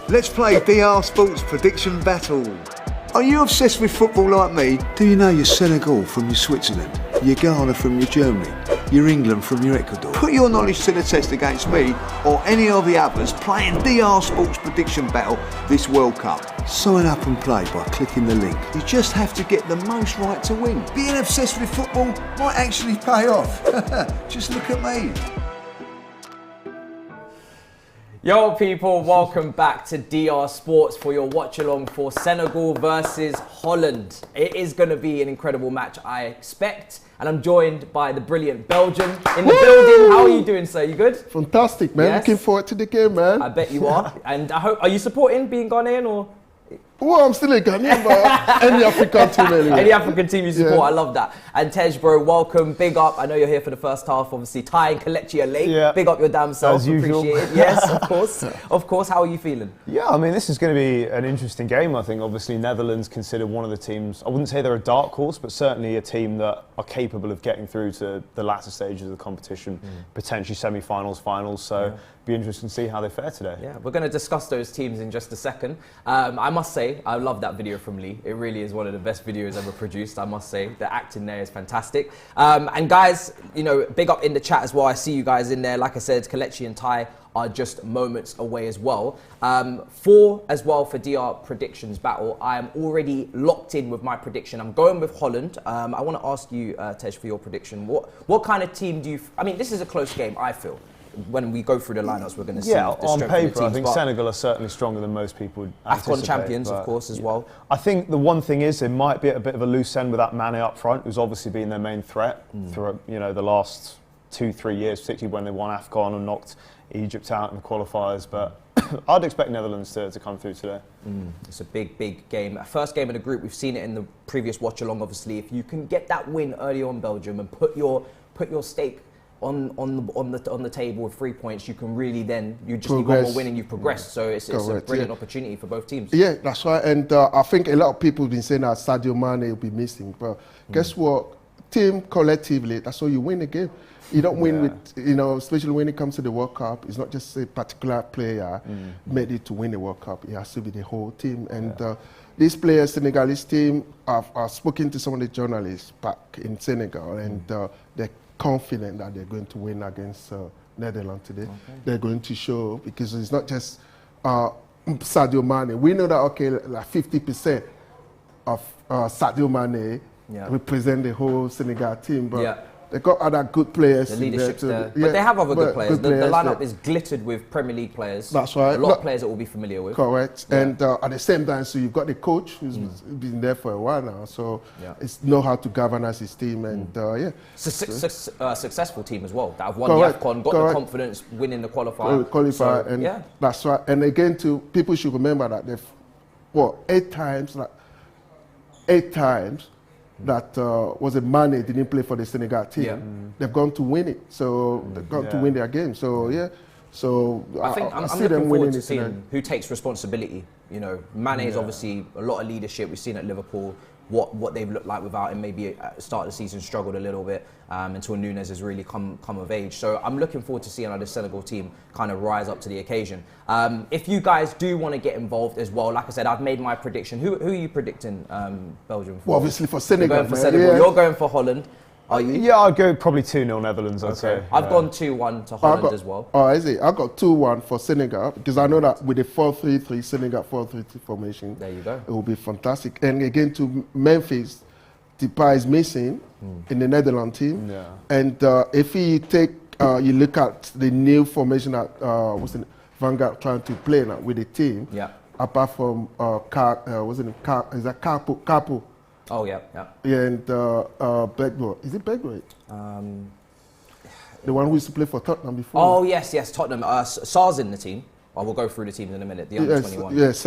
Let's play DR Sports Prediction Battle. Are you obsessed with football like me? Do you know your Senegal from your Switzerland, your Ghana from your Germany, your England from your Ecuador? Put your knowledge to the test against me or any of the others playing DR Sports Prediction Battle this World Cup. Sign up and play by clicking the link. You just have to get the most right to win. Being obsessed with football might actually pay off. Just look at me. Yo people, welcome back to DR Sports for your watch along for Senegal versus Holland. It is going to be an incredible match, I expect. And I'm joined by the brilliant Belgium in the building. How are you doing, sir? You good? Fantastic, man. Yes. Looking forward to the game, man. I bet you are. And I hope, are you supporting being Ghanaian or? Well, I'm still a Ghanaian, but any African team anyway. Any African team you support, I love that. And Tej, bro, welcome, big up. I know you're here for the first half, obviously. Ty and Kelechi are late. Yeah. Big up your damn self, as usual. Appreciate it. Yes, of course. Of course, how are you feeling? Yeah, I mean, this is going to be an interesting game, I think. Obviously, Netherlands considered one of the teams, I wouldn't say they're a dark horse, but certainly a team that are capable of getting through to the latter stages of the competition, potentially semi-finals, finals. So be interesting to see how they fare today. Yeah, we're going to discuss those teams in just a second. I must say, I love that video from Lee. It really is one of the best videos ever produced, I must say. The acting there is fantastic. And guys, you know, big up in the chat as well. I see you guys in there. Like I said, Kelechi and Ty are just moments away as well. For DR Predictions Battle, I am already locked in with my prediction. I'm going with Holland. I want to ask you, Tej, for your prediction. What kind of team do you... I mean, this is a close game, I feel. When we go through the lineups, we're going to see the on strength paper, of the teams, I think Senegal are certainly stronger than most people would anticipate. AFCON champions, of course, as well. I think the one thing is, it might be at a bit of a loose end with that Mane up front, who's obviously been their main threat through, you know, the last 2-3 years, particularly when they won AFCON and knocked Egypt out in the qualifiers. But I'd expect Netherlands to come through today. It's a big game. First game of the group. We've seen it in the previous watch along. Obviously, if you can get that win early on Belgium and put your stake on the table with 3 points, you can really then you just need one more win and you've progressed. So it's a brilliant opportunity for both teams. Yeah, that's right. And I think a lot of people have been saying that Sadio Mane will be missing, but guess what? Team collectively, that's how you win a game. You don't win with, you know, especially when it comes to the World Cup. It's not just a particular player made it to win the World Cup. It has to be the whole team. And these players, Senegalese team, I've spoken to some of the journalists back in Senegal, and they're confident that they're going to win against Netherlands today. They're going to show, because it's not just Sadio Mane. We know that, okay, like 50% of Sadio Mane represent the whole Senegal team, but they've got other good players. The leadership there. But they have other good players. The lineup is glittered with Premier League players. That's right. A lot of players that we'll be familiar with. Correct. Yeah. And at the same time, so you've got the coach who's been there for a while now. So it's know how to governance his team. And successful team as well. That have won the AFCON, got the confidence, winning the qualifier. So, and that's right. And again, people should remember that they've, 8 times that was a Mane didn't play for the Senegal team. They've gone to win it, so they've gone to win their game. So so I think I'm looking forward to seeing who takes responsibility. You know, Mane is obviously a lot of leadership. We've seen at Liverpool what they've looked like without him. Maybe at the start of the season struggled a little bit until Nunes has really come of age. So I'm looking forward to seeing how the Senegal team kind of rise up to the occasion. If you guys do want to get involved as well, like I said, I've made my prediction. Who are you predicting Belgium for? Well, obviously for Senegal. You're going for Senegal. You're going for Holland. Are you? Yeah, I'd go probably 2-0 Netherlands, I'd say. I've gone 2-1 to Holland as well. Oh, is it? I got 2-1 for Senegal, because I know that with the 4-3-3, Senegal 4-3-3 formation, there you go. It will be fantastic. And again, to Memphis, Depay is missing in the Netherlands team. Yeah. And if you look at the new formation that Vanguard trying to play now with the team, apart from Capo? Oh, yeah. And Begbo. Is it Begbo? The one who used to play for Tottenham before. Oh, yes, Tottenham. Sar's in the team. I will go through the teams in a minute. The under 21. Yes,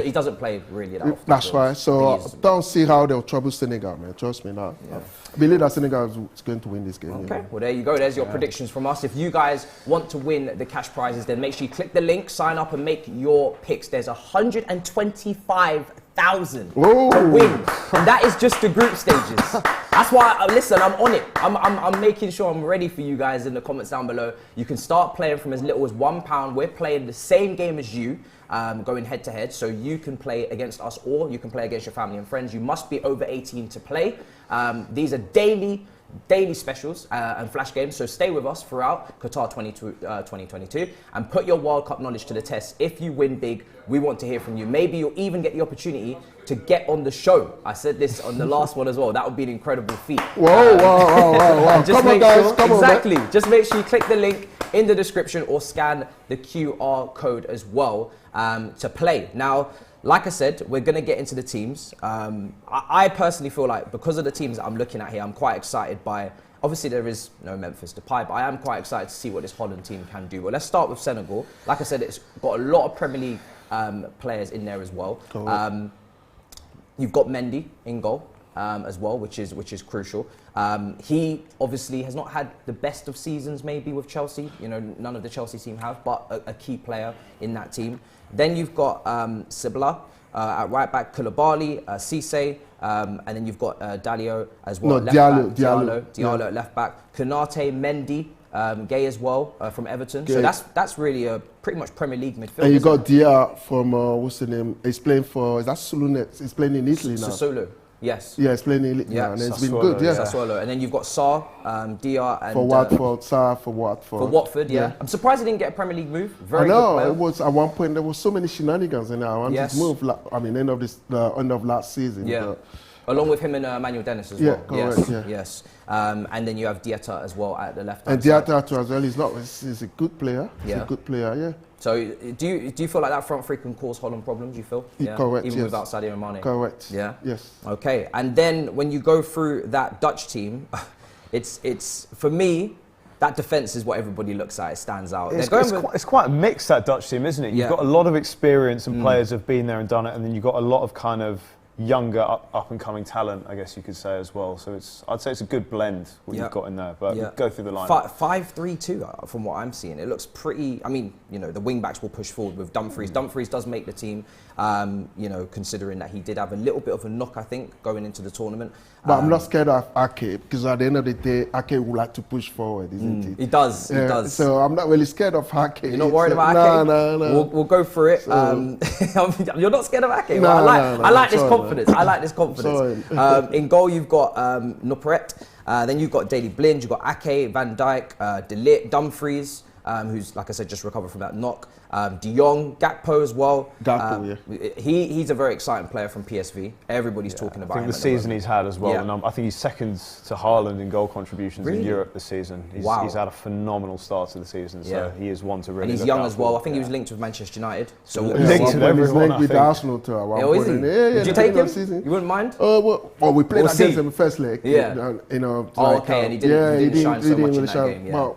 he doesn't play really that often. That's right. So don't see how they'll trouble Senegal, man. Trust me now. I believe that Senegal is going to win this game. Okay, well there you go. There's your predictions from us. If you guys want to win the cash prizes, then make sure you click the link, sign up, and make your picks. There's 125 100,000 Whoa. to win, and that is just the group stages. That's why, listen, I'm on it. I'm making sure I'm ready for you guys in the comments down below. You can start playing from as little as £1. We're playing the same game as you, going head to head, so you can play against us or you can play against your family and friends. You must be over 18 to play. These are daily specials and flash games, so stay with us throughout Qatar 2022 and put your World Cup knowledge to the test. If you win big, we want to hear from you. Maybe you'll even get the opportunity to get on the show. I said this on the last one as well. That would be an incredible feat. Whoa. Just Come on, make guys. sure, Come on, man. exactly. Just make sure you click the link in the description or scan the QR code as well to play. Now, like I said, we're going to get into the teams. I personally feel like because of the teams that I'm looking at here, I'm quite excited by, obviously there is no Memphis Depay, but I am quite excited to see what this Holland team can do. Well, let's start with Senegal. Like I said, it's got a lot of Premier League players in there as well. You've got Mendy in goal as well, which is crucial. He obviously has not had the best of seasons maybe with Chelsea. You know, none of the Chelsea team have, but a key player in that team. Then you've got Sibla at right back, Koulibaly, Cisse, and then you've got Dalio as well. No, left Diallo. back, Diallo at left back, Konate, Mendy, Gay as well from Everton. Gay. So that's really a pretty much Premier League midfield. And you got Dia from, what's the name? He's playing for, is that Sulunet? He's playing in Italy now. Sassuolo. Yes. Yeah, he's playing in Italy now, and it's been good, yeah. Sassuolo. And then you've got Sarr, Dia, and For Watford, Sarr for Watford. for Watford, yeah. I'm surprised he didn't get a Premier League move. Very I know, good player. it was, at one point, there was so many shenanigans in there. I wanted Yes. to move, end of last season. Yeah. But Along with him and Emmanuel Dennis as Yeah, well. correct, Yes, yeah. yes. And then you have Diatta as well at the left. and Diatta too as well, he's a good player. He's Yeah. a good player, yeah. So do you feel like that front three can cause Holland problems? You feel? Correct, Even yes. without Sadio Mane. Correct. Yeah. Yes. Okay. And then when you go through that Dutch team, it's for me. That defence is what everybody looks at. It stands out. It's quite a mix, that Dutch team, isn't it? You've Yeah. got a lot of experience and players have been there and done it, and then you've got a lot of kind of younger up and coming talent, I guess you could say as well. So I'd say it's a good blend what you've got in there. But we'll go through the line. 5-3-2 from what I'm seeing. It looks pretty. I mean, you know, the wing backs will push forward with Dumfries. Dumfries does make the team. You know, considering that he did have a little bit of a knock, I think, going into the tournament. But I'm not scared of Ake, because at the end of the day, Ake would like to push forward, isn't it? He does. He does. So I'm not really scared of Ake. You're not worried about Ake? No. We'll go through it. You're not scared of Ake? Well, I like this confidence. I like this confidence. In goal, you've got Noperet. Then you've got Daley Blind. You've got Ake, Van Dijk, De Ligt, Dumfries, who's, like I said, just recovered from that knock. De Jong, Gakpo as well. Gakpo, He's a very exciting player from PSV. Everybody's talking about I him. think the season he's had as well, Yeah. and I think he's second to Haaland in goal contributions Really? in Europe this season. He's had a phenomenal start to the season, so he is one to really And he's look young out as well. for. I think he was linked with Manchester United. So Linked He's with everyone, linked with I think. Arsenal too at one Oh, is point. he? Yeah, Would you take him? season. You wouldn't mind? Well, we played We'll against see. him in the first leg. Yeah. You know. Oh, okay, and he didn't shine so much in that game, yeah.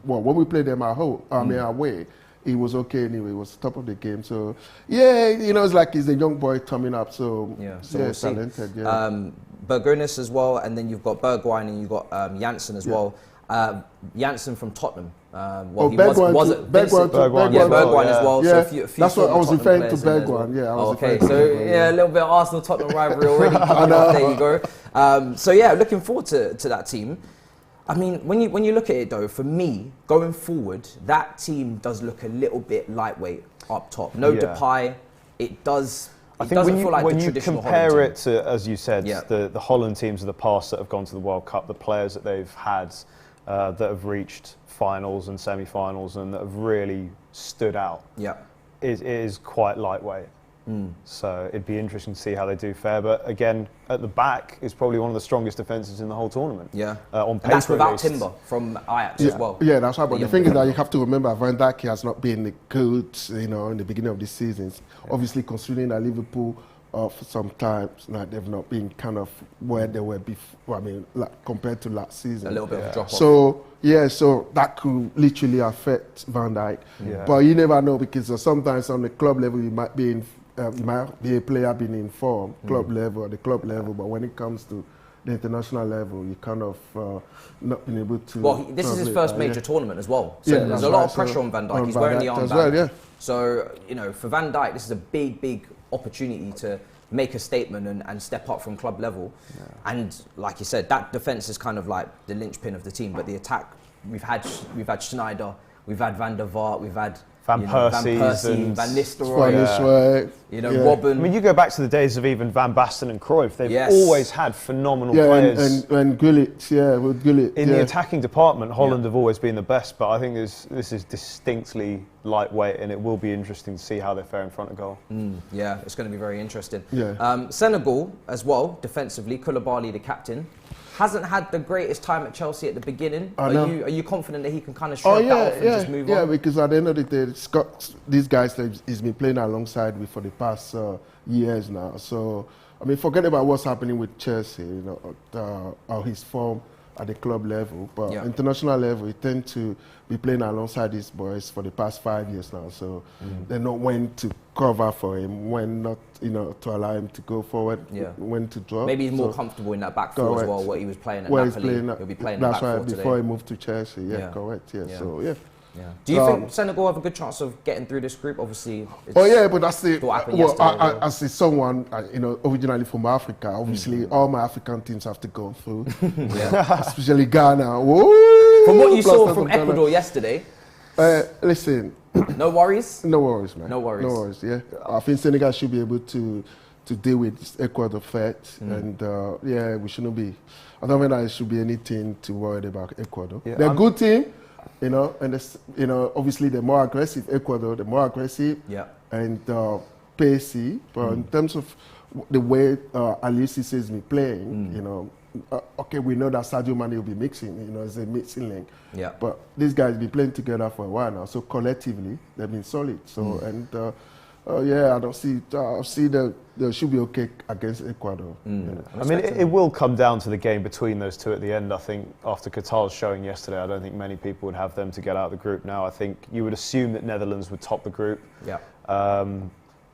Well, when we played them at home, away, he was okay anyway. He was top of the game. So yeah, you know, it's like he's a young boy coming up. So so we'll see. talented. Yeah. Bergonis as well, and then you've got Bergwijn and you've got Janssen as well. Janssen from Tottenham. Bergwijn as well. Yeah, So a few that's what I was Tottenham referring to players in there as Bergwijn. Yeah, I was okay, referring to so Bergwijn, yeah, a little bit of Arsenal-Tottenham rivalry already coming up. There you go. So yeah, looking forward to that team. I mean, when you look at it though, for me, going forward, that team does look a little bit lightweight up top. No Depay. It does. I think when you compare Holland it to, as you said, the Holland teams of the past that have gone to the World Cup, the players that they've had that have reached finals and semi-finals and that have really stood out, it is quite lightweight. So it'd be interesting to see how they do fare. But again, at the back is probably one of the strongest defences in the whole tournament. Yeah, on paper. And that's without at least. Timber from Ajax as well. Yeah, that's right. But the thing is that you have to remember Van Dijk has not been good, you know, in the beginning of the season. Obviously, considering that Liverpool for some time they've not been kind of where they were before. I mean, compared to last season, a little bit of a drop off. So that could literally affect Van Dijk. But you never know, because sometimes on the club level you might be a player being in form, the club level, but when it comes to the international level, you kind of not been able to. Well, this is his first major tournament as well, so there's a lot of pressure on Van Dijk. He's wearing the armband. So you know, for Van Dijk, this is a big opportunity to make a statement and step up from club level. And like you said, that defence is kind of like the linchpin of the team. But the attack, we've had Schneider, we've had Van der Vaart, we've had Van Persie and Van Nistelrooy, Robben. I mean, you go back to the days of even Van Basten and Cruyff. They've always had phenomenal players. And Gullit, with Gullit. In the attacking department, Holland have always been the best, but I think this is distinctly lightweight, and it will be interesting to see how they fare in front of goal. Yeah, it's going to be very interesting. Yeah. Senegal as well, defensively, Koulibaly, the captain, hasn't had the greatest time at Chelsea at the beginning. Are you confident that he can kind of shrug that off and just move on? Yeah, because at the end of the day, these guys that he's been playing alongside with for the past years now. So, I mean, forget about what's happening with Chelsea, or his form at the club level. But international level, he tends to be playing alongside these boys for the past 5 years now. So they know when to cover for him, when not, to allow him to go forward, when to drop. Maybe he's more comfortable in that back four as well, what he was playing at Napoli. He'll be playing in the back four today. Before he moved to Chelsea, correct, So, yeah. Do you think Senegal have a good chance of getting through this group? Obviously, but that's the as someone originally from Africa. Obviously, all my African teams have to go through, especially Ghana. Whoa, from what you saw from Ecuador yesterday, listen, no worries. No worries, man. No worries. Yeah, I think Senegal should be able to deal with Ecuador threat, and we shouldn't be. I don't think there should be anything to worry about Ecuador. Yeah, they're a good team. And obviously they're more aggressive. Ecuador, they're more aggressive and pacey. But in terms of the way Aliou Cisse is playing, we know that Sadio Mane will be mixing. It's a mixing link. Yeah. But these guys have been playing together for a while now. So collectively, they've been solid. So I don't see. I see that they should be okay against Ecuador. I mean, it will come down to the game between those two at the end. I think after Qatar's showing yesterday, I don't think many people would have them to get out of the group now. I think you would assume that Netherlands would top the group. Yeah.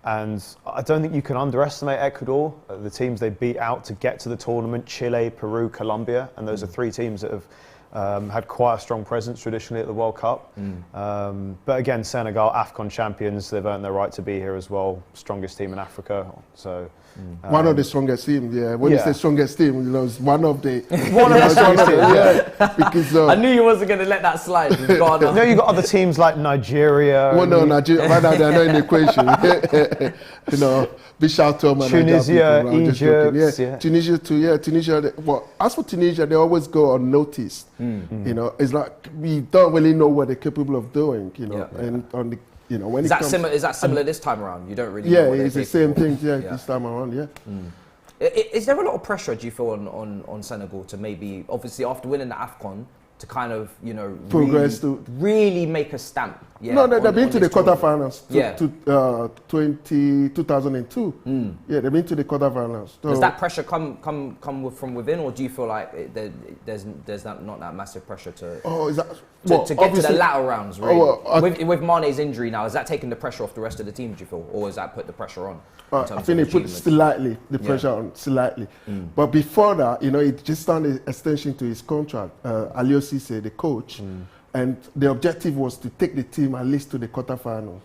And I don't think you can underestimate Ecuador. The teams they beat out to get to the tournament: Chile, Peru, Colombia, and those are three teams that have had quite a strong presence traditionally at the World Cup. But again, Senegal, AFCON champions, they've earned their right to be here as well. Strongest team in Africa. So one of the strongest teams, When you say strongest team, it's one of the strongest teams. Because I knew you wasn't going to let that slide. You've got other teams like Nigeria. Well, no, Nigeria. Right now they're not in the equation. Big shout to them. Tunisia, Egypt. Tunisia too. Tunisia. As for Tunisia, they always go unnoticed. It's like we don't really know what they're capable of doing. And on the. When is that similar this time around? You don't really know what it's the same thing this time around, Is there a lot of pressure, do you feel, on Senegal to maybe, obviously after winning the AFCON, to kind of, progress really make a stamp? No, they've been to the quarterfinals. 2002. They've been to the quarterfinals. So does that pressure come from within, or do you feel like there's not that massive pressure to get to the latter rounds? Really? With Mane's injury now, is that taking the pressure off the rest of the team? Do you feel, or has that put the pressure on? I think it put slightly the pressure on slightly. But before that, it just done an extension to his contract. Aliou Cisse, the coach. And the objective was to take the team at least to the quarterfinals.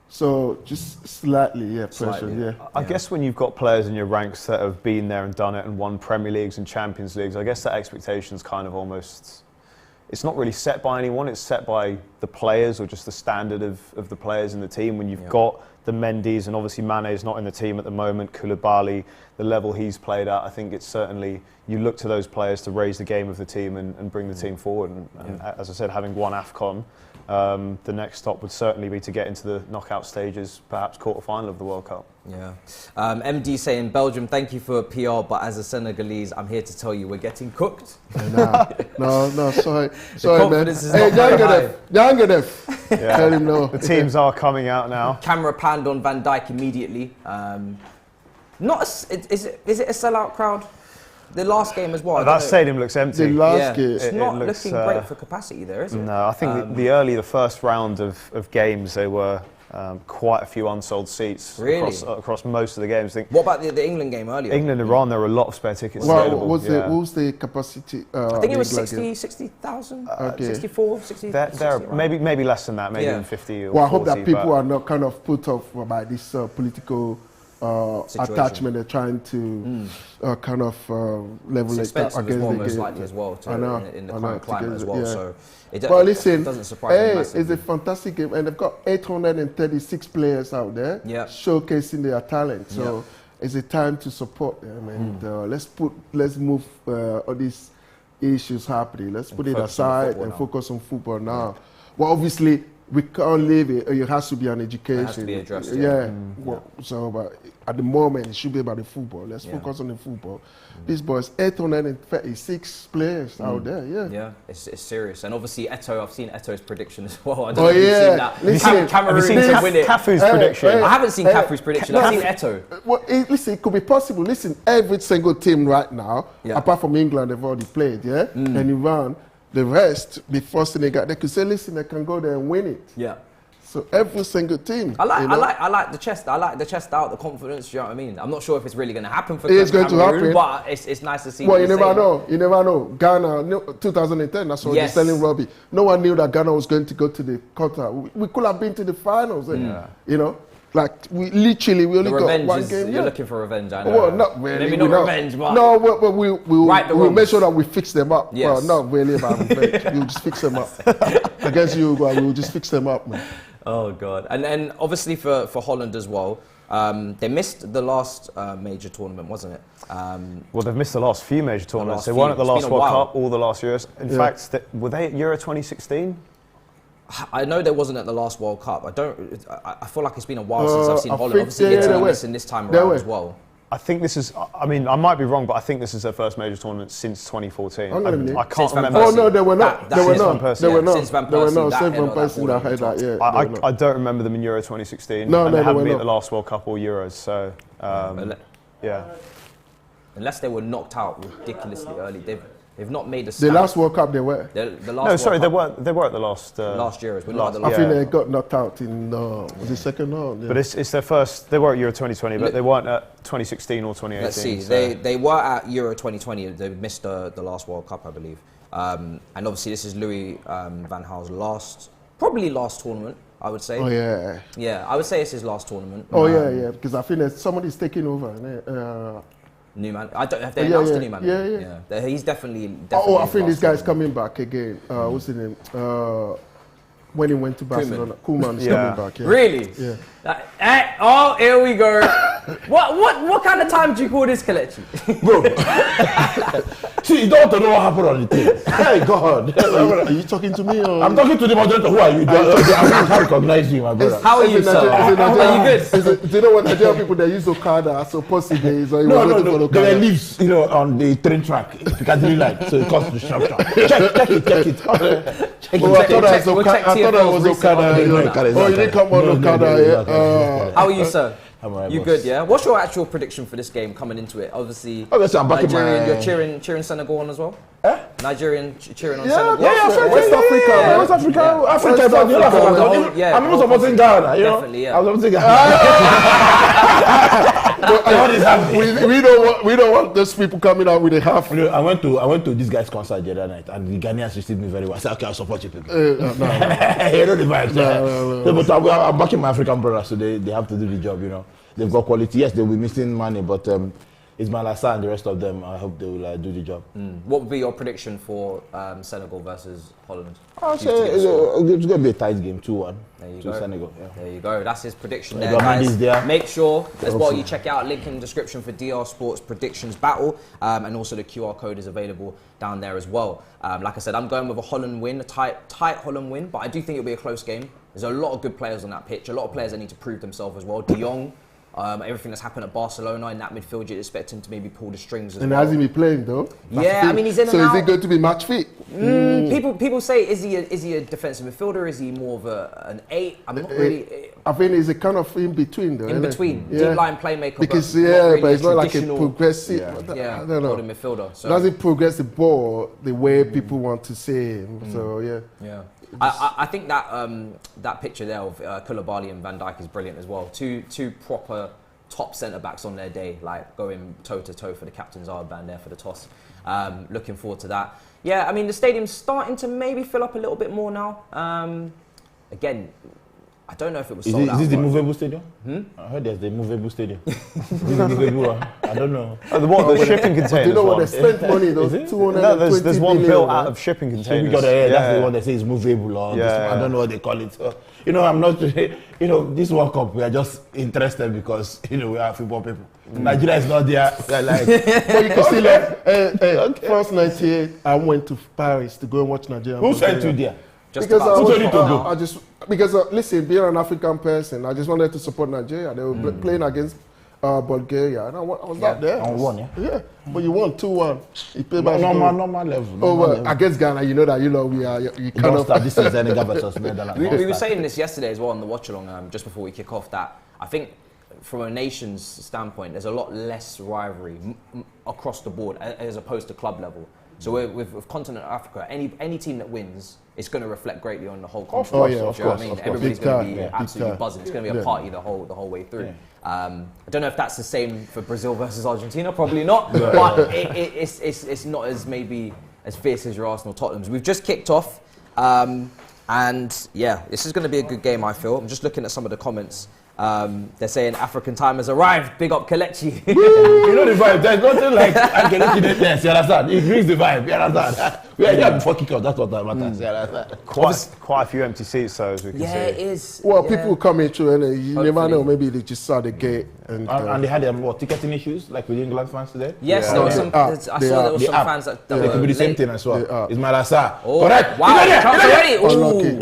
So just slightly, pressure, I guess when you've got players in your ranks that have been there and done it and won Premier Leagues and Champions Leagues, I guess that expectation's kind of almost, it's not really set by anyone, it's set by the players or just the standard of the players in the team. When you've got the Mendy's, and obviously Mane's not in the team at the moment, Koulibaly, the level he's played at, I think it's certainly, you look to those players to raise the game of the team and bring the team forward. And as I said, having won AFCON, the next stop would certainly be to get into the knockout stages, perhaps quarter-final of the World Cup. MD saying, Belgium, thank you for PR, but as a Senegalese, I'm here to tell you we're getting cooked. No, sorry, man. Hey, Tell him no. The teams are coming out now. Camera panned on Van Dijk immediately. Is it a sellout crowd? The last game as well. That stadium looks empty. The last game. It's not looking great for capacity there, is it? No, I think the first round of games, they were quite a few unsold seats across most of the games. What about the England game earlier? England-Iran, there were a lot of spare tickets available. What was the capacity? I think it was 60,000, 64, 60, maybe less than that, maybe even 50 or 40. I hope that people are not kind of put off by this political attachment. They're trying to kind of level It's it up expensive as against well, the most game. likely as well, I know, in the I know, current climate to as get- well. yeah. So it But listen, doesn't surprise me it's massively. a fantastic game, and they've got 836 players out there Yeah. showcasing their talent. So it's a time to support them, and let's move all these issues happening. Let's put it focus on the aside football and now. focus on football now. Well, obviously, we can't leave it. It has to be an education. It has to be addressed, Yeah. Well, so, but at the moment, it should be about the football. Let's Yeah. focus on the football. These boys, 836 players out there. Yeah. Yeah, it's serious. And obviously Eto'o, I've seen Eto's prediction as well. I don't know Oh, if you've yeah. seen that. Listen, Cameroon Have you seen to win it. Cafu's Hey, prediction? hey. I haven't seen Cafu's prediction. I've seen Eto'o. Well, listen, it could be possible. Listen, every single team right now, Yeah. apart from England, they've already played, yeah? And Iran, the rest, before Senegal, they could say, listen, they can go there and win it. Yeah. So every single team. I you know? like the chest. I like the chest out, the confidence. You know what I mean? I'm not sure if it's really going to happen for It's going to Cameroon, happen. but it's nice to see. Well, what you you're never saying. know. You never know. Ghana, 2010, that's what Yes. they're selling Robbie. No one knew that Ghana was going to go to the Qatar. We could have been to the finals. You know, like we only The got revenge one is, game. you're looking for revenge, I know. Well, not really. Maybe not revenge, but no, we'll Right the we'll make wrongs. sure that we fix them up. Yes. Well, not really about revenge. We'll just fix them up against Uruguay. We'll just fix them up, man. Oh God! And then obviously for Holland as well, they missed the last major tournament, wasn't it? Well, they've missed the last few major tournaments. last They weren't few. at the It's last been a World while. Cup, all the last Euros. In Yeah. fact, were they at Euro 2016? I know there wasn't at the last World Cup. I feel like it's been a while since I've seen I Holland. think Obviously, they Italy were. missing this time They around were. as well. I think this is, I mean, I might be wrong, but I think this is their first major tournament since 2014. I'm gonna admit. I can't Since Van remember. Oh Persie. no, they were not. That They were is not. Van Persie. They were Yeah, not. since Van They were Persie, not. that Since held Van that Persie, ball that on had top. that. Yeah. I don't remember them in Euro 2016. No, and no, they they haven't were been at not. the last World Cup or Euros, so yeah. Unless they were knocked out ridiculously early, they've not made a The stand. last World Cup they were. The last No, sorry, World they were at the last. Cup, last Euros. We're not at the I last. think Yeah. they got knocked out in was the second round. Yeah. But it's their first. They were at Euro 2020, but they weren't at 2016 or 2018. Let's see. so- They were at Euro 2020. They missed the last World Cup, I believe. And obviously, this is Louis Van Gaal's probably last tournament, I would say. Oh yeah. Yeah, I would say it's his last tournament. Oh yeah. Because I think that somebody's taking over. New man. I don't have they Yeah, announced yeah, a new man. yeah. He's definitely. Oh, I his think last this guy's tournament. coming back again. What's his name? When he went to Barcelona, Koeman is Yeah. coming back. Yeah. Really? Yeah. Oh, here we go. What kind of time do you call this, Kelechi? Bro, see, you don't want to know what happened on the team. Hey, God. Are you talking to me or? I'm talking to the moderator. Who are you? I can't recognize you, my brother. How are you, sir? Are you good? Do you know what Nigerian people they use Okada? So possibly, so he No, was no, waiting no. for There Okada. were leaves, on the train track, Piccadilly line, so it costs disruption. Check it. Check it. Oh, I thought that was We'll check Okada. I thought that was TFL's recent Okada. update. Oh, you didn't come on Okada, yeah. How are you, sir? I'm alright, You boss. good, yeah? What's your actual prediction for this game coming into it? Obviously, I'm backing Nigerian, my... you're cheering Senegal on as well? Nigerian cheering on Yeah, Senegal? West Africa, yeah. man. West Africa, Yeah. Africa, West but you're Africa, Africa. man. Yeah, I'm even supporting Ghana, you know? Definitely, yeah. I'm supporting Ghana. We don't want those people coming out with a half. You know, I went to this guy's concert the other night, and the Ghanaians received me very well. I said, okay, I'll support you people. No. You know the vibes. No. But I'm backing my African brothers, so they have to do the job, you know. They've got quality. Yes, they'll be missing money, but Ismail Assar and the rest of them, I hope they will do the job. What would be your prediction for Senegal versus Holland? I'll Do say you think it's it's going to be a tight game, 2-1 There you to go. Senegal. Yeah. There you go. That's his prediction Yeah, there, Gameday guys. is there. Make sure as well Also. you check out link in the description for DR Sports Predictions Battle, and also the QR code is available down there as well. Like I said, I'm going with a Holland win, a tight Holland win, but I do think it'll be a close game. There's a lot of good players on that pitch, a lot of players that need to prove themselves as well. De Jong, everything that's happened at Barcelona in that midfield, you'd expect him to maybe pull the strings as And well. has he been playing though? That's Yeah, the thing. I mean, he's in So and is he out. going to be match fit? People say, is he a defensive midfielder? Is he more of an 8? I'm not really I think he's a kind of in between though. in isn't it? between, Yeah. deep line playmaker. Because but not really but it's not like a traditional- progressive. Yeah, I don't know. holding midfielder. So Doesn't progress the ball the way people want to say him. So yeah. yeah, I think that that picture there of Koulibaly and Van Dijk is brilliant as well. Two proper top centre backs on their day, like going toe to toe for the captain's armband there for the toss. Looking forward to that. Yeah, I mean the stadium's starting to maybe fill up a little bit more now. Again, I don't know if it was Is sold out. this the but- movable stadium? I heard there's the movable stadium. Is it the movable? I don't know. The shipping containers. You know what one. they spent money though? Is it? 220 No, there's one billion, built right? out of shipping So containers. we got that's the one that says movable or this Yeah, one. I don't know what they call it. I'm not. This World Cup, we are just interested because we are football people. Nigeria is not there. We are like, But you can see, first 98, I went to Paris to go and watch Nigeria. who sent you there? Just Because about. Who told you to go? Listen, being an African person, I just wanted to support Nigeria. They were playing against Bulgaria, and I was out there. And won, Yeah, but you won 2-1. You played Normal level. against Ghana, you know that we are. You kind Don't of. start. This is Senegal versus Netherlands. We were saying this yesterday as well on the watch along, just before we kick off, that I think from a nation's standpoint, there's a lot less rivalry across the board as opposed to club level. So with continental Africa, any team that wins, it's going to reflect greatly on the whole continent. Oh, yeah, Do you of know what course, I mean? of course. Everybody's Big going to time, be yeah, big absolutely time. buzzing. It's going to be a Yeah. party the whole way through. I don't know if that's the same for Brazil versus Argentina. Probably not. But it's not as maybe as fierce as your Arsenal Tottenham's. We've just kicked off, and yeah, this is going to be a good game. I feel. I'm just looking at some of the comments. They're saying African time has arrived. Big up Kelechi. You know the vibe. There's nothing like Kelechi Netness. You understand? It brings the vibe. You understand? We are here before kickoff. That's what matters. You understand? Quite a few empty seats, though, as we can see. Yeah, it is. Well, yeah. people coming through, and you never Hopefully. know. Maybe they just saw the gate and. And they had ticketing issues like with England fans today. Yes, Yeah. there was some. They are. I saw They there are. was They some are. fans that It could be the same late. thing as well. They are. It's Malasa. Oh, Correct. wow, You got comes it. already. Unlucky. Ooh.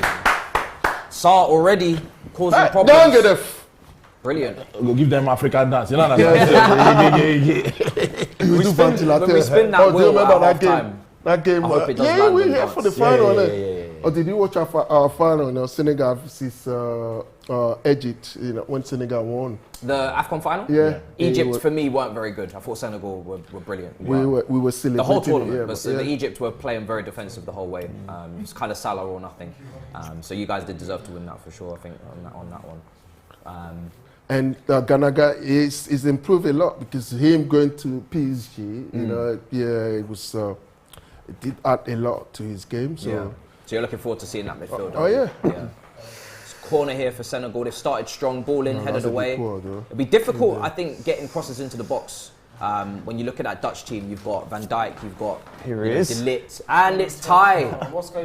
Saar already causing Hey, problems. don't get it. Brilliant. Go give them African dance. You know what Yeah, I'm You do ventilator. when we spin that Oh, do you wheel remember at that half-time? game? That game. I hope it does yeah, land we on here dance. for the final. yeah. Or did you watch our final? Senegal versus Egypt. When Senegal won. The AFCON final? Yeah. Egypt, for me, weren't very good. I thought Senegal were brilliant. We were celebrating The whole it, tournament, yeah, but but the Egypt were playing very defensive the whole way. It's kind of Salah or nothing. So you guys did deserve to win that for sure, I think, on that one. And Ganaga is improved a lot because him going to PSG, it was it did add a lot to his game. So Yeah. So you're looking forward to seeing that midfield? oh, yeah. It's corner here for Senegal. They've started strong, ball in, headed that's a big away. ball, though. It'll be difficult, I think, getting crosses into the box. When you look at that Dutch team, you've got Van Dijk, you've got Here he is. De Ligt, and it's Ty.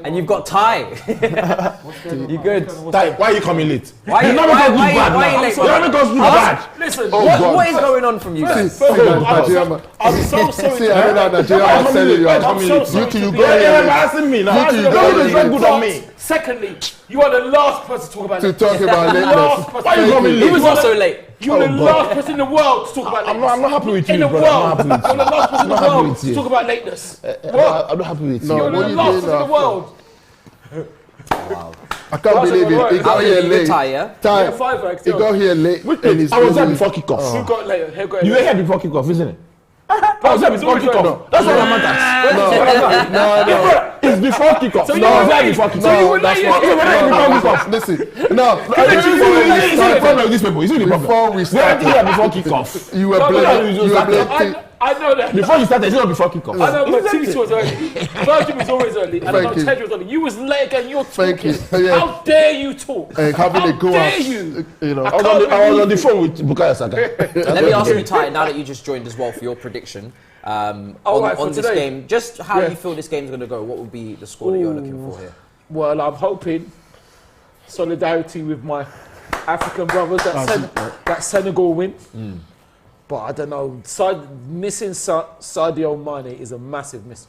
And you've got Ty. You good? Ty, why are you coming late? Why are you not why- because why- we bad why are you now. late, You don't make us look bad. Listen, What is going on from you guys? I'm so sorry. See, I know that Nigeria Why was you telling you. coming late? I'm so sorry. You two, you to go be- You're here embarrassing me now. You two, You're go always here. very good on me. Secondly, you are the last person to talk about to lateness. talk about The lateness. last person. Why you coming He late? was also late. You're the Oh, God. last person in the world to talk about lateness. I'm not happy with In you, the brother. I'm world, not happy with you're the last person in the I'm not happy world with to you. talk about lateness. I'm not happy with No, you. You're what the you last doing person in the now? world. I can't believe it. He got here late. Ty, yeah? Yeah, five bags, He yeah. got here late. And he's I was there busy. before kickoff. Who got later? Who got You were later? here before kickoff, isn't it? I was there before always right. kickoff. That's what matters. No. It's before kickoff. So you I was were there late. before So you kickoff. were that's late. not- You were late before no, kickoff. Listen, no. Is it the problem with these people? Is it the problem? Before we We're started, here before kickoff. you were No, blaming. You were blaming. I know that. Before you started, it's not before kickoff. I know Matisse was early. Belgium was always early. And I know Thank you. Ted was early. You was late and you're Thank talking. you. Yeah. How dare you talk? And having How a go dare out. you? You know. I was on the phone with Bukayo Saka. Let me ask you, Ty, now that you just joined as well, for your prediction on right, for this today. game. Just how Yeah. you feel this game's going to go. What would be the score that you're looking for here? Well, I'm hoping solidarity with my African brothers that Senegal win. But I don't know. Missing Sadio Mane is a massive miss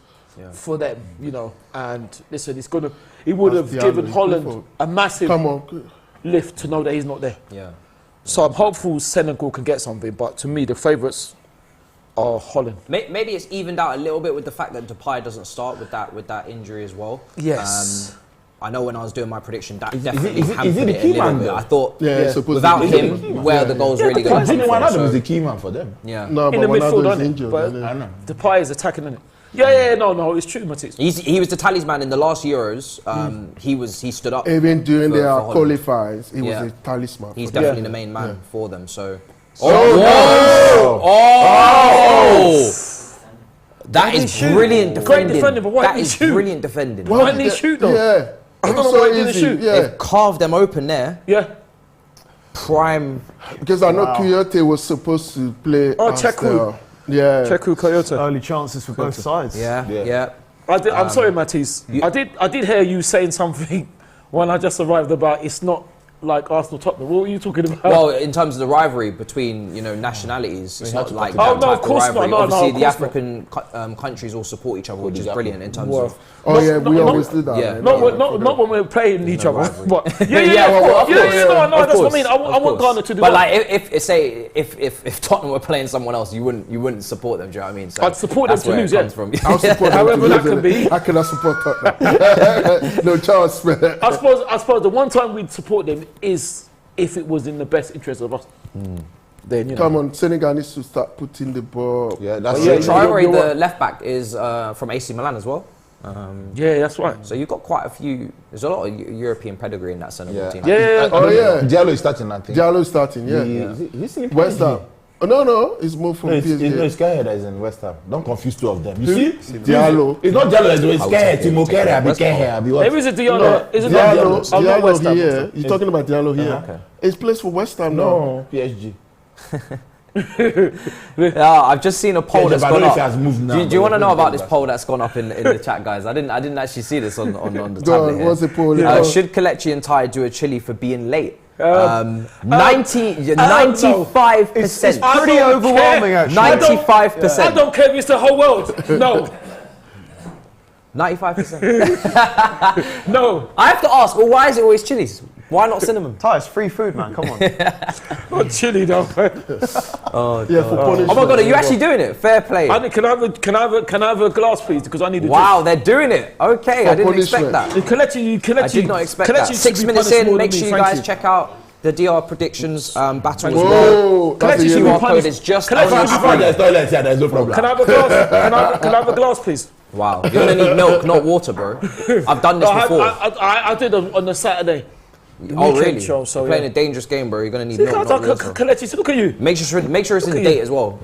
for them, And listen, he would That's have the given Irish Holland people. a massive Come on. lift to know that he's not there. Yeah. So I'm hopeful Senegal can get something. But to me, the favourites are Holland. Maybe it's evened out a little bit with the fact that Depay doesn't start with that injury as well. Yes. I know when I was doing my prediction, that Is it- definitely is it hampered the it a key little man bit. though? I thought Yeah, supposed without to be. him, where are the goals really But going to Gini come Wijnaldum from? is the key man for them. Yeah. No, In but the midfield, Ronaldo is aren't it? injured. But isn't he? I know. Depay is attacking, isn't it? Yeah, no, it's true, Matisse. He was the talisman in the last Euros. He stood up. Even during for their Holland. qualifiers, he Yeah. was a talisman. He's for them. definitely the main man for them. So. That is brilliant defending. Great defending, but why That didn't he is shoot? brilliant defending. Why didn't he shoot though? Yeah. I don't know So why he didn't easy, shoot. yeah. They've carved them open there. Yeah. Prime. Because I know Coyote was supposed to play. Oh, as Cheku. Yeah. Cheku Coyote. Early chances for both sides. Yeah. I'm sorry, Matisse. I did hear you saying something when I just arrived about it's not like Arsenal Tottenham. What were you talking about? Well, in terms of the rivalry between nationalities, it's not like Oh, that no, type of course not. rivalry. No, Obviously, of the course African countries all support each other, which is brilliant in terms Well, of. Oh yeah, we not- always do that. yeah. man. not when we're playing each other. rivalry. But of course, no, that's what I mean. I of want course. Ghana to do But that. like, if Tottenham were playing someone else, you wouldn't support them. Do you know what I mean? So I'd support them that's to where lose, it yeah. comes from. I'll support However them that to can lose, be. innit? I cannot support Tottenham. No chance, man. I suppose the one time we'd support them is if it was in the best interest of us. Then Come on, Senegal needs to start putting the ball. Yeah, that's Yeah, it. Traore, you're the right. left back, is from AC Milan as well. Yeah, that's right. So you've got quite a few. There's a lot of European pedigree in that Senegal Yeah. team. Yeah. Oh, yeah. Diallo is starting, I think. Diallo starting, yeah. He's still in West PSG. Ham. Oh, no, he's moved from No, it's PSG. Skyhead that is in West Ham. Don't confuse two of them. You see? Diallo. It's not Diallo, it's Skyhead. take Timo it. Kere, Abi West Ham. Kere, Abi what? Maybe it's a Diallo. No, Is it not Diallo, I'm not West Diallo Ham. here. You're talking about Diallo here. okay. He plays for West Ham now. No, PSG. Yeah, I've just seen a poll Yeah, that's but I gone don't know up. if it has moved now, Do you but want to it's know moved about this last poll that's gone up in the chat, guys? I didn't actually see this on the Go tablet on, here. what's the poll? Should Kelechi and Ty do a Chilli for being late? 95%. It's pretty overwhelming, actually. 95%. I don't care if it's the whole world. No, 95%. no. I have to ask, well, why is it always chilies? Why not cinnamon? Ty, it's free food, man. Come on. Not chilly though. Yeah, for punishment. Oh my god, are you actually doing it? Fair play. Can I have a glass, please? Because I need a Wow, they're doing it. Okay, For I didn't expect punishment. that. Kelechi, I did not expect Kelechi that. should 6 be minutes punished in, more make than sure me, you thank guys check out the DR predictions battle as well. Whoa, that's Kelechi a should be yellow. QR code punished. is just Kelechi on should the be If there's toilets here, there's no problem. Can I have a glass? Can I have a glass, please? Wow, you're gonna need milk, not water, bro. I've done this before. I did on the Saturday. Oh weekend really? show, so You're playing yeah. a dangerous game, bro. You're gonna need milk, not water. Kelechi, look at you. Make sure it's in at date you. as well.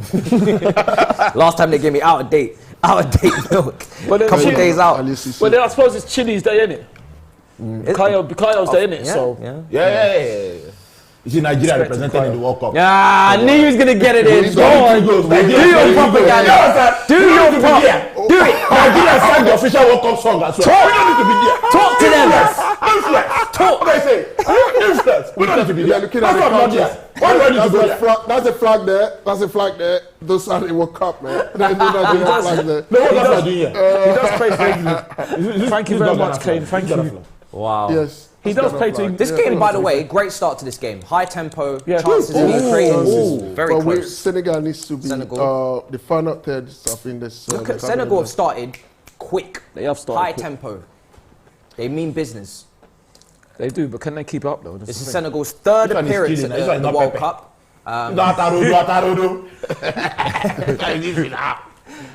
Last time they gave me out of date milk. But then Couple Chile- days out. At least you see. But then I suppose it's Chili's day, innit? Kayo's day, innit? Yeah, So yeah. Yeah. You see Nigeria represented in the World Cup. Yeah, I knew he was gonna get it in. Go on. Do Nigeria your propaganda. Do your pop. Do it. Nigeria sang the official World Cup song as well. We don't need to be there. Talk to them. Talk. What I say? Influence. We don't need to be Yeah, there. looking at the That's not countries. there. Why do I need to go there? That's a flag there. That's a flag there. Those are the World Cup, man. They do not do that flag there. No, what that's doing here? he does play for England. Thank you very much, Kane. Thank you. Wow. Yes. He does play to This game, by the way, great start to this game. High tempo, Yeah. chances of being created. Very But close. Senegal needs to be Senegal. the final third stuff in this. Look at Senegal have started quick. They have started High quick. tempo. They mean business. They do, but can they keep up though? This is Senegal's third This one is appearance killing. at This one is the not World Pepe. Cup.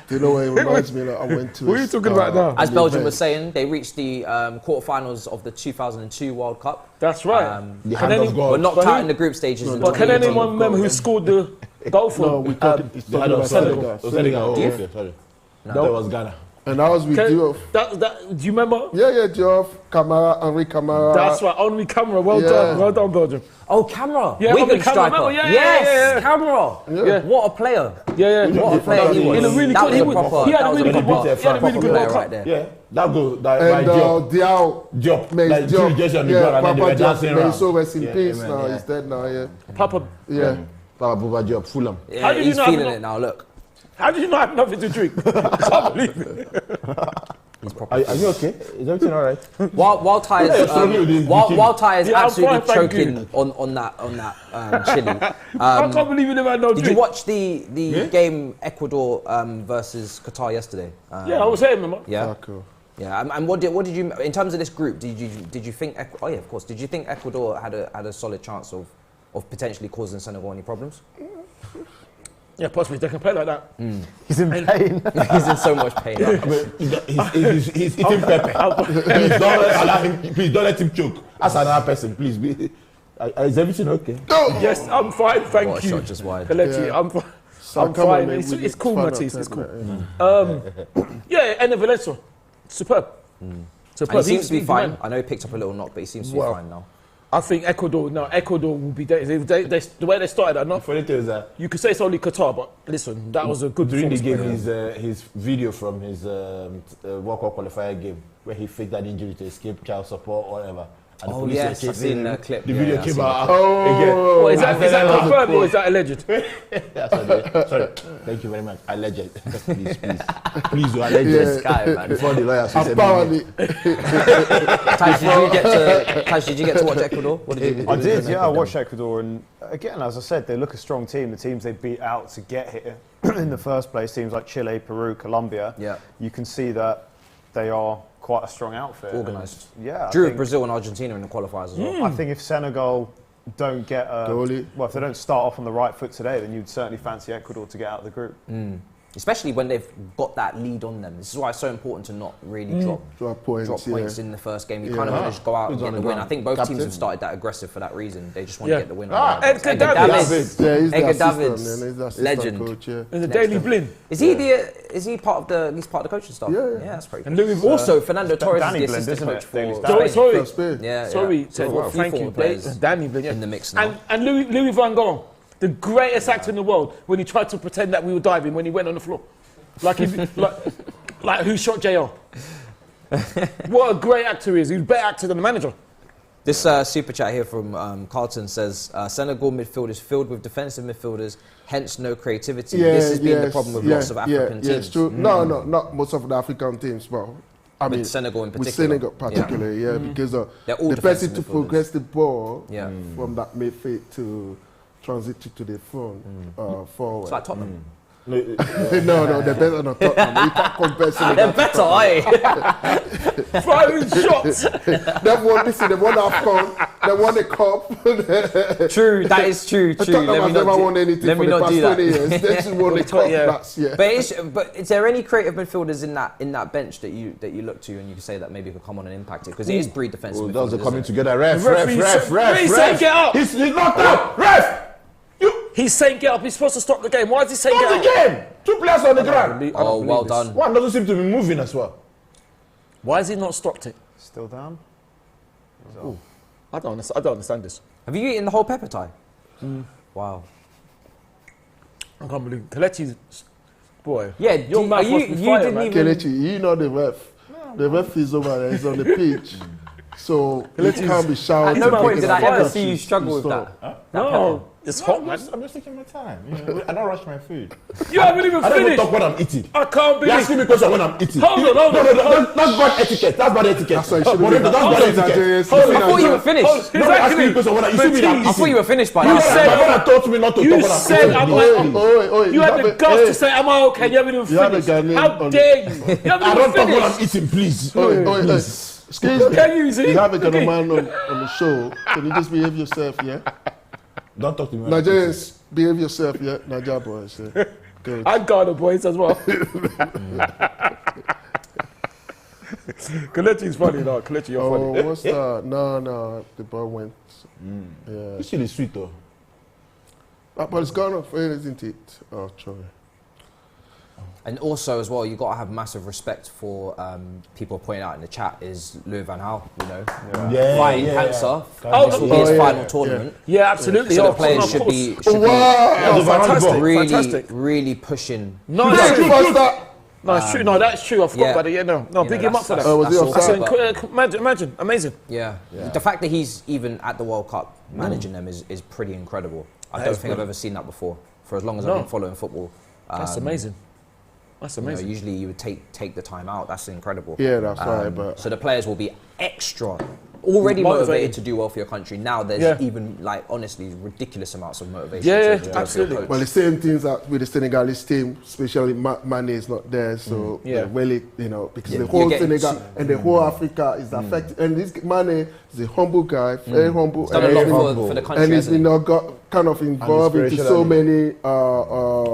You know what it reminds me? Like I went to. What are you talking about now? As an Belgium event. was saying, they reached the quarterfinals of the 2002 World Cup. That's right. The Can hand any- of God. We're knocked But out who- in the group stages. in But can 2018. anyone remember who scored the goal for? No, we talking. It's The talking hand about of Senegal. Senegal. Oh, Diff? okay, sorry. That was Ghana. And I was with Can- Diouf. do you remember? Yeah, Diouf, Camara, Henri Camara. That's right. Only camera. Well Yeah. done. Well done, Belgium. Oh, Camera. Yeah, Wigan Obi Camara, striker. remember? Yeah, yes, yeah, yeah. Camera. Yeah. What a player. Yeah. What a player he was. In a really That good. was He a was- proper- he had that a was really a good. proper- He had a really good player World right Cup. there. Yeah, that goal. That And by Diop. Diao. Diop. May Like Diop. two Jesse on the Yeah, ground and then they Papa were dancing Diop. May around. so rest in Yeah, peace amen, now. yeah. He's dead now, yeah. Papa, Yeah. Papa Buba Diop, Fulham. Yeah, How did you he's not have feeling enough- it now. Look, how did you not have nothing to drink? I can't believe it. he's proper. Are you okay? Is everything all right? While Ty is struggling with this while Ty is Yeah, I'm absolutely fine, thank choking on that chili. I can't believe you never had no Did drink. you watch the game Ecuador versus Qatar yesterday? Yeah, I was saying, man. Yeah. Ah, cool. Yeah, and what did you in terms of this group? Did you think? Oh yeah, of course. Did you think Ecuador had a solid chance of potentially causing Senegal any problems? Yeah, possibly they can play like that. He's in pain. He's in so much pain. He's eating pepper. Please don't let him choke. As another person, please. Is everything okay? Yes, I'm fine. Thank What a you. shot just wide. Kelechi, Yeah. I'm fine. So I'm come on, fine. man, It's, we it's need cool, final Matisse. It's third, cool. man. Yeah, and Valencia, superb. So And he seems to be he's fine. man. I know he picked up a little knock, but he seems to be Well, fine now. I think Ecuador will be there. The way they started, The funny thing is that you could say it's only Qatar, but listen, that was a good during the performance. game, his video from his World Cup qualifier game where he faked that injury to escape child support or whatever. And the Oh police yes, were I've chasing seen the him. clip. The Yeah, video I've came seen out the clip. Oh, is that confirmed or is that alleged? Sorry, thank you very much. Alleged. please, you alleged. This guy, man. Before the lawyers will say Apparently, Taj, did you get to watch Ecuador? What did you? I did, yeah. I watched Ecuador, and again, as I said, they look a strong team. The teams they beat out to get here in the first place, teams like Chile, Peru, Colombia. Yeah. You can see that they are quite a strong outfit. Organised. And, yeah. I Drew think- Brazil and Argentina in the qualifiers as well. I think if Senegal don't get Goalie. well, if they don't start off on the right foot today, then you'd certainly fancy Ecuador to get out of the group. Especially when they've got that lead on them. This is why it's so important to not really drop points in the first game. You kind of want to just go out and Who's get on the the win. I ground? think both teams Captain? have started that aggressive for that reason. They just want Yeah. to get the win. Edgar Edgar Davids. Davids. yeah, he's the Edgar assistant, Davids, and he's the assistant legend. coach, yeah. And the Daily Blin. Is he part of the? He's part of the coaching staff. Yeah, yeah. That's pretty. And Cool. Louis Also, Fernando Torres Danny is the Blind, assistant isn't coach it? Daily for Star. Spain. Sorry, Spain. Yeah, sorry. yeah. So Well, thank few you. players Danny Blin, yeah. in the mix now. And Louis van Gaal, the greatest actor in the world, when he tried to pretend that we were diving when he went on the floor. Like who shot JR? What a great actor he is. He's a better actor than the manager. This super chat here from Carlton says Senegal midfield is filled with defensive midfielders, hence no creativity. This has been the problem with lots of African teams. Yeah, it's true. No, not most of the African teams, but I mean, Senegal in with particular. Senegal particularly, because They're all the person defensive to midfielders. progress the ball Yeah. from that midfield to transit to the front forward. It's like Tottenham. no, they're better than Tottenham. You can't compare Senegal. They're better, aye. Firing shots. They've won, listen, they won AFCON, they won the cup. True, that is true. Tottenham has never won anything let for me the not past do that. 20 years. They just won the cup Yeah. last year. But is there any creative midfielders in that bench that you look to and you can say that maybe could come on and impact it? Because it is three defensive midfielders. those are coming isn't it? together. Ref. He's saying get up. He's knocked out. Ref. He's saying get up. He's supposed to stop the game. Why is he saying Stop get the up? game. 2 players on the ground. Oh, well done. One doesn't seem to be moving as well. Why has he not stopped it? Still down? I don't understand this. Have you eaten the whole pepper tie? Wow. I can't believe Kelechi's boy. Yeah, Your mouth you must be fire, didn't man. even. Kelechi, you know the ref. The ref is over there, he's on the pitch. So he can't be At shouting. no point because did I fire ever see you should struggle with stop. that. No, it's hot, man. I'm just taking my time. You know, I don't rush my food. You haven't even I don't even finished. talk when I'm eating. I can't You believe. asking me questions when I'm eating. Hold on. No, that's bad etiquette. That's bad etiquette. That's why you shouldn't But be that's bad etiquette. Nigerians. Hold on, I thought you were finished. No, I'm asking you questions when I, you see me that I'm I thought you were finished by You now. said, my brother told me not to You talk when I'm said eating. I'm Please. like, you had the guts to say, am I okay? You haven't even You had a finished. Ghanaian How on- dare you? You I haven't don't even talk when finished. I'm eating, please. Excuse me. Can you see? You have a gentleman on the show. Can you just behave yourself, yeah? Don't talk to me when I'm eating. Nigerians, behave yourself, yeah? Nigeria boys, yeah? Good. And Ghana boys as well. Kelechi's funny now. Kelechi, you're funny. Oh, what's that? No, the ball went. Yeah. This shit is sweet though. But it's gone off, isn't it? Oh, sorry. And also as well, you got to have massive respect for people pointing out in the chat is Louis van Gaal, you know, fighting cancer. This will be his final tournament. Yeah, absolutely. So the Of players course. should be Wow! Fantastic. really, Fantastic. really pushing. No, That's it's true. true. No, it's true. No, that's true. I forgot yeah. about it. Yeah, no, You know, big him up for that. that's- was he that's offside? awesome, That's but- imagine, amazing. Yeah. The fact that he's even at the World Cup managing them is pretty incredible. I don't think I've ever seen that before. For as long as I've been following football, That's amazing. That's you know, amazing. usually you would take the time out. That's incredible. Yeah, that's right, but- so the players will be extra. Already Motivated. motivated to do well for your country. Now there's Yeah. even like honestly ridiculous amounts of motivation. Yeah, to go for your absolutely. coach. Well, the same things that with the Senegalese team, especially Mane is not there, so Yeah. really, you know, because Yeah, the you're whole getting Senegal and the whole Africa is affected. And this Mane is a humble guy, very humble, He's done a and, lot for the country. and he's hasn't he? been got kind of involved into so many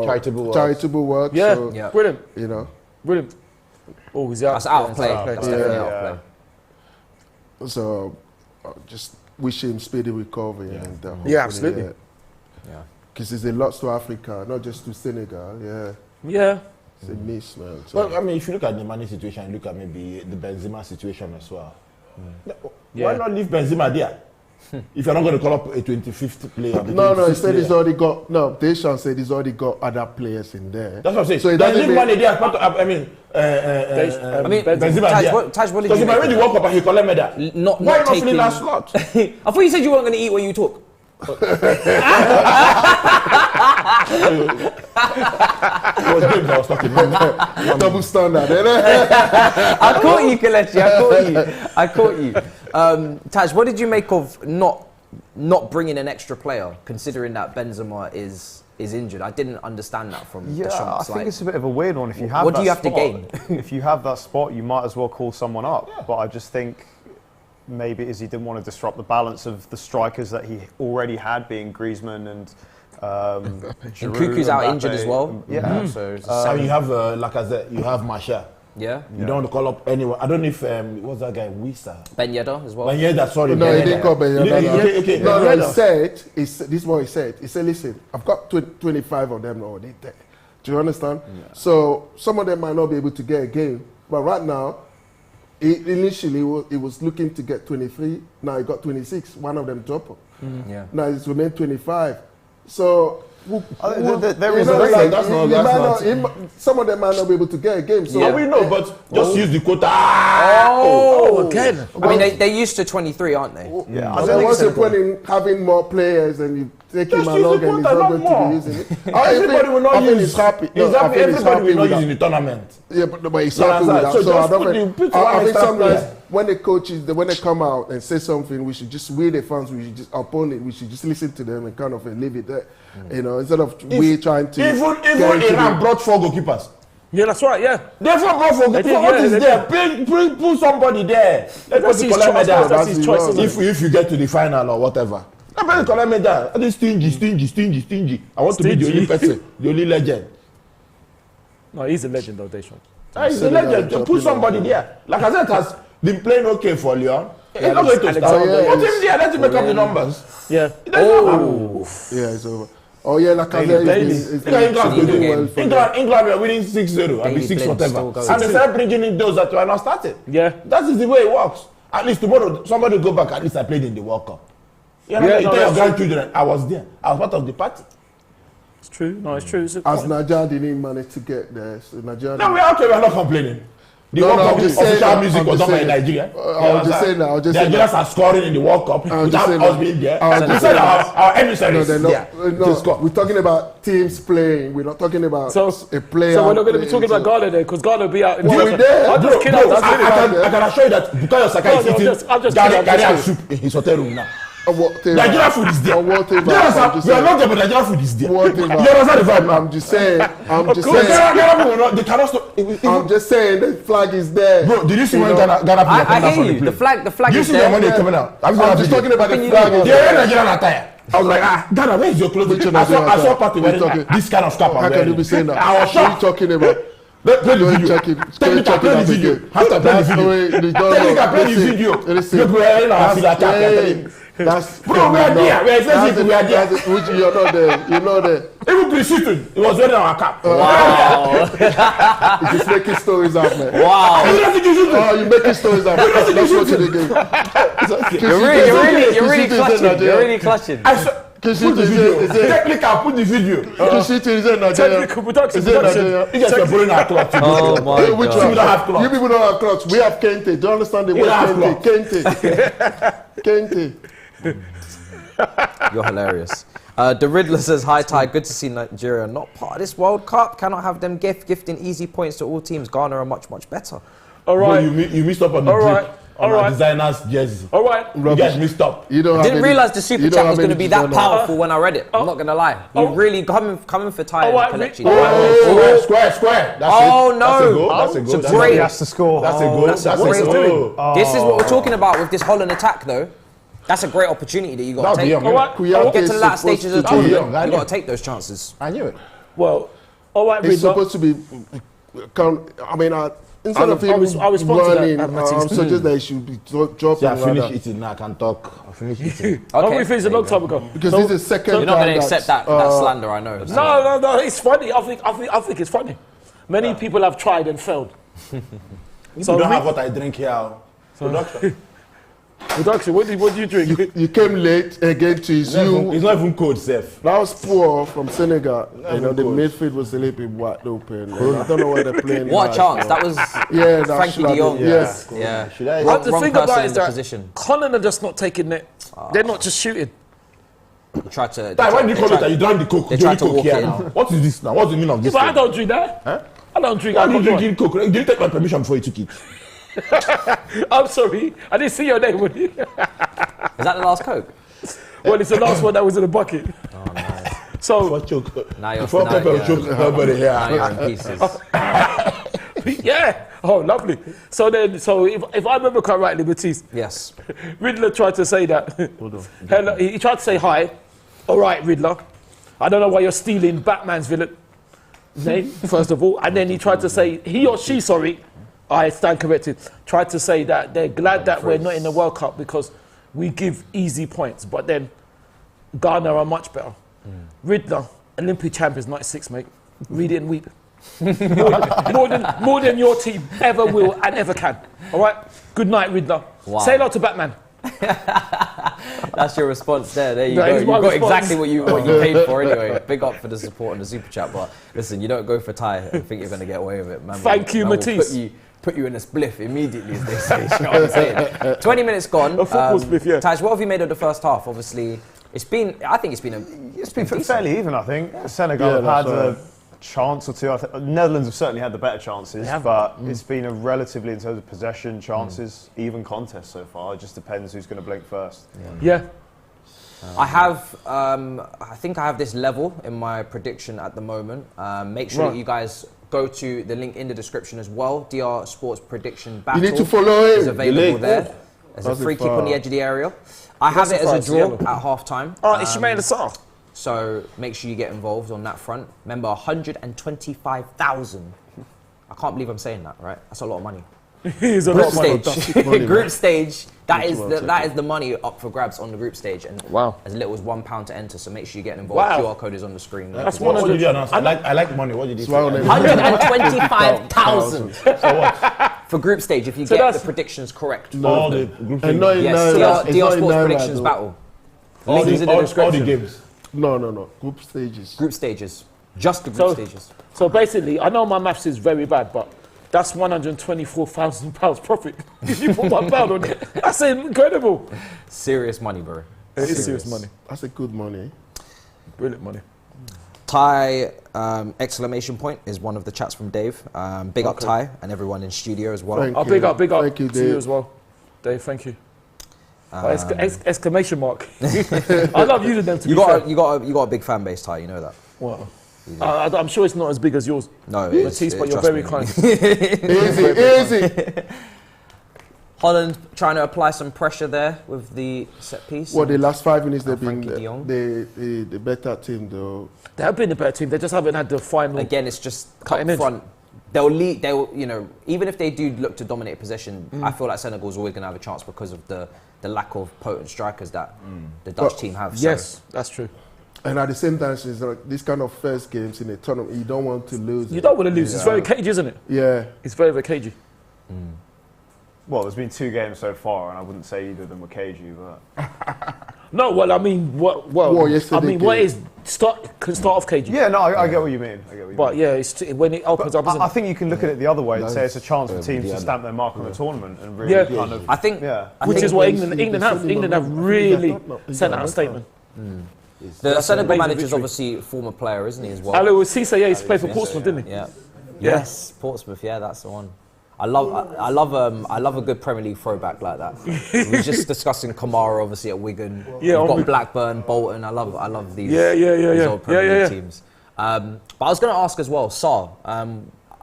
charitable work. Yeah, so, Yeah. brilliant, you know. brilliant. Oh, he's out. That's out of play. That's out of That's play. definitely out of play. So just wish him speedy recovery. And, hopefully, Yeah, absolutely. Yeah. Because there's a lot to Africa, not just to Senegal. Yeah. Yeah, It's a miss, man. So Well, I mean, if you look at the Mane situation, look at maybe the Benzema situation as well. Yeah. Why not leave Benzema there? If you're not going to call up a 25th player. no, he said he's already got. No, Deschamps said he's already got other players in there. That's what I'm saying. So it Then doesn't leave mean- Mane there as part of, Benzema Taj, there. what did you Because make if I of read the that? World Cup and he collect medal, Not why not fill taking. in that slot? I thought you said you weren't going to eat when you talk. It was James I was talking about. Double standard. I caught you, Kelechi. I caught you. Taj, what did you make of not bringing an extra player, considering that Benzema is injured? I didn't understand that from Yeah, Deschamps. I think it's a bit of a weird one. If you have what do that you have to spot- gain? If you have that spot, you might as well call someone up. But I just think maybe he didn't want to disrupt the balance of the strikers that he already had, being Griezmann and Giroud, Cuckoo's out Mbappe. injured as well. Yeah. So it's I mean, you have, like I said, you have Martial. yeah. You don't want to call up anyone. I don't know if, what's that guy, Wisa? Ben Yedder as well. But yeah, that's sorry. No, he didn't call Ben Yedder. Okay. No, Ben he Yedder. said, this is what he said. He said, listen, I've got 25 of them already there. Do you understand? Yeah. So some of them might not be able to get a game. But right now, initially he was looking to get 23. Now he got 26. One of them dropped. Yeah. Now it's remained 25. So there you is know, a like, reason. That's not- he that's might not- he might- some of them might not be able to get a game. So Yeah, we know, but just use the quota. Oh, again. I mean, they're used to 23, aren't they? Yeah, I So don't think what's the Senegal- point in having more players and you take him Just use along the and he's quota, not not going more. to be using it? Everybody will I not think use. he's happy. Exactly, I think he's everybody happy will not with use that. in the tournament. Yeah, but he's Yeah, happy with that. so So I just don't put think. one I think extra sometimes player. when the coaches, when they come out and say something, we should just, we the fans, we should just opponent, we should just listen to them and kind of leave it there. You know, instead of we trying to. Even get into Iran the- brought 4 goalkeepers. Yeah, that's right. Yeah. Therefore, brought 4 They goalkeepers. did, What yeah, is they there? Put somebody there. Let That's them his collect choice. medal. That's his choice. isn't it? If you get to the final or whatever. Let them collect medal. That is stingy. I want to be the only person, the only legend. No, he's a legend though, Deschamps. He's a legend. So put somebody there. Like I said, has been playing okay for Lyon. He's not going to start. Alexander. Put him there. Let him make up the numbers. Yeah. Yeah, it's over. Oh yeah, like I said, Bailey. it's Look at England. doing game. well for them. England were winning 6-0 and be Bailey 6 played whatever. still going. And they started bringing in those that were not starting. Yeah. That is the way it works. At least tomorrow, somebody will go back. At least I played in the World Cup. You know, Yeah, you no, tell your that's grandchildren, I was there. I was part of the party. It's true. No, it's true. It's a As point. Nigeria didn't manage to get there, so Nigeria. No, we're okay. We're not complaining. The No, World no, Cup I'm just saying official that- music I'm was just done by saying- Nigeria. I was just saying that, I was just The saying Nigerians are scoring in the World Cup I'm just without saying us that. being there. I was And just we said saying our no, emissaries they're there not. to No, score. we're talking about teams playing. We're not talking about So, a player. so we're not going to be talking playing. about Ghana there because Ghana will be out. Well, we're there. I'm just kidding. I'm just kidding. I can assure you that Bukayo Saka No, is no, eating I'm just Gary kidding, I'm and just soup in his hotel room now. What table? Nigerian food is there. What table? Nigerians I'm are- just we are saying. not there, but Nigerian food is there. What You table? understand the vibe, man? I'm just saying. I'm just course. saying. Ghana people will not- they cannot stop. I'm just saying the flag is there. Bro, did you see You when know, Ghana people were I coming out hear from you. the The plane? flag You is see the there. money coming out. Have you I'm seen just that talking video? about the Opinion flag. is is They're wearing there. Nigerian attire. I was like, Ghana, where is your clothes? Which one I is saw Nigerian party attire? wearing We're talking- this kind of cap. I'm How can wearing. you be saying that? I was What are you shocked. talking about? Play the Go and video. check it. Go and Technical, check it play the out video. again. Have to play the That's the video. way they don't Technical, know. play the Listen, video. listen. Look, we're in our feel attack. That's Bro, we are there. We are expensive. We are there. Which you're not there. You're not there. Even pre-season, he was wearing our cap. You're just making stories up, man. Wow. You don't think you should do? Oh, you're making stories up. That's what you're doing. You're really clutching. You're really clutching. I saw. Put the video. Technical, put the video. Kishiti is in Nigeria. Technical production. Is it Nigeria? You guys are borrowing our cloth. Oh my Which God. one? don't have cloth. You people don't have clothes. We have Kente. Do you understand the word don't have Kente? Kente. You're hilarious. The Riddler says, hi Ty, good to see Nigeria not part of this World Cup. Cannot have them gifting easy points to all teams. Ghana are much, much better. All Bro, right. you missed up on the All drip right. on All our right. designer's jersey. All right. You guys missed up. You don't I have didn't any- realise the super you don't chat have was going to any be that designer. powerful when I read it. I'm not going to lie. You really coming for Ty Oh, and right, Kelechi. oh, right. Square. That's Oh, it. no. That's a goal. It's That's a a great- goal. He has to score. That's a goal. that's a That's great a goal. This is what we're talking about with this Holland attack, though. That's a great opportunity that you got That'll to be take. young, All right. Kuyate Get to the is latter supposed stages of the to be- tournament. young, You got to take those chances. I knew it. Well, all right, It's Riddler. supposed to be. I mean, instead of him I respond to that, running, Matisse. suggest that he should be dropping. See, I finished rather. eating now. I can talk. I finished eating. Okay. We finished a long time ago. Because So- this is the second You're not time going to accept that slander, I know. No, it's funny. I think it's funny. Many people have tried and failed. You don't have what I drink here. Production. Production, what do you drink? You came late against you. It's not even cold, Seth. That was poor from Senegal. You know, the good. midfield was a little bit wide open. And I don't know where they're playing. What a chance! That was Yeah, that's Frankie Schlager. de Jong. Yes. Yeah. Should I? But the wrong thing person about it in is the that position. Holland are just not taking it. They're not just shooting. He tried to. Why do you call it that? You drank the coke. They You tried drink to coke walk here in. now. What is this now? What's the meaning of this? But I thing? don't drink that. Huh? I don't drink Why are you alcohol. drinking coke? Did you take my permission before you took it? I'm sorry, I didn't see your name. Is that the last Coke? Well, it's the last one that was in the bucket. Oh no! So, Before choke. Now you're Before now- pepper yeah. choke everybody Now here. you're in pieces. yeah. Oh, lovely. So if I remember quite rightly, Matisse, Yes. Riddler tried to say that. Hello, he tried to say hi. All right, Riddler. I don't know why you're stealing Batman's villain name, first of all. And then he tried to say, he or she, sorry, I stand corrected, tried to say that they're glad that we're not in the World Cup because we give easy points. But then Ghana are much better. Riddler, Olympic champions, 96, mate. Read it and weep. more than your team ever will and ever can. All right? Good night, Riddler. Wow. Say hello to Batman. That's your response there. There you That go. is You my got response. exactly what you paid for anyway. Big up for the support and the super chat. But listen, you don't go for Ty and think you're going to get away with it, man. Thank you, Man will Matisse. Put you in a spliff immediately, as they say. You know what I'm saying? 20 minutes gone. A football spliff, yeah. Taj, what have you made of the first half? Obviously, I think it's been decent. fairly even, I think. Senegal have that's had right. a chance or two. I think Netherlands have certainly had the better chances, but it's been a relatively, in terms of possession chances, even contest so far. It just depends who's going to blink first. Yeah. I have, I think I have this level in my prediction at the moment. Make sure that you guys go to the link in the description as well. DR Sports Prediction Battle. You need to follow him. Is available there. There's a That's free it, kick on the edge of the area. I have it as a draw at half time. Oh, it's Shemaine Assar. So make sure you get involved on that front. Remember, 125,000. I can't believe I'm saying that, right? That's a lot of money. He's a Group lot of money. stage. Group stage. That is the money up for grabs on the group stage, and Wow. as little as £1 to enter. So make sure you get involved. Wow. QR code is on the screen. That's What did 100. you announce? I like money. What did you say? 125,000 for group stage if you get the that's- predictions correct. All the group And stages. no, Yes, no, DR it's not in Sports Naira, predictions though. battle. all Links the, in the all the description. games. No. Group stages. Group stages. Just the group stages. So basically, I know my maths is very bad, but that's £124,000 profit. If you put £1 on it, that's incredible. Serious money, bro. It is serious money. That's a good money. Brilliant money. Ty exclamation point is one of the chats from Dave. Big up Ty and everyone in studio as well. Thank Oh, you. big up Thank you, to you Dave. as well. Dave, thank you. Exclamation mark. I love using them to You be fair. got a big fan base, Ty. You know that. Wow. I'm sure it's not as big as yours, No, it is. Matisse, but you're Trust very me. kind. Easy. Holland trying to apply some pressure there with the set piece. Well, the last 5 minutes they've been Frankie de Jong. the better team though. They have been a better team. They just haven't had the final. Again, it's just Cutting up edge. front. They'll lead. They'll, even if they do look to dominate possession, I feel like Senegal's always going to have a chance because of the lack of potent strikers that the Dutch team have. So Yes, that's true. And at the same time, it's like this kind of first games in a tournament, you don't want to lose. You don't want to lose. It's very cagey, isn't it? Yeah. It's very, very cagey. Well, there's been 2 games so far, and I wouldn't say either of them were cagey, but No, well, I mean, what yesterday what game. is can start off cagey. yeah, no, I get what you mean. But yeah, it's when it opens up, isn't I it? think you can look at it the other way and say it's a chance for teams to stamp their mark on the tournament and really Yeah. kind of. I think. Yeah. I Which think is what they England see have. the England have Senegal- really I think sent out a that's statement. the Senegal amazing manager's victory. obviously a former player, isn't he as well? Alo Cisse, yeah, he's played for Portsmouth, didn't he? Yeah. Yeah. Yes, Portsmouth. Yeah, that's the one. I love a good Premier League throwback like that. We were just discussing Kamara, obviously at Wigan. Yeah, We've on got Wigan. Blackburn, Bolton. I love these. Yeah. These old Premier League Yeah. teams. But I was going to ask as well, Sarr.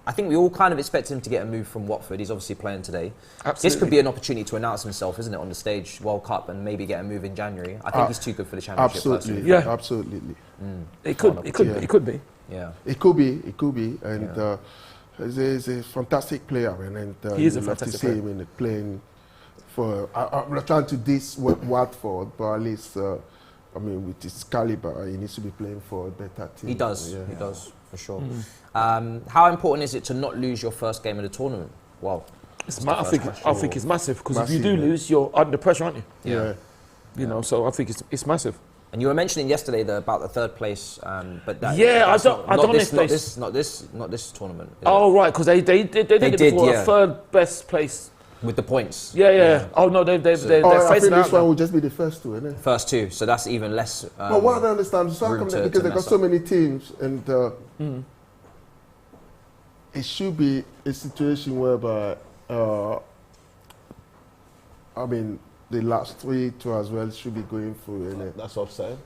I think we all kind of expect him to get a move from Watford. He's obviously playing today. This Absolutely. could be an opportunity to announce himself, isn't it, on the stage, World Cup, and maybe get a move in January. I think he's too good for the Championship. Absolutely. Personally. Yeah. Absolutely. It could be. Yeah. It could be. And he's a fantastic player, man. And He is a you'd love fantastic to see player. him in the playing for. I'm not trying to diss Watford, but at least, with his caliber, he needs to be playing for a better team. He does. Yeah. He does. for sure. How important is it to not lose your first game of the tournament? Well, I think it's massive because if you do lose, you're under pressure, aren't you? Yeah. You know, so I think it's massive. And you were mentioning yesterday about the third place, but that, Yeah, that's I don't know if they- not this tournament. is Oh right, because they did it did, before. yeah. Third best place. it? With the points. Yeah. Oh no, they're I think facing this out one now. will just be the first two, isn't it? First two, so that's even less. But what I don't understand is how room come to- that, to because they've got mess so up. many teams, and it should be a situation whereby, I mean, the last three two as well should be going through, innit? That's offside.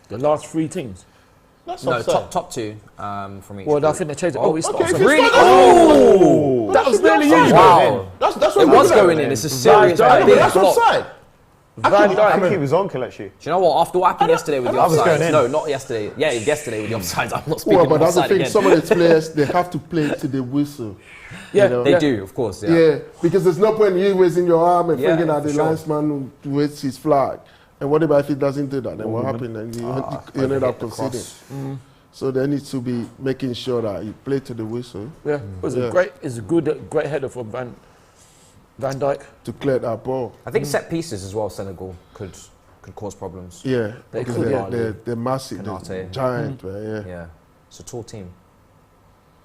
The last three teams. That's No, offside. top two from each. Well, I group. think they changed it. Oh, it's not. Okay, if offside. it's Really? not- Oh! That was nearly you. Wow! That's what It I'm was looking going at. in. It's a serious Van Dijk. big That's block. offside. Van I Dijk. think he was on Kelechi. Do you know what? After what happened yesterday with the I was going offsides, in. no, not yesterday. Yeah, yesterday with the offsides. I'm not speaking Well, but that's the offside thing. again. Some of the players they have to play to the whistle. Yeah, you know? They do, of course. Yeah. Yeah, because there's no point in you raising your arm and Yeah, thinking that for the sure. linesman waits his flag. And what about if he doesn't do that? Then what happens? Then you ended up hit the conceding. cross. So they need to be making sure that you play to the whistle Yeah, it was Yeah. a great header from Van Dijk. to clear that ball. I think set pieces as well. Senegal could cause problems. Yeah, They because could, yeah. they're massive, they're Canate. giant. Yeah. Yeah, it's a tall team.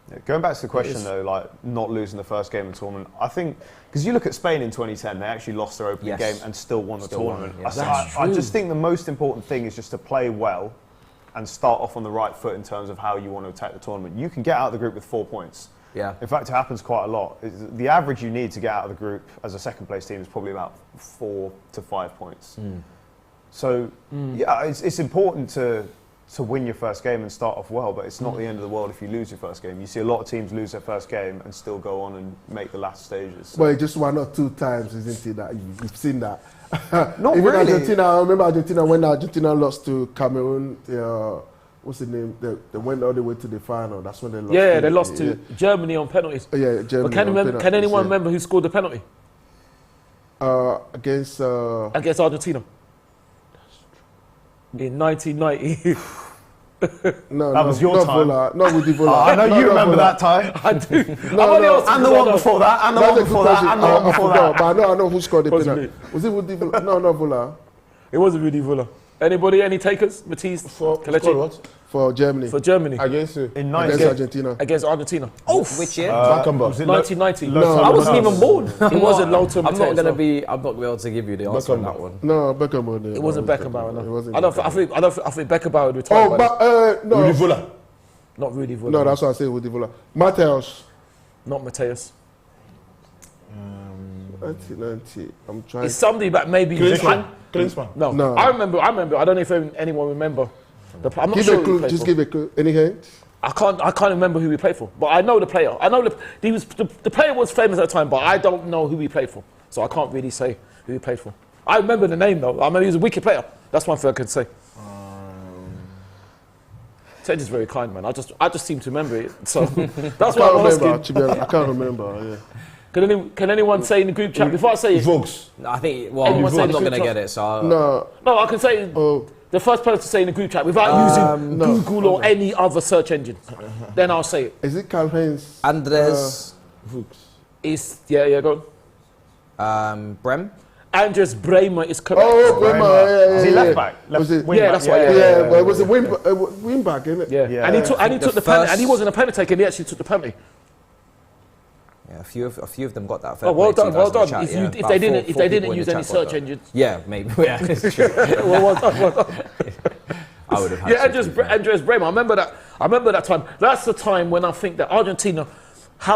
Yeah, going back to the question is. though, like not losing the first game of the tournament, I think because you look at Spain in 2010, they actually lost their opening Yes. game and still won the Still won, tournament. yes. I just think the most important thing is just to play well and start off on the right foot in terms of how you want to attack the tournament. You can get out of the group with 4 points. Yeah. In fact, it happens quite a lot. The average you need to get out of the group as a second place team is probably about 4 to 5 points. So yeah, it's important to win your first game and start off well, but it's not the end of the world if you lose your first game. You see a lot of teams lose their first game and still go on and make the last stages. So Well, just 1 or 2 times, isn't it? That you've seen that. Not Even really. Argentina. I remember Argentina when Argentina lost to Cameroon. What's the name? They went all the way to the final. That's when they lost. Yeah, they lost to Germany on penalties. Yeah, Germany. But can on anyone penalties, yeah. remember who scored the penalty Against. against Argentina in 1990? No, That was your not time. Vola, not Woody Vola. I know No, you not remember Vola. that time. I do. no. And the one before that, and the That's one a good before that, question. and the one I before forgot, that. but I know who scored the Possibly. penalty. Was it Woody Vola? No, not Vola. It wasn't Rudy Villa. Anybody? Any takers? Matisse, For Kelechi? what? For Germany. For Germany Against who? In Against 90. Argentina. against Argentina. Oh, which year? Beckenbauer. was it 1990. No, I wasn't even born. It wasn't Lothar I'm not Matthäus, gonna no. be. I'm not gonna be able to give you the answer on that one. No, Beckenbauer. It wasn't Beckenbauer. It No. wasn't I think Beckenbauer retired. Oh, by then. but no. Rudy Vola. Not Rudy Villa. No, that's what I say Woody Vola. Matthäus. Not Matthäus. 1990. I'm trying. It's somebody that maybe. Klinsmann. No. No. I remember. I don't know if anyone remember. I'm not Give sure a who he clue. played Just for. give a clue. Any hint? I can't remember who he played for, but I know the player. I know the player was famous at the time, but I don't know who he played for, so I can't really say who he played for. I remember the name though. I remember he was a wicked player. That's one thing I could say. Ted is very kind, man. I just seem to remember it, so that's I why can't I'm remember. asking. To be honest, I can't remember. Yeah. Can anyone say in the group chat before I say it? Vokes. I think. Well, Anyone I'm say not the gonna group get it. So No. No, I can say Oh. the first person to say in the group chat without using no. Google or any other search engine. Then I'll say it. Is it Karl-Heinz? Andres Fuchs. It's yeah, go on. Brem. Andres Bremer is correct. Oh, Bremer. Is he left back? Was it? wing Yeah, back? that's right, Yeah, but it was a win back, isn't it? Yeah. Yeah. And he took The the penalty, and he first- wasn't a penalty taker, and he actually took the penalty. Yeah, a few of them got that. Oh, well done, well done. Chat, If yeah. you, if About they didn't, four if they people didn't in use the any chat got search that. engines, Yeah, maybe. Yeah, it's true. well done, well done. I would have had. Yeah, to, Andres Bremer. I remember that time. That's the time when I think that Argentina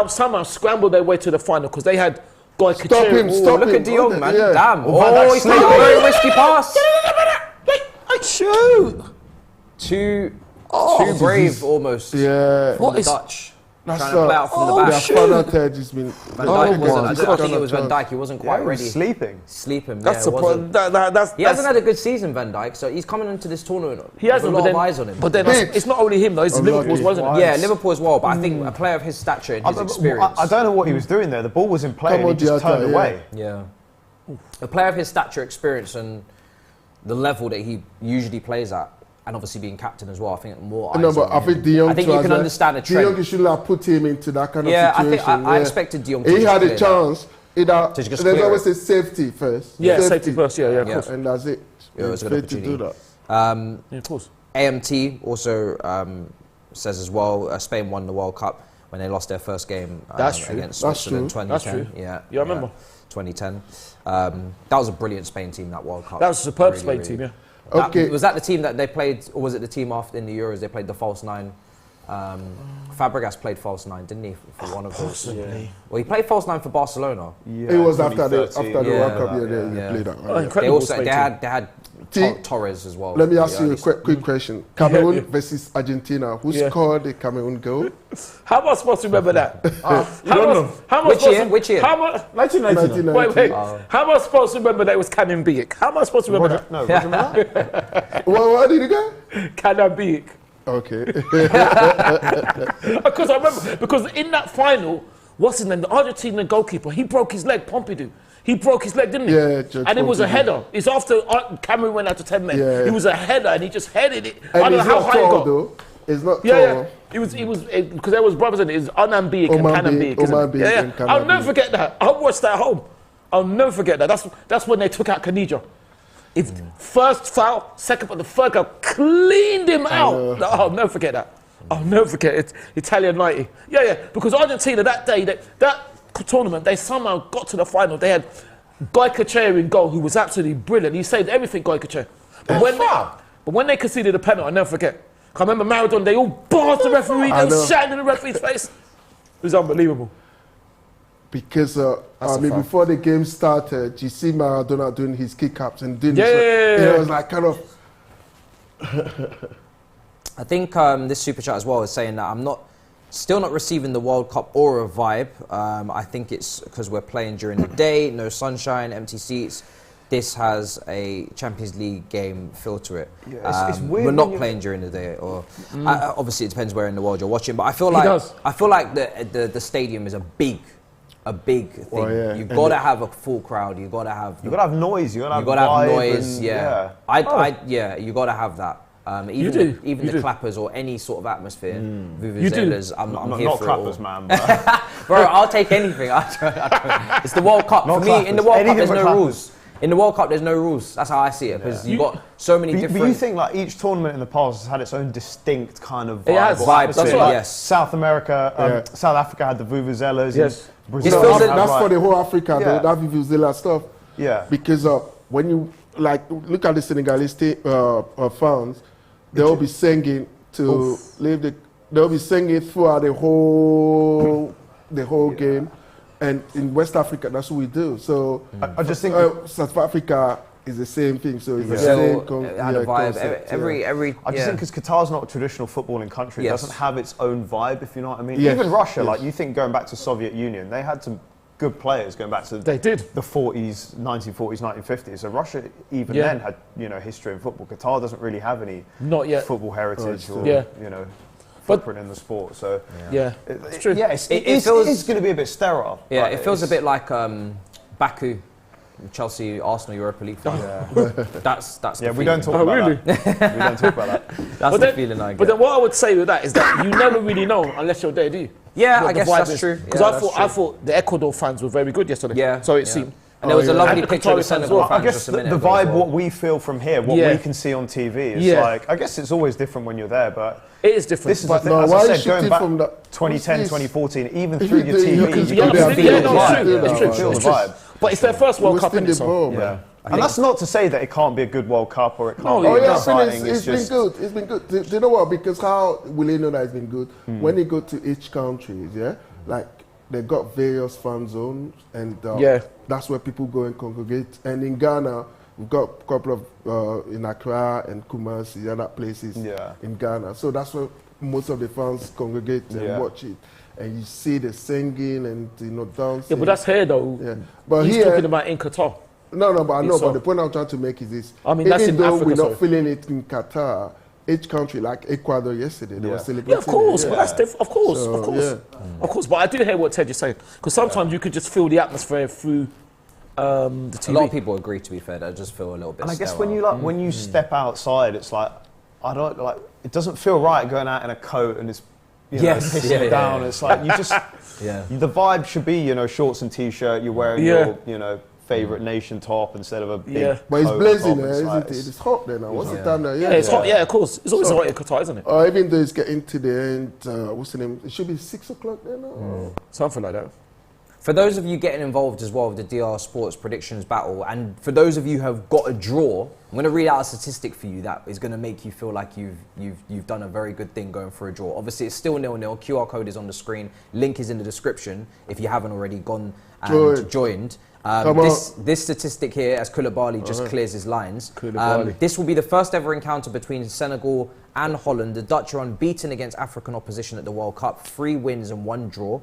somehow scrambled their way to the final because they had Guy Stop him, Ooh, stop look him. at De Jong, man. Yeah. Damn. Oh, Van Dijk's Oh, he's taking a sleeping. very risky pass. Shoot. Too brave, almost. Yeah. From the Dutch. That's Trying to play out from the their back. final third has been. Van Dijk wasn't. I think it was Van chance. Dijk. He wasn't quite He was ready. sleeping. Sleeping. That's yeah, the it wasn't. point. That's He hasn't had a good season, Van Dijk. So he's coming into this tournament. He hasn't. with a But lot then, of eyes on him. but then Big. it's not only him though. It's Liverpool's, lucky. wasn't it? Yeah, Liverpool as well, but I think a player of his stature and his experience. I don't know what he was doing there. The ball was in play Come and he on, just Diatta, turned yeah. away. Yeah. A player of his stature, experience, and the level that he usually plays at, and obviously being captain as well, I think more. No, eyes but on I think him. De Jong. I think you can understand a De Jong, trend. you should have put him into that kind of I situation. think I expected De Jong to He just had clear a chance. To just There's clear always it. a safety first. Yeah, safety first. Yeah, of course. And that's it. Yeah, it was a good Fair to do opportunity. that. Yeah, of course. AMT also says as well, Spain won the World Cup when they lost their first game That's true. against That's Switzerland true. 2010. That's true. Yeah, Yeah, I remember. 2010. That was a brilliant Spain team, that World Cup. That was a superb Really, Spain really. team, yeah. Okay. Was that the team that they played, or was it the team after in the Euros they played the false nine? Fabregas played false nine, didn't he, for one of those? Possibly. Well, he played false nine for Barcelona. It was after the 2013. World Cup. Yeah. They played that. Oh, Right, yeah. They incredible also Spain they team. had T- Torres as well. Let me ask Yeah, you a quick question. Cameroon versus Argentina. Who Yeah. scored the Cameroon goal? How am I supposed to remember that? Which year? How am I, 1990. 1990. wait. How am I supposed to remember that it was Canon Biek? How am I supposed to remember Roger, no, Roger Miller? Where did he go? that? Canon Biek. Okay. Because I remember, because in that final, what's his name? The Argentinian goalkeeper, he broke his leg, Pompidou. He broke his leg, didn't he? Yeah, Judge and it was a Pompidou. header. It's after Cameroon went out to 10 men. Yeah. It was a header and he just headed it. I And don't know it's how not high it tall got. though. It's not Yeah, tall. yeah. It was because there was brothers in it. It was Anam Biek and Oman Canon Biek, Biek. isn't Oman it? Biek Yeah, and yeah. Canon I'll never Biek. forget that. I watched that at home. I'll never forget that. That's when they took out Canija. If first foul, second, but the third goal cleaned him out. No, I'll never forget that. I'll never forget it. Italian 90. Yeah. Because Argentina that day, that tournament, they somehow got to the final. They had Goycochea in goal, who was absolutely brilliant. He saved everything, Goycochea. But when they conceded a penalty, I'll never forget. I remember Maradona, they all barred the referee, they I were know. shouting in the referee's face. It was unbelievable. Because a fact. before the game started, you see Maradona doing his kick-ups and doing Yeah. it was like kind of... I think this super chat as well is saying that I'm still not receiving the World Cup aura vibe. I think it's because we're playing during the day, no sunshine, empty seats. This has a Champions League game feel to it. Yeah, it's weird We're not when you- playing during the day, or obviously it depends where in the world you're watching. But I feel does. like the stadium is a big thing. Oh, yeah. You've And got to have a full crowd. You've got to have. You gotta have noise. You gotta have You gotta have vibe noise, and- yeah. You gotta have that. Even You the do. clappers or any sort of atmosphere. You do. Vuvuzelas, I'm Not, here not for clappers, it all. man. But Bro, I'll take anything. It's the World Cup. Not For me, in the clappers. World Cup, Anything there's but no clappers. rules. In the World Cup, there's no rules. That's how I see it because you've got so many different. But you think like each tournament in the past has had its own distinct kind of vibe. It has. or Vibes, atmosphere. that's right. yes. South America, Yeah. South Africa had the vuvuzelas. Yes. And Brazil It feels had, like- that's like- for the whole Africa, Yeah. though, that Vuvuzela stuff. Yeah. Because when you look at the Senegalese fans, they'll be singing to leave the. They'll be singing throughout the whole game, and in West Africa, that's what we do. So I just think South Africa is the same thing. So it's the So, same it had a vibe. concept, Every I just think because Qatar's not a traditional footballing country, it Yes. doesn't have its own vibe, if you know what I mean. Yes. Even Russia, Yes. like you think going back to Soviet Union, they had some good players going back to They did. the 40s, 1940s, 1950s. So Russia even Yeah. then had history in football. Qatar doesn't really have any Not yet. football heritage or Yeah. But- footprint in the sport. So Yeah. It's true. Yeah, It feels- it's going to be a bit sterile. Yeah, but it feels a it's- bit like Baku, Chelsea, Arsenal Europa League. That's the Yeah, we feeling. don't talk Oh, about really? that. We don't talk about that. That's the then, feeling I get. But then what I would say with that is that you never really know unless you're there, do you? Yeah, What I the guess vibe that's is. true. Because Yeah, I that's thought true. I thought the Ecuador fans were very good yesterday. Yeah, So it yeah. seemed. And there was a lovely And the picture of the Qatari fans Senegal as well. fans I guess just a the minute ago vibe, as well. what we feel from here, what Yeah. we can see on TV is Yeah. like, I guess it's always different when you're there, but It is different. this is the but thing, No, as why I are you said, going shifting back from that? 2010, What's this? 2014, even You through your can- TV, you can you see yeah, they can are feel yeah, the no, feeling it's it. true. vibe. It's Yeah, true. it's Feel true. the vibe. But it's their first World Cup, Twisting innit? the So. ball, Yeah. man. And that's not to say that it can't be a good World Cup or it can't No, be Oh yeah, exciting. it's been good. It's been good. Do you know what? Because how will you know that it's been good? When you go to each country, yeah, like they got various fan zones, and Yeah. that's where people go and congregate. And in Ghana, we've got a couple of in Accra and Kumasi, other places Yeah. in Ghana. So that's where most of the fans congregate and Yeah. watch it. And you see the singing and dancing. Yeah, but that's here though. Yeah. But He's here, talking about in Qatar. no, but I know. So- But the point I'm trying to make is this: I mean, that's even in though Africa, we're not sorry. feeling it in Qatar, each country, like Ecuador yesterday, they were Yeah. celebrating. Yeah, of course. it. But that's of course, So, of course, yeah. of course. But I do hear what Ted is saying because sometimes you could just feel the atmosphere through the TV. A lot of people agree, to be fair. I just feel a little bit. And I guess sterile. when you when you step outside, it's like I don't like. It doesn't feel right going out in a coat and it's Yes, pissing yeah, it down. yeah. It's like you just Yeah. the vibe should be shorts and t-shirt. You're wearing Yeah. your favorite nation top instead of a big Yeah. But it's coat blazing top. there, It's isn't like- it? It's hot there now. What's the Yeah. time now? Yeah, it's hot. Yeah, of course. It's always hot in Qatar, isn't it? Even though it's getting to the end, what's the name? It should be 6 o'clock there now. Something like that. For those of you getting involved as well with the DR Sports predictions battle, and for those of you who have got a draw, I'm going to read out a statistic for you that is going to make you feel like you've done a very good thing going for a draw. Obviously, it's still 0-0. QR code is on the screen. Link is in the description if you haven't already gone and joined. This statistic here, as Koulibaly just clears his lines, this will be the first ever encounter between Senegal and Holland. The Dutch are unbeaten against African opposition at the World Cup, 3 wins and 1 draw.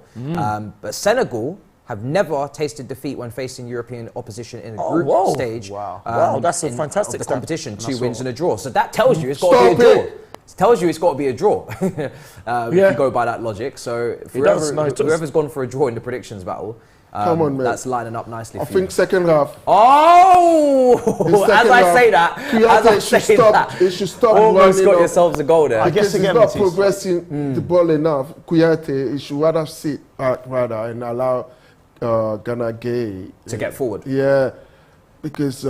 But Senegal have never tasted defeat when facing European opposition in a group stage. Wow. Wow, that's a fantastic of the stat. competition. 2 wins and a draw. So that tells you it's got to be a draw. It tells you it's got to be a draw. If you go by that logic. So whoever's gone for a draw in the predictions battle, Come on, man. that's lining up nicely. I for think you. second half. Oh! Second As I half, say that, It should stop almost running got up. yourselves a goal there. I guess Because he's again, not Matisse, progressing the ball enough. Kouyaté, he should rather sit back and allow Gameday to get forward. Yeah, because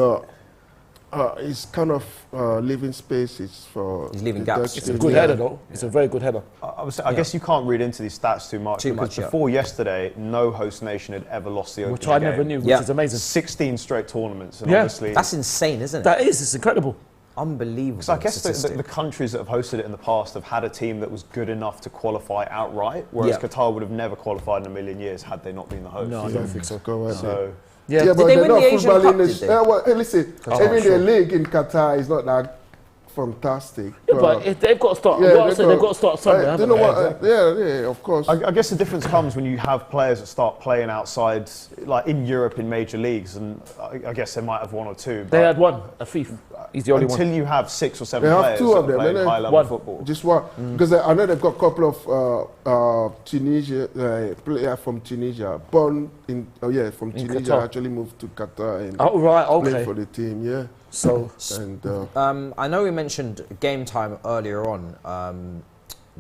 it's kind of leaving spaces for. He's leaving the gaps. Dutch It's a team. good header, though. It's a very good header. I guess you can't read into these stats too much. Too because much, yeah. before yesterday, no host nation had ever lost the opening Which I game. never knew, which Yeah. is amazing. 16 straight tournaments, and Yeah. obviously That's insane, isn't it? That is, it's incredible. Unbelievable. So I guess statistic. the countries that have hosted it in the past have had a team that was good enough to qualify outright, whereas Yeah. Qatar would have never qualified in a million years had they not been the host. No, I don't think so. Go ahead. So Yeah, Yeah, but they they're win not the Asian footballing Cup, this- did they? well, hey, listen, even the league in Qatar is not that fantastic. yeah, but if they've got to start. yeah, They've got to start somewhere. you haven't know they? what? Yeah, of course. I guess the difference comes when you have players that start playing outside, like in Europe in major leagues, and I guess they might have 1 or 2. They had one, a thief. He's the only until one. you have 6 or 7 They have players 2 of that are them, playing innit? high-level One. football. Just one, because I know they've got a couple of Tunisia player from Tunisia, born in from Tunisia, Qatar. actually moved to Qatar and Oh, right, played okay. for the team. Yeah, So, and I know we mentioned game time earlier on,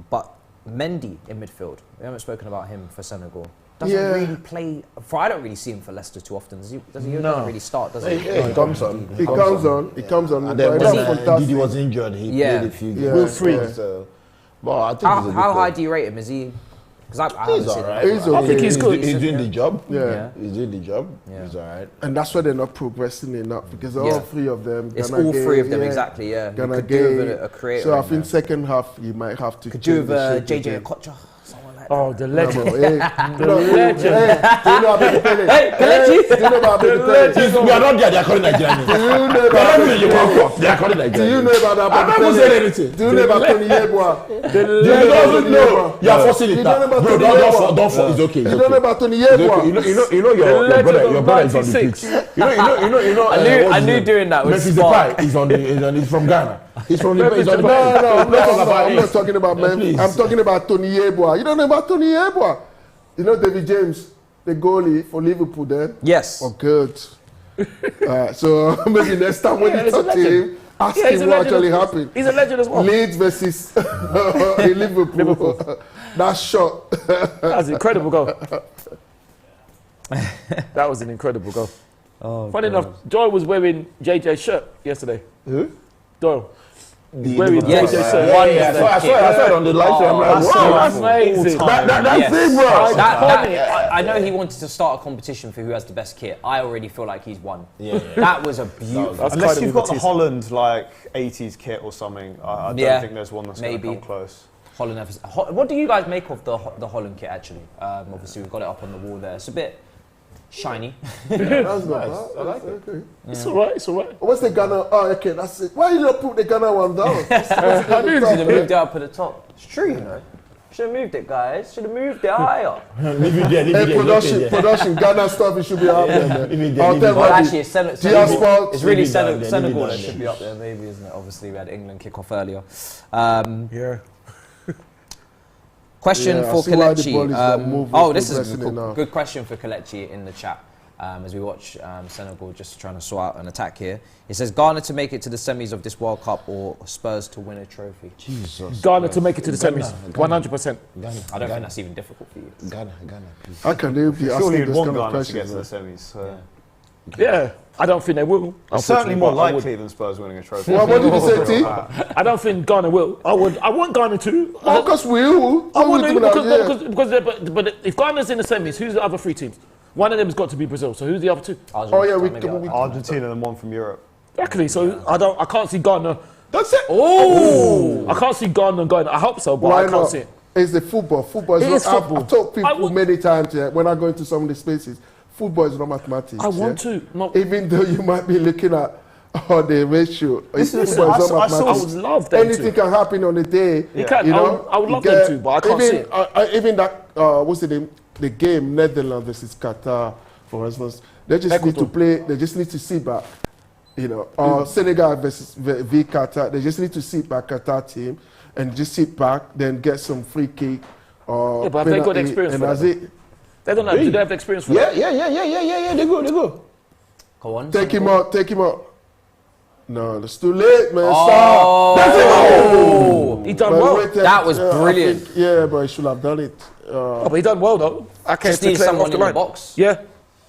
but Mendy in midfield. We haven't spoken about him for Senegal. Doesn't Yeah. really play. I don't really see him for Leicester too often. Does he? No. Doesn't really start, does he? Yeah, he comes on. he comes on. He comes on. And then but when that's Didi fantastic. was injured, he Yeah. played a few Yeah. games. Will free. So, but I think he's a good How high player. do you rate him? Is he? Because I haven't He's seen alright. him. He's I okay. think he's good. He's doing the job. Yeah. He's doing the job. Yeah. He's alright. And that's why they're not progressing enough, because all Yeah. 3 of them. It's Ghana all 3 of them, yeah, exactly, yeah. You Ghana could do with Gay. a creator So I in think there. second half you might have to Could do with change the shape JJ again. Okocha, someone like that. oh, the No, legend. bro, hey, The no, legend. hey, do you know about the Pele? Hey, Kelechi! Do you know about the Pele? We are not there. They are calling Nigerian. Do you know They are not about doing the World Cup. They are calling Do Nigerian. you know about that? I never said anything. Do you know about Tony Yeboah? You don't know. You are forcing it You down. don't know about Bro, Tony don't Yeboah? fall. It's okay. You It's don't know okay. about Tony It's okay. Yeboah? You know your legend brother of is on the 96. pitch. You know. I knew doing that was Memphis smart. Depay is from Ghana. He's from the Memphis he's on the Depay. No, Let's talk about I'm it. not talking about Memphis. Please. I'm talking about Tony Yeboah. You don't know about Tony Yeboah? You know David James, the goalie for Liverpool then? Yes. Oh, good. So maybe next time when you he's a talk to legend. him, ask Yeah, he's him a what legend actually as well. happened. He's a legend as well. Leeds versus Liverpool. That shot. That was an incredible goal. That was an incredible goal. Oh, Funny enough, Doyle was wearing JJ's shirt yesterday. Who? Doyle. Wearing Yes. JJ's shirt. I saw it on the live stream. I'm like, that's wow. so amazing. That's Yes. it, bro. I know he wanted to start a competition for who has the best kit. I already feel like he's won. Yeah. That was a beautiful. That's unless quite you've got the Matisse. Holland like 80s kit or something, I don't think there's one that's going to maybe. come close. Holland. What do you guys make of the Holland kit actually? Obviously we've got it up on the wall there. It's a bit shiny. That's not Nice. bad. I like it. Okay. It's alright, it's alright. What's the Ghana? Oh, okay, that's it. Why you not put the Ghana one down? I knew should have moved it up at the top. It's true, you know. Should have moved it, guys. Should have moved it higher. Leave it there. Leave it Hey, there. production, Ghana stuff, it should be out there, man. Leave it there, I'll leave tell it Well, there. Robbie. actually, it's DR Senegal. Sports. It's really Leave it down there, leave it Senegal down that there. should be up there, maybe, isn't it? Obviously, we had England kick off earlier. Yeah. Question Yeah, I for see why the Kelechi. ball is not moving, Oh, this is a progressing enough. good question for Kelechi in the chat. as we watch Senegal just trying to sort out an attack here. It says Ghana to make it to the semis of this World Cup or Spurs to win a trophy. Jesus. Ghana to make it to the semis. Ghana. 100%. I don't think that's even difficult for you. Ghana, please. How can they be Surely asking you'd this want kind of Ghana to get to questions? the semis. So. Yeah, I don't think they will. It's certainly more but I would. likely than Spurs winning a trophy. Well, what did you say, T? I don't think Ghana will. I want Ghana to. Well, because we will. I want them Yeah. but if Ghana's in the semis, who's the other 3 teams? One of them's got to be Brazil. So who's the other 2? Oh, yeah, we Argentina and one from Europe. Exactly. So I can't see Ghana. That's it. Oh, I can't see Ghana going. I hope so, but Why I can't not? see it. It's the football. Football is It not. is football. I've told I people would- many times when I go into some of the spaces, football is not mathematics. I want yeah? to. No, Even though you might be looking at the ratio, Listen, football is not I saw- mathematics. I would love them Anything to. can happen on the day. It can. You know, I would love you them get- to, but I can't even, see it. Even that, what's the name? The game Netherlands versus Qatar, for instance, they just need to play. They just need to sit back. You know, Senegal versus v Qatar. They just need to sit back Qatar team and just sit back, then get some free kick. Or Yeah, but have they got penalty, experience and for that's that? it. They don't know. Do they have the experience for Yeah, that? yeah. They go. Go on. Take him out. Take him out. No, it's too late, man. Oh. Stop. That's it. Oh. He done But well. wait, That was I brilliant. think- yeah, but he should have done it. Oh, but he done well though. I can't Just need clear him someone off the in the line. box Yeah.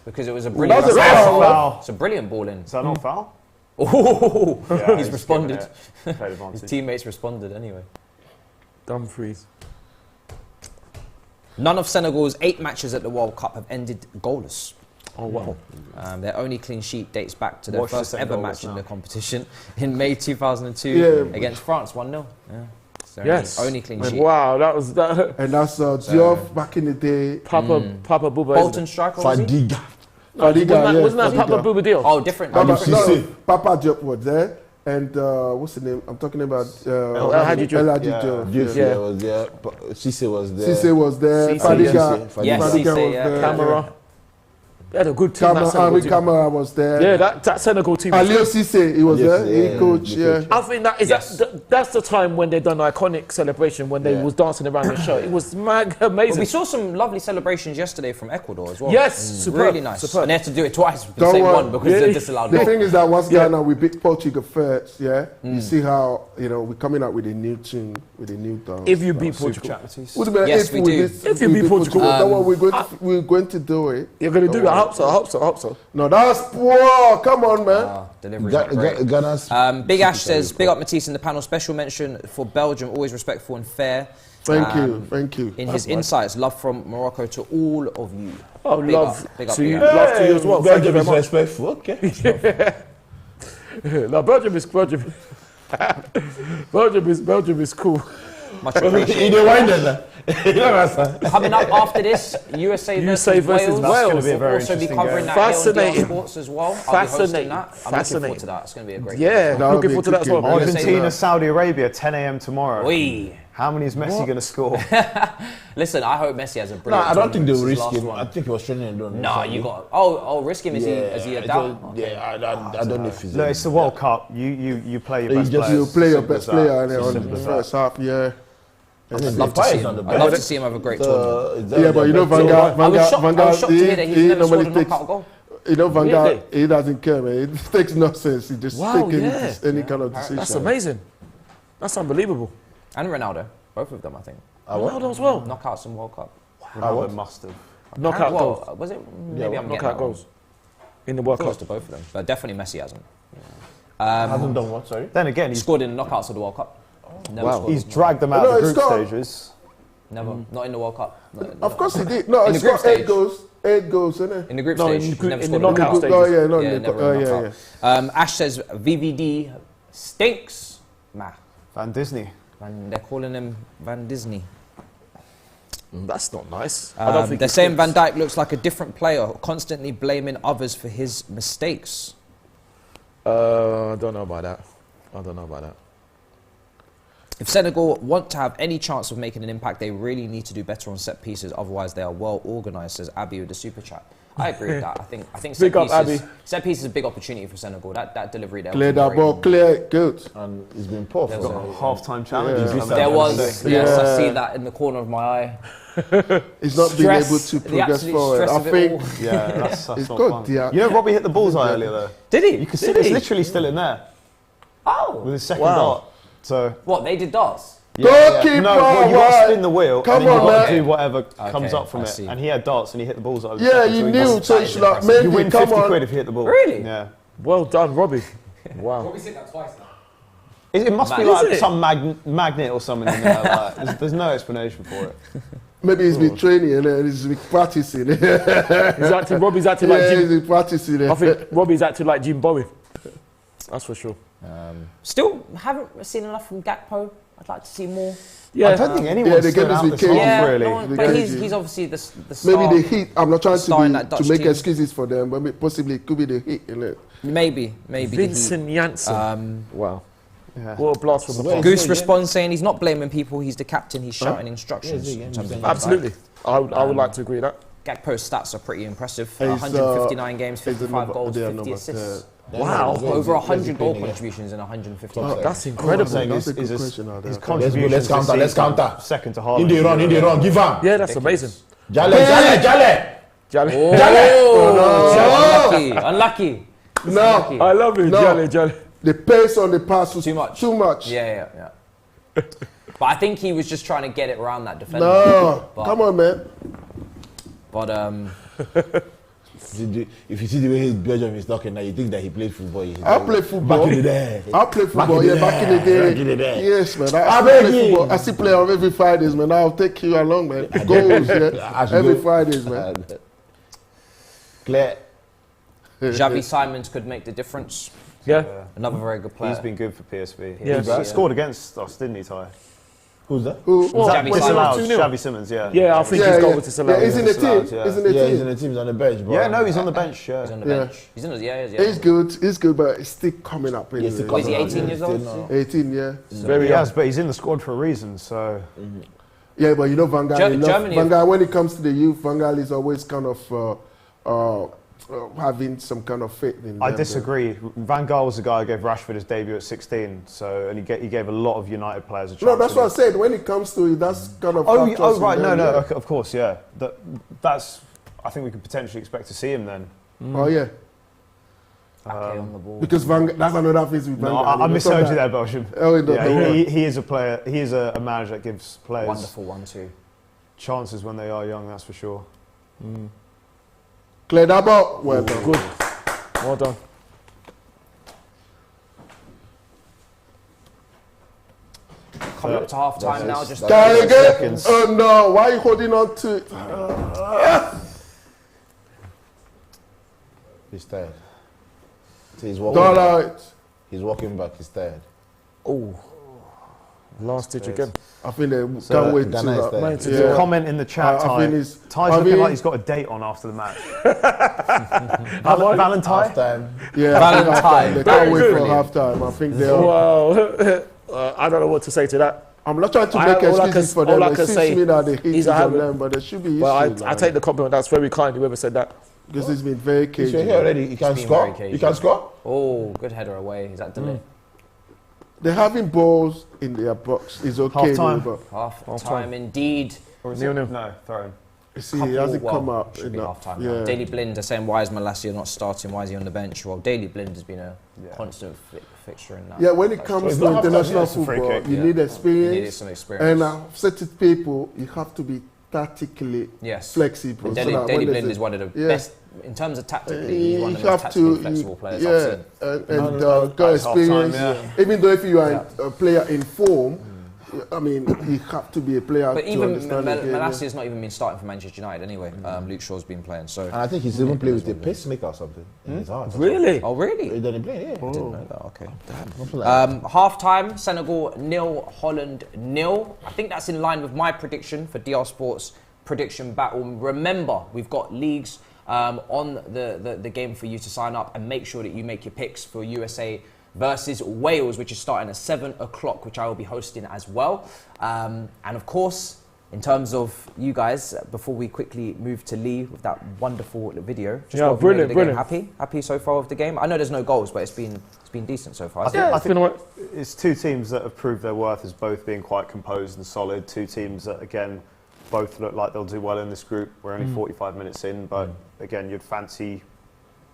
because it was a brilliant. That's a pass. foul. It's a brilliant ball in. Is that not a foul? Oh, Yeah, he's responded. given it played His advantage. teammates responded anyway. Dumfries. None of Senegal's 8 matches at the World Cup have ended goalless. Oh wow. Their only clean sheet dates back to their Watch the first same ever goalless match in now. the competition in May 2002 Yeah. against France, 1-0. Yeah. So Yes. Only clean sheet. Wow, that was that. And that's Diop back in the day. Papa Bouba. Bolton striker, was he? Fadiga. Fadiga, Wasn't that Papa Bouba deal? Oh, different. Papa, different. no, Papa Diop was there. And what's the name? I'm talking about El Hadji Diop. El Hadji Diop. Juicy Yeah. was there. Cisse was there. Cisse was there. Cisse. Fadiga. Cisse. Yes, Fadiga Cisse, was yeah. there. Camera. They had a good team. Camera, that Senegal Henri team. Camara was there. Yeah, that Senegal team. was Aliou good. Cisse, he was Yes, there. yeah, He coach, he yeah. coached. I think that is Yes. that's the time when they done the iconic celebration when they Yeah. was dancing around the show. It was But amazing. we saw some lovely celebrations yesterday from Ecuador as well. Yes, superb, Really nice. superb. And they had to do it twice with the Don't same worry. one because Yeah. they disallowed The goal. thing is that once Yeah. Ghana, we beat Portugal first, yeah? You see how, we're coming out with a new tune, with a new dance. If you beat Super Portugal, chat, Matisse. Would have been Yes, we do. If you beat Portugal. don't worry, we're going to do it. you're going to do it. I hope so. I hope so. I hope so. No, that's poor. Come on, man. Delivery's not great. Ghana's. Big Ash says, big up Matisse in the panel. Special mention for Belgium, always respectful and fair. Thank you. In his insights, love from Morocco to all of you. Oh, Big love up, big up, to big you. up. Love to you as well. Thank you Belgium very is much. respectful. Okay. No, Belgium is Belgium is cool. Much appreciated. In the wine then. You know what I'm saying? Coming up after this, USA USA versus versus Wales. Wales. That's gonna be a very We'll also be interesting covering game. that here on Fascinating. DR Sports as well. I'll be Fascinating. hosting that. I'm looking forward Fascinating. to that. It's going to be a great Yeah, That'll looking be forward to that as well. good. Argentina, Saudi Arabia, 10 a.m. tomorrow. Oi. How many is Messi going to score? Listen, I hope Messi has a No, brilliant I don't think they will tournament. risk This is him. last I one. think he was training alone. No, you got. Oh, risk him. Is he a doubt? Yeah, I don't know if he's. Look, it's the World Cup. You play your You best just- players. You play your Simple best as that. player It's on simple the as first half, yeah. I'd love to see him. I'd love to see him have a great tournament. Yeah, but you know Van Gaal, I was shocked to hear that he's never scored a knockout goal. You know Van Really? Gaal, he doesn't care, man. It takes no sense. He just Wow, take yeah. any kind of decision. That's amazing. That's unbelievable. And Ronaldo, both of them, I think. Ronaldo as well. Knockouts in World Cup. Ronaldo must have. Knockout Well, goals. was it? Maybe I'm getting Knockout that wrong. goals. In the World Close Cup. to both of them, but definitely Messi hasn't. Hasn't done what? Sorry. Then again, He he's scored in the knockouts of the World Cup. Never Wow. scored. he's dragged them out No, of the it's group got- stages. Never. Not in the World Cup. Of course he did. No, In the it's group got stage. 8 goals, isn't it? In the group No, stage. in the he's group- never in the scored knockout group stages. Oh yeah, no, Yeah, the- never in the yeah. knockout. Ash says VVD stinks. Nah. Van Disney. And they're calling him Van Disney. That's not nice. I don't think They're he saying Van stinks. Dijk looks like a different player, constantly blaming others for his mistakes. I don't know about that. If Senegal want to have any chance of making an impact, they really need to do better on set pieces. Otherwise, they are well organised, says Abby with the super chat. I agree with that. I think Big up, set piece is a big opportunity for Senegal. That delivery there. Clear was that very ball, good. clear, good. And it's been poor for There was them. a- Half-time challenge. Yeah. There was, yes, Yeah. I see that in the corner of my eye. He's not being able Stress, to the progress absolute forward. stress I of it think all. Yeah, that's it's not good. fun. Yeah. You know, Robbie hit the bullseye earlier though. Did he? You can see it's literally still in there Oh, with his second Wow. dart. So what, they did darts? Goalkeeper, no, well, you got to why? spin the wheel Come and then on, you got to man. do whatever comes Okay, up from I it. see. And he had darts and he hit the bullseye. with the Yeah, second, you so he knew. was- So that you is should like, impressive. You win Mendy, come 50 on. quid if you hit the ball. Really? Yeah. Well done, Robbie. Wow. It must be Is like it? some magnet or something in there. Like, there's no explanation for it. Maybe he's been training and he's been practicing. Robbie's acting like Yeah, Jim. he's been practicing. I think Robbie's acting like Jim Bowen. That's for sure. Still haven't seen enough from Gakpo. I'd like to see more. I don't think anyone's the stood game is out with this Kelechi. half, Yeah, really. no one, The but guy he's is- obviously the star. Maybe the heat. I'm not trying Star in that to Dutch make team. excuses for them, but possibly it could be the heat in it. Maybe the Vincent Janssen. Heat. Wow. Yeah. What a blast from the past. Goose responds saying he's not blaming people. He's the captain. He's shouting instructions. in terms of Absolutely. I would like to agree with that. Gakpo's stats are pretty impressive. He's, 159 games, he's the 55 number- goals, they are 50 number assists. Wow. Over 100 goal contributions in 150 games. That's I'm incredible. saying That's a is good his question out there. contribution Let's counter, this let's season, counter. second to In Haaland. the run, give him. Yeah, that's amazing. Jale. Oh, unlucky. No, I love it, No. Jolly. the pace on the pass was Too much. Too much. Yeah. But I think he was just trying to get it around that defender. No, But- come on, man. But If you see the way his Belgium is talking now, you think that he played football. I play football. Back in the day. I play football. in the Yeah, back in the day. day. Back in the day. Yes, man. I I beg still play you. football. I still play on every Fridays, man. I'll take you along, man. Goals, yeah. I should Every go. Fridays, man. Claire. Xavi Simons could make the difference. Yeah. Another very good player. He's been good for PSV. Yeah. He scored against us, didn't he, Ty? Who's that? Who? Well, Xavi was it Simons. 2-0? Xavi Simmons, yeah. Yeah, I think he's got with Yeah, he's in the Disallowed, team. yeah. He's in the Yeah, he's team. in the team. He's on the bench. But Yeah, no, he's on the bench, yeah. He's on the Yeah. bench. He's in the, yeah. He's good. He's good, but he's still coming up. He's still Anyway. Is he 18 years old? 18, yeah. very He young. has, but he's in the squad for a reason, so... Yeah, but you know Van Gaal. Germany- Van Gaal, when it comes to the youth, Van Gaal is always kind of having some kind of faith in them. I disagree. Van Gaal was the guy who gave Rashford his debut at 16, so and he gave a lot of United players a chance. No, that's what I said. When it comes to it, that's kind of. Oh, factors in right, them, no, yeah. okay, of course, yeah. That's. I think we could potentially expect to see him then. Oh yeah, Ake on the ball. because that's another thing with Van No, Gaal. I You know, misheard you so there, Belgium. Oh, no, Yeah, don't worry. he is a player. He is a manager that gives players Wonderful 1-2. chances when they are young. That's for sure. Clear that ball. Well done. Good. Well done. Coming up to half time now. Just Can again? Seconds. Oh no! Why are you holding on to it? He's tired. See, he's walking. Don't back. allow it. He's walking back. He's tired. Oh. Last ditch again. I think they So, can't wait Ghana is to. there. Mate, Yeah. Comment in the chat, I Ty. think it's- Ty's I looking mean- like he's got a date on after the match. Valentine? Half time. Yeah, Valentine. they can't wait for Brilliant. halftime. I think they are. Wow. I don't know what to say to that. I'm not trying to I- make all I excuses can- for them. all I It can seems say to me that the heat is is I on haven't- them, but there should be Well, issues. I take the compliment. That's very kind, whoever said that. because it's been very He's cagey. here already. He can been score. very cagey. He can score. Oh, good header away. Is that delay? They're having balls in their box. It's okay, Half-time. but Half time indeed. Or is 0-0. No, throw him. you see, he hasn't Couple- come well, up. Should be enough. half time. Yeah. Daily Blind are saying, why is Malacia not starting? Why is he on the bench? Well, Daily Blind has been a constant fixture in that. Yeah, when it comes it's to not half-time, international it's a free football, kick, you yeah. need You experience. needed some experience. And I've said to people, you have to be tactically Yes. flexible. And so Daily that when they Blind say- is one of the Yeah. best, in terms of tactically, he's you one of the most have tactically to, flexible players yeah, I've seen. and got That's experience. half-time, Even though if you are a player in form, I mean, you have to be a player But to even understand the game. Malacia's not even been starting for Manchester United anyway. Luke Shaw's been playing, so... And I think he's even played with a pacemaker or something in his heart. Really? Oh, really? He didn't play. Yeah. I didn't know that, okay. Something like that. Half time, Senegal 0, Holland 0. I think that's in line with my prediction for DR Sports prediction battle. Remember, we've got leagues on the game for you to sign up, and make sure that you make your picks for USA versus Wales, which is starting at 7 o'clock, which I will be hosting as well. And of course, In terms of you guys, before we quickly move to Lee with that wonderful video, just Yeah, what have you made of the brilliant. game? Happy so far with the game. I know there's no goals, but it's been decent so far. Yeah, I it's been alright. It's two teams that have proved their worth as both being quite composed and solid. Two teams that, again, both look like they'll do well in this group. We're only 45 minutes in, but again, you'd fancy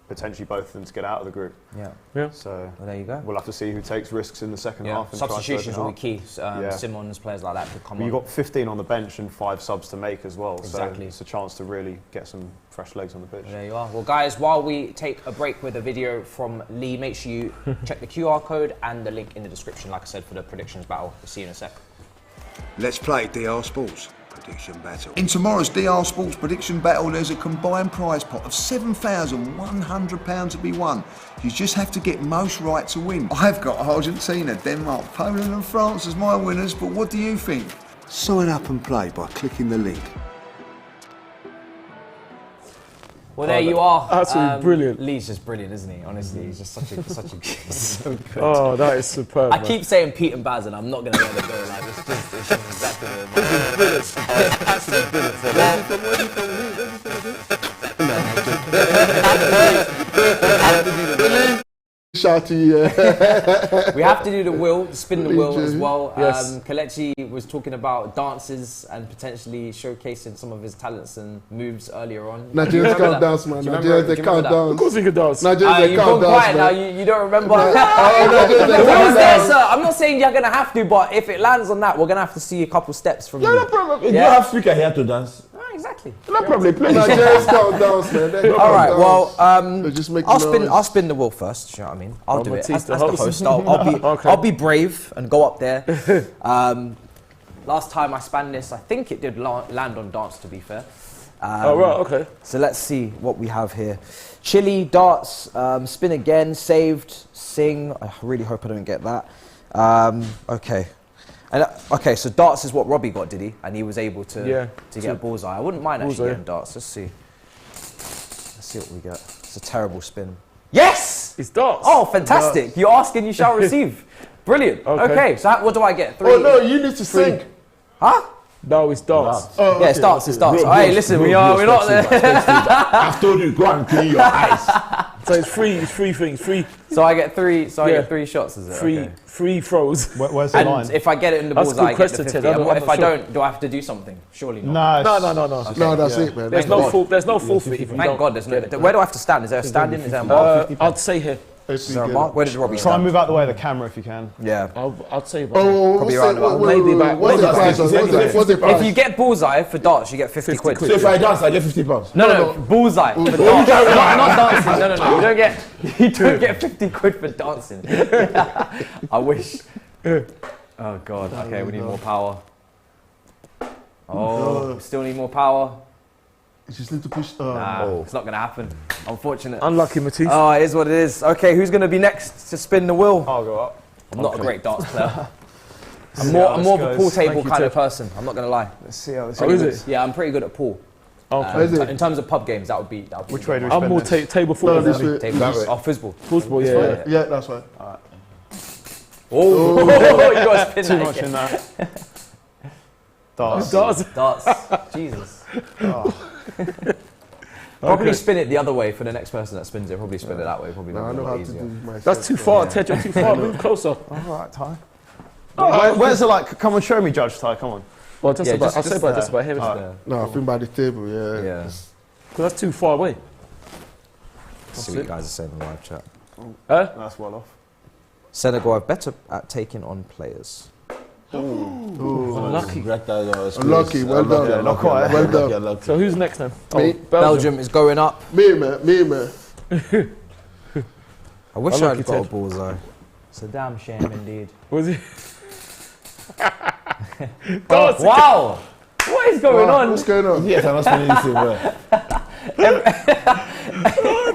potentially both of them to get out of the group. Yeah. So Well, there you go. we'll have to see who takes risks in the second half. And tries to Substitutions open will it be up. key. Simmons, players like that could come But on. you've got 15 on the bench and 5 subs to make as well. Exactly. So it's a chance to really get some fresh legs on the pitch. There you are. Well, guys, while we take a break with a video from Lee, make sure you check the QR code and the link in the description, like I said, for the predictions battle. We'll see you in a sec. Let's play DR Sports Prediction Battle. In tomorrow's DR Sports Prediction Battle, there's a combined prize pot of £7,100 to be won. You just have to get most right to win. I've got Argentina, Denmark, Poland and France as my winners, but what do you think? Sign up and play by clicking the link. Well, there you are. Absolutely brilliant. Lee's just brilliant, isn't he? Honestly, he's just such a he's so good. Oh, that is superb. I man. keep saying Pete and Baz, and I'm not going to let it go. Like, it's just exactly the Shout to you. We have to do the wheel, spin the wheel as well. Yes. Kelechi was talking about dances and potentially showcasing some of his talents and moves earlier on. Nigerians Do you remember can't that? dance, man. Do you Nigerians, remember- they do you can't remember that? Of dance. course we can dance. Nigerians, they You've can't gone quiet dance, now. man. You don't remember. Oh, Nigerians, they The can't wheel's there, dance. sir. I'm not saying you're gonna have to, but if it lands on that, we're gonna have to see a couple steps from you. No problem. You Yeah. have speaker here to dance. Ah, exactly. No problem. Play. Nigerians can't dance, man. They can't All right. dance. Well, They just make I'll noise. spin the wheel first. Do you know what I mean? I'll do it. Matisse, As the the host. host, Okay. I'll be brave and go up there. Last time I spanned this, I think it did land on dance. To be fair. Oh, right, okay. So let's see what we have here. Chilli, darts, spin again, saved, sing. I really hope I don't get that. Okay. And okay, so darts is what Robbie got, did he? And he was able to get a bullseye. I wouldn't mind actually Bullseye. getting darts. Let's see. Let's see what we get. It's a terrible spin. Yes! It's darts. Oh, fantastic. You ask and you shall receive. Brilliant. Okay, so what do I get? 3? Oh, no, you need to sing. Huh? No, it's darts. Oh, Yeah, it's darts, it's darts. Bro, Hey, bro, listen, bro, we're bro, not there. I've told you, go and clean your eyes. So it's free things, So I get 3, so I Yeah. get 3 shots, is it? Okay. free throws. Where's the line? And if I get it in the That's a bullseye, good I get the question, 50. Ted. And what I'm if not I sure. don't? Do I have to do something? Surely not. No, No. No, that's it, man. There's no forfeit if you Thank don't God there's no. get it. Where do I have to stand? Is there a standing? Is there a mark? I'd say here. Is there a mark? Where did Robbie Try and stand? move out the way of the camera if you can. Yeah. I'd say about Oh, Probably what's around the- about- maybe about- what's the maybe price? about- What's the price? If you get bullseye for darts, you get 50 quid. quid. So if I dance, I get £50. No, bullseye for darts. Not dancing. No. You don't get 50 quid for dancing. I wish. Oh God. Okay, we need more power. Oh, we still need more power. You just need to push. Nah, it's not gonna happen. Unfortunate. unlucky Matisse. Oh, it is what it is. Okay, who's gonna be next to spin the wheel? I'll go up. I'm not a great darts player. I'm more of a goes. pool table Thank you, kind of Ted. person. I'm not gonna lie. Let's see how this Oh, goes. is it? Yeah, I'm pretty good at pool. Okay. Is it? In terms of pub games, that would be. Which way do we I'm spin more this? table No, football. this than way. Table. That way. Oh, football. Football, yeah. Yeah, that's right. Oh, you got to spin Too that much again. in that. Darts. Darts. Darts. Jesus. Probably spin it the other way for the next person that spins it. Probably spin it that way. Probably No, I make it know a how lot to easier. do my. That's too far, Ted. You're too far. Move closer. All right, Ty. Where's the like? Come and show me, Judge Ty. Come on. Well, just Yeah, about. just- I'd say just about there. just about here. Yeah. No, I think by the table. Yeah. Yeah. Because that's too far away. See what you guys are saying in the live chat. That's well off. Senegal are better at taking on players. Unlucky. Unlucky, well done. Yeah, not quite. Well done. So who's next then? Me. Belgium is going up. Me, man. I wish Unlucky, I'd got a Ted. bullseye. It's a damn shame indeed. Was he? Wow! What is going on? What's going on? Yes, I'm not spinning this way.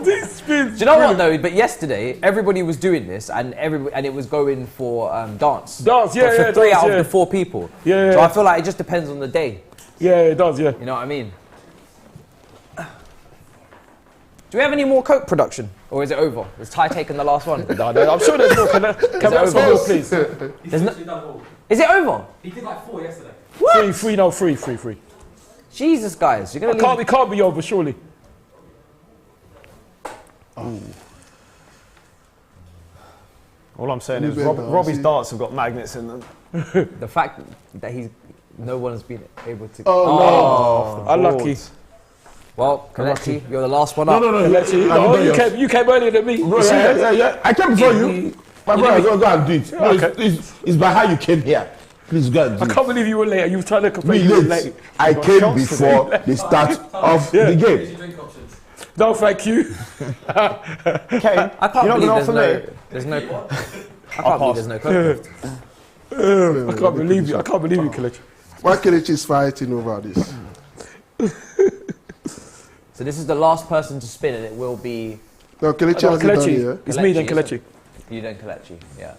These spins. Do you know what though? But yesterday, everybody was doing this, and it was going for dance. Dance, yeah, But for yeah, 3 dance, out yeah. of the 4 people. Yeah, So yeah. I feel like it just depends on the day. Yeah, it does, yeah. You know what I mean? Do we have any more Coke production, or is it over? Is Ty taking the last one? No, I'm sure there's more. Can we have some more, please? There's no, is it over? He did like 4 yesterday. What? Three. Jesus, guys, you're gonna leave. It can't be over, surely. All I'm saying is You better Robbie's see. darts have got magnets in them. The fact that no one has been able to. Oh, Unlucky. Well, Kelechi, you're the last one up. No. Kelechi, you came earlier than me. Yeah. I came before you. My brother, go and do it. No, Okay. it's by how you came here. Please go and do I it. can't believe you were late. You were trying to complain Me you were late. late. I came before the start of the game. No, thank you. Okay, I can't you're not believe going for me. there's no. I can't believe there's no contest. I can't believe you. I can't believe you, Kelechi. why Kelechi is fighting over this? So this is the last person to spin, and it will be No, Kelechi No, hasn't done Kelechi. it. It's me then, Kelechi, Kelechi. you then Kelechi. Yeah.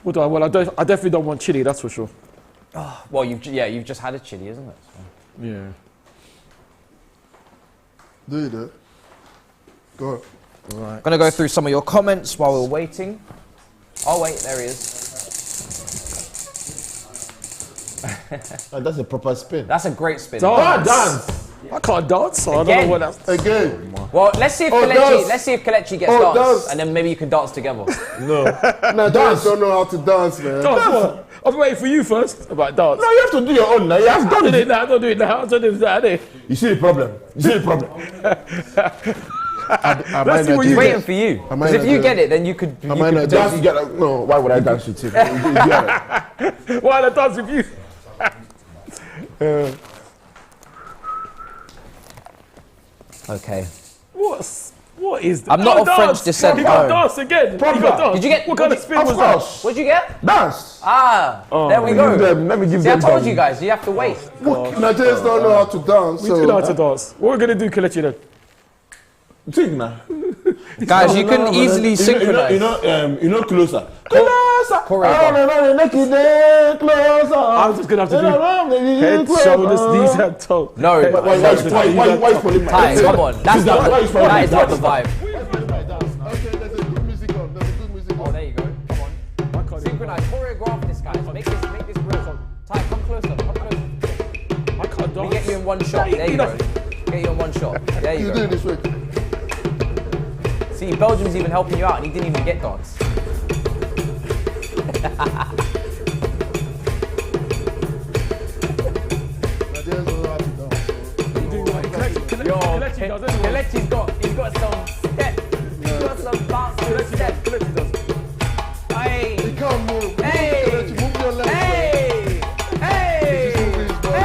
What do I? Well, I definitely don't want chili. That's for sure. Well, you've just had a chili, isn't it? So. Yeah. Do it, Go on. I'm gonna go through some of your comments while we're waiting. Oh wait, there he is. That's a proper spin. That's a great spin. Dance. I can't dance, so I don't Again? know what that's. Again. Well, let's see if Oh, Kelechi. dance. Let's see if Kelechi gets Oh, dance, dance. and then maybe you can dance together. No. Nigerians don't know how to dance, man. Dance what? I'm waiting for you first about dance. No, you have to do your own now. You have I done don't do it. it now. I don't do it now. I don't do it now. You see the problem. Let's see what you Waiting get. for you. I might Because if not you do get it, then you could. I might not Dance dance. together. No, why would I dance with you? You get it. Why not dance with you? Okay. What is that? I'm not of dance. French descent, You got no. dance again. You Proper. got dance. Did you get? What kind of spin was Of that? course. What'd you get? Dance. Ah, there we Give go. them, let me give See, I them told some. you guys, you have to wait. Nigerians don't know how to dance. We do know how So to dance. What we're gonna do, Kelechi then? Sing now. Guys, you can easily synchronize. You know closer. Closer. Choreograph. I'm just gonna have to do head, shoulders, knees, and toe. No, Why pulling my Ty, come on. That is not the vibe. okay, there's a good music on. There's a good music Oh, on. there you go. Come on. Synchronize. Choreograph this, guys. Make this real. Ty, come closer. Come closer. I can't We dance. get you in one shot. There you go. Get you in one shot. There you You do go. it this way. See, Belgium's even helping you out, and he didn't even get dance. Nigerians don't know how to dance. Yo, Kelechi does anyway. he's got some step. He's got some bounce to the step. Kelechi does. Hey, He can't move. Hey. Kelechi, move your legs. hey, hey, Just move his body.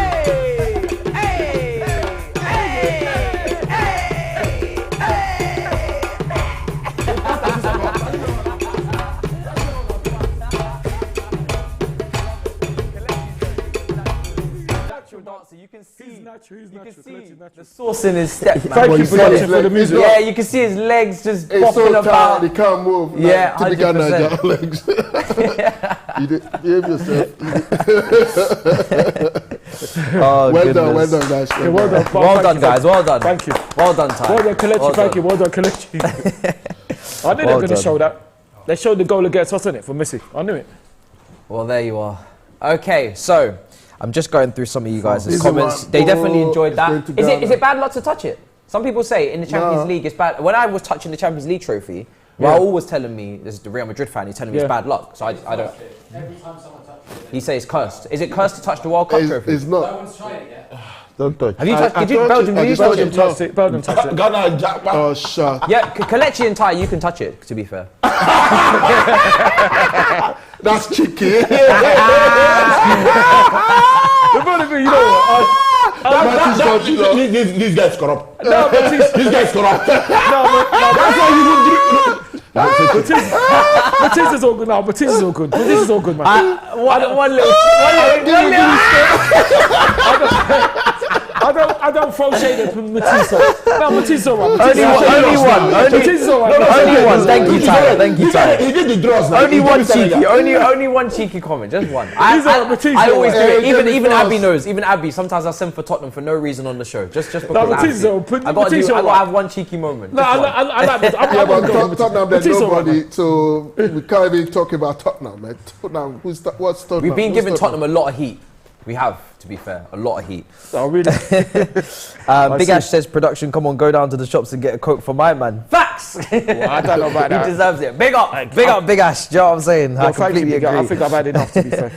hey, natural dancer. You can see. He's natural. He's You can natural. see Kelechi's the natural. sauce in his step, man. Thank you for said watching his for the leg- music. Yeah, you can see his legs just It's so bopping tired, about. he can't move. Yeah, like, typical 100%. Nigerian legs. You behave yourself. Oh, Well done, guys. Okay, well done. Well Thank done, you. guys. Well done. Thank you. Well done, Ty. Well done, Kelechi. Well Thank done. you. Well done, Kelechi. I knew they were going to done. show that. They showed the goal against us, innit, for Messi. I knew it. Well, there you are. Okay, so I'm just going through some of you guys' Easy comments. one. They definitely Oh, enjoyed it's that. going to Is Ghana. it bad luck to touch it? Some people say in the Champions No. League it's bad. When I was touching the Champions League trophy, Raul was telling me, this is the Real Madrid fan, he's telling me Yeah. it's bad luck. So I don't. He says it's cursed. Is it cursed to touch the World Cup trophy? It's not. Don't touch. Have you touched? I Did you touched Belgium? it. I Did you just touch touched it? it. Touched it. Belgium touched it. Ghana, Japan. Oh, shut. Yeah, Kelechi and Ty, you can touch it. To be fair. That's cheeky. The funny thing, you know what? This guy's corrupt. No, Matisse. This guy's corrupt. That's why you would drink. Matisse is all good now. Matisse is all good. Matisse is all good, man. One little. I don't throw shade at Matisse. No, Matisse is all right. Only one. Matisse is all right. Only one. Thank you, Ty. Thank you, Ty. He did the draws. now. Only He one did the cheeky, Senegal. only one cheeky comment, just one. He's all right, Matisse, I all always do right. it. Hey, Even Jimmy even Frost. Abby knows. Even Abby, sometimes I send for Tottenham for no reason on the show, just because I Matisse have is to. all right. I gotta Matisse do. I all gotta right. have one cheeky moment. No, just one. I like this. Yeah, but Tottenham, there's Matisse all right, nobody, man. so we can't even talk about Tottenham, man. Tottenham, what's Tottenham? We've been Who's giving Tottenham a lot of heat. We have, to be fair, a lot of heat. Oh, really? Big Ash says, production, come on, go down to the shops and get a Coke for my man. Facts! Well, I don't know about that. He deserves it. Big up, Big Ash. Do you know what I'm saying? I completely agree. I think I've had enough, to be fair.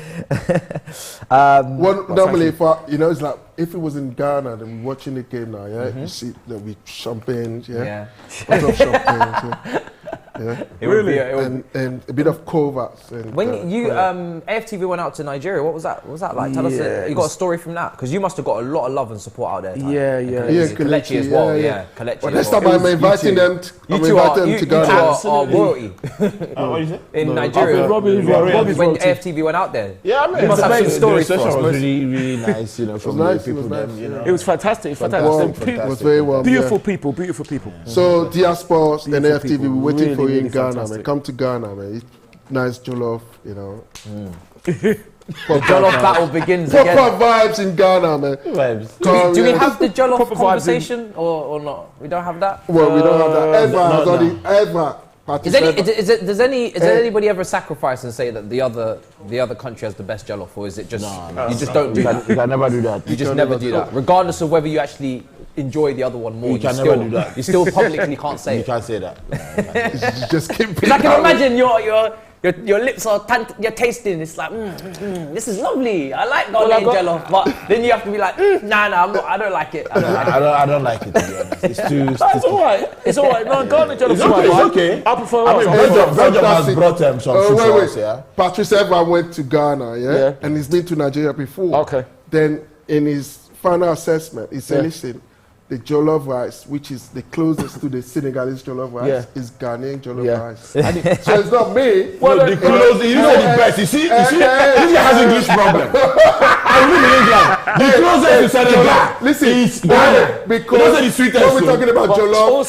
Normally, it's like if it was in Ghana, then we're watching the game now, yeah? You see there'll be champagne, yeah? Bottle of champagne, yeah? Really? And a bit of coverts. When AFTV went out to Nigeria, what was that? What was that like? Tell us, you got a story from that? Because you must have got a lot of love and support out there. Yeah. Kelechi as well, Kelechi. Well, next time I'm inviting them to Ghana. You two are royalty. What is it? In Nigeria. Robbie's When AFTV went out there. Yeah, I mean, you must have some stories for us. us. It was really nice, from the people. It was fantastic. It was very well. Beautiful people. So, Diaspora and AFTV, people. we're waiting for you in Really Ghana, fantastic. man. Come to Ghana, man. Eat nice jollof, The jollof battle begins again. Proper vibes in Ghana, man. Do we have the jollof Proper vibes conversation or not? We don't have that? Well, we don't have that. Ever. Is there anybody ever sacrifice and say that the other country has the best jollof, or is it just you just don't do that? You can never do that. You just never do that, regardless of whether you actually enjoy the other one more. You can never do that. You still publicly can't say You it. can't say that. You just keep it. Because I can imagine your lips are you're tasting. It's like this is lovely. I like Ghanaian jollof, but then you have to be like nah. I don't like it. I don't like it, to be honest. It's too. That's alright. It's alright. No, Ghana jollof is alright. It's okay. I prefer I mean, Belgium has brought some food for us, yeah. Patrice Evra went to Ghana, and he's been to Nigeria before. Okay. Then in his final assessment, he said, listen, the jollof rice, which is the closest to the Senegalese jollof rice, is Ghanaian jollof rice. So it's not me. Well, the closest, you know the best. You see, this guy has English problem. I live in England. The closest to Senegal. Listen, it's Ghana. because the sweetest when we're talking about jollof,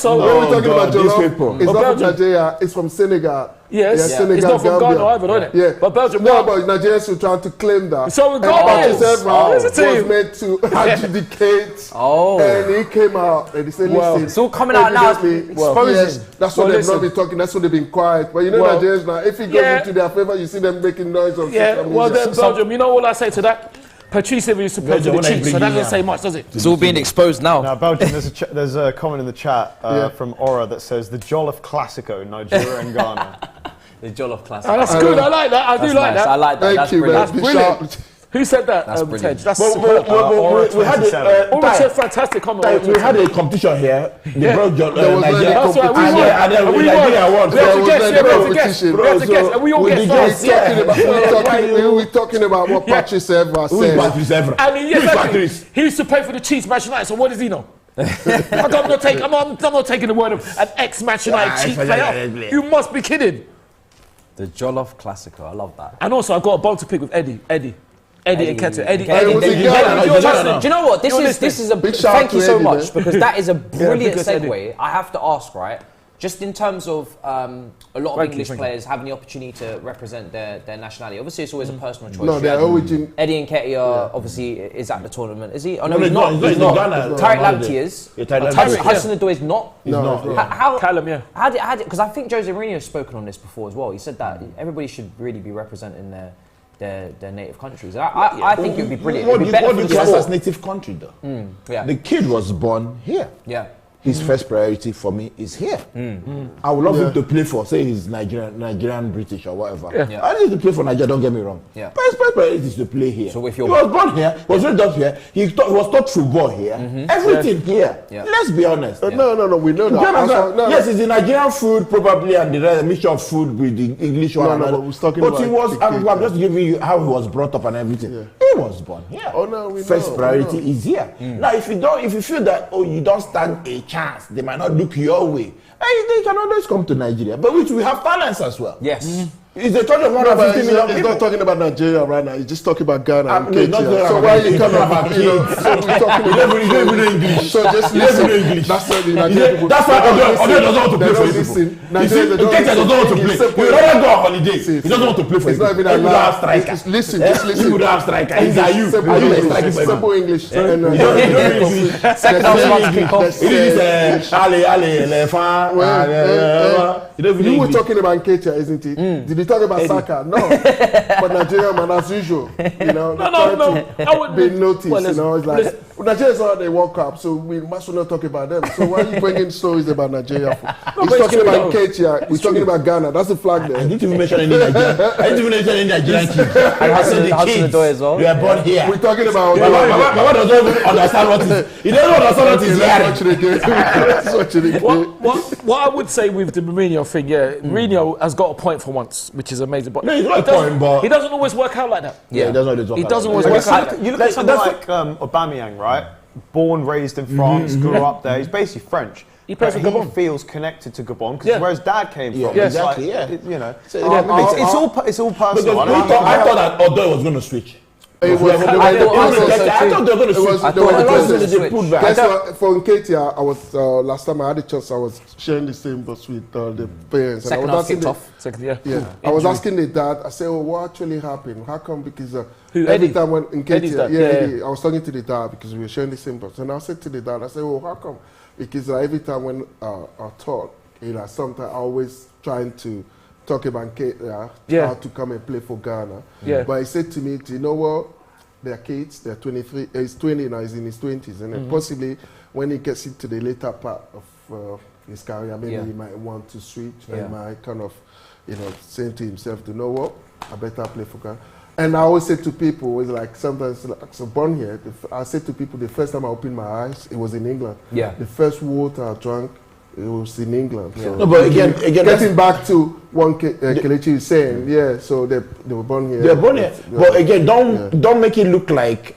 it's not from Nigeria, it's from Senegal. Yes, Senegal, it's not from Gambia. Ghana either, isn't it? Yeah, But Belgium, no, but Nigerians were trying to claim that. So we and got Patrice this. Evra It's a team. was meant to adjudicate. Oh. And he came out and he said, Well, listen. it's all coming out now, evidently, exposing. Yes, that's what they've not been talking, that's what they've been quiet. But you know Nigerians now, if it goes into their favor, you see them making noise on social media. Well, then Belgium, you know what I say to that? Patrice Evra used to play for the Chiefs, so that doesn't say much, does it? It's all being exposed now. Now, Belgium, there's a comment in the chat from Aura that says the Jollof Classico, Nigeria and Ghana. The jollof classic. Oh, that's good. I like that. I do like that. I like that. Thank you, man. That's brilliant. Who said that? That's brilliant. Ted? That's We had a fantastic comment. We had a competition here. They brought Nigeria. That's right. And then Nigeria won. We have to guess. We have to guess. And we all guess first. We're talking about what Patrice Evra said. Patrice Evra? I mean, exactly. He used to play for the Chiefs, Manchester United. So what does he know? I'm not taking the word of an ex-Manchester United Chief player. You must be kidding. The jollof classico. I love that. And also, I got a bone to pick with Eddie and Keto. Eddie. Do you know what? This is a big shout thank you to so Eddie, much man. because that is a brilliant because Eddie. segue. I have to ask, right? Just in terms of a lot of English players having the opportunity to represent their nationality. Obviously, it's always a personal choice. No, they're origin. Eddie and Ketia obviously is at the tournament. Is he? Oh no, No, he's not. he's not. Tariq Lamptey is. Yeah, Tariq Lamptey. Hudson-Odoi is not. He's not. How? Callum, yeah. How did? Because I think Jose Mourinho has spoken on this before as well. He said that everybody should really be representing their native countries. I think it would be brilliant. What do you for the class sport. as native country, though? Yeah. The kid was born here. Yeah. His first priority for me is here. I would love him to play for, say, he's Nigerian, British or whatever. Yeah. I need to play for Nigeria, don't get me wrong. Yeah. But his first priority is to play here. So if he you're was born here, was raised up here, he was taught football here, everything here. Yeah. Let's be honest. No, we know that. Yes, it's the Nigerian food probably and the rest, mixture of food with the English one. but we was talking but about he was, the kid, I'm just giving you how he was brought up and everything. Yeah. He was born here. Oh, no, we First know, priority is here. Now, if you feel that, you don't stand a chance, they might not look your way, they can always come to Nigeria. But we have talents as well. Yes. It's a touch of 150 million He's people. not talking about Nigeria right now. He's just talking about Ghana. And No, not Ketia. So about why Ghana. you coming about He's So we're talking about You don't even know English. So just You don't even know listen. English. That's what the He Nigerian said, people. that's why Odo doesn't want to play for you listen. people. You see, Ketia doesn't want to play. He would rather go on holiday. He doesn't want to play for you. It's not even He would allowed. have striker. Listen, just listen. He would have striker. He's are you. Simple Are you English. striking for him? Simple English. You don't know English. Second half about to kick off. It is Ale, le fan. You You don't even You know were English. talking about Nketiah, isn't it? Did you talk about Saka? No. But Nigeria, man, as usual, you know, No. I wouldn't be noticed, well, you know, it's like, Nigeria's not the World Cup, so we must not talk about them. So why are you bringing stories about Nigeria? He's but talking it's about true, Nketiah, he's talking about Ghana, that's the flag I there. didn't even mention any Nigerian. I didn't even mention any Nigerian kids. I said the Hudson kids. Odoi as well. You were born here. We're talking about... Baba doesn't even understand what is. He doesn't understand what is hearing. Let's watch it again. What I would say with the Mourinho thing, Mourinho has got a point for once, which is amazing. But No, he's not he a doesn't- point, but- he doesn't always work out like that. Yeah, he doesn't always talk He about doesn't it. always I work guess out. you look at someone like Aubameyang, right? Born, raised in France, grew up there. He's basically French. He plays But for Gabon. He feels connected to Gabon because Yeah. where his dad came Yeah, from. yeah, It's like, exactly, yeah. you know, So, it's all personal. Because I don't- I thought that Odoi was going to switch. It was- I thought they were going to switch. It was- I they were thought going to they put back. Guess what? For Nketiah, I was last time I had a chance, I was sharing the same bus with the parents. Second and I half was asking kicked off. Second, Yeah, I was asking the dad. I said, "Oh, what actually happened? How come?" Because Who, every Eddie? time when Eddie's Nketiah, dad? yeah, Yeah. Eddie, I was talking to the dad because we were sharing the same bus, and I said to the dad, I said, "Oh, how come?" Because every time when I talk, you know, sometimes I always trying to talk about Nketiah, Yeah. how to come and play for Ghana. Yeah. But he said to me, "Do you know what? They're kids. They're 23. He's 20 now. He's in his 20s, and then possibly when he gets into the later part of his career, maybe Yeah. he might want to switch. Yeah. And he might kind of, you know, say to himself, "You know what? I better play for Ghana." And I always say to people, it's like sometimes, like, so born here. I say to people, the first time I opened my eyes, it was in England. Yeah. The first water I drank, it was in England. So No, but again, getting back to one Kelechi is saying, yeah. So they were born here. they're born here. Yeah. But again, don't make it look like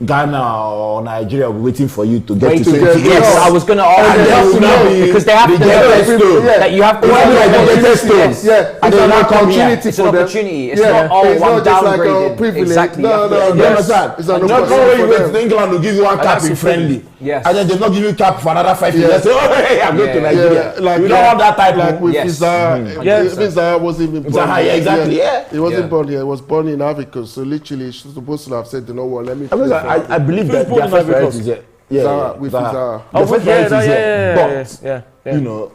Ghana or Nigeria will be waiting for you to get Wait to to 20 get, yes, I was going to ask And they have to now be because they have to the know yeah. that you have to Why do I get the yes. Yeah, And it's they an now come here. opportunity It's for an them. opportunity. It's Yeah, not, oh, it's I'm not just like a downgraded. privilege. Exactly. No, you no, have to- You Yes. understand? It's an Not opportunity when you for wait them. to England to give you one cap that's in a friendly. Yes. And then they not give you cap for another 5 years. Yeah. They say, oh, hey, I'm going to Yeah. Nigeria. like We don't want that type like of. with Yes. Zaha. Yeah. Zaha wasn't even born Zaha, yeah, here. exactly, yeah. He wasn't Yeah. born here. He was born in Africa. So literally, she's supposed to have said, "You know what? Let me." I, mean, play for I believe Who's that born their in first Ivory priority Coast? is here. Zaha, with Zaha. The first priority is here. But, yeah. you know,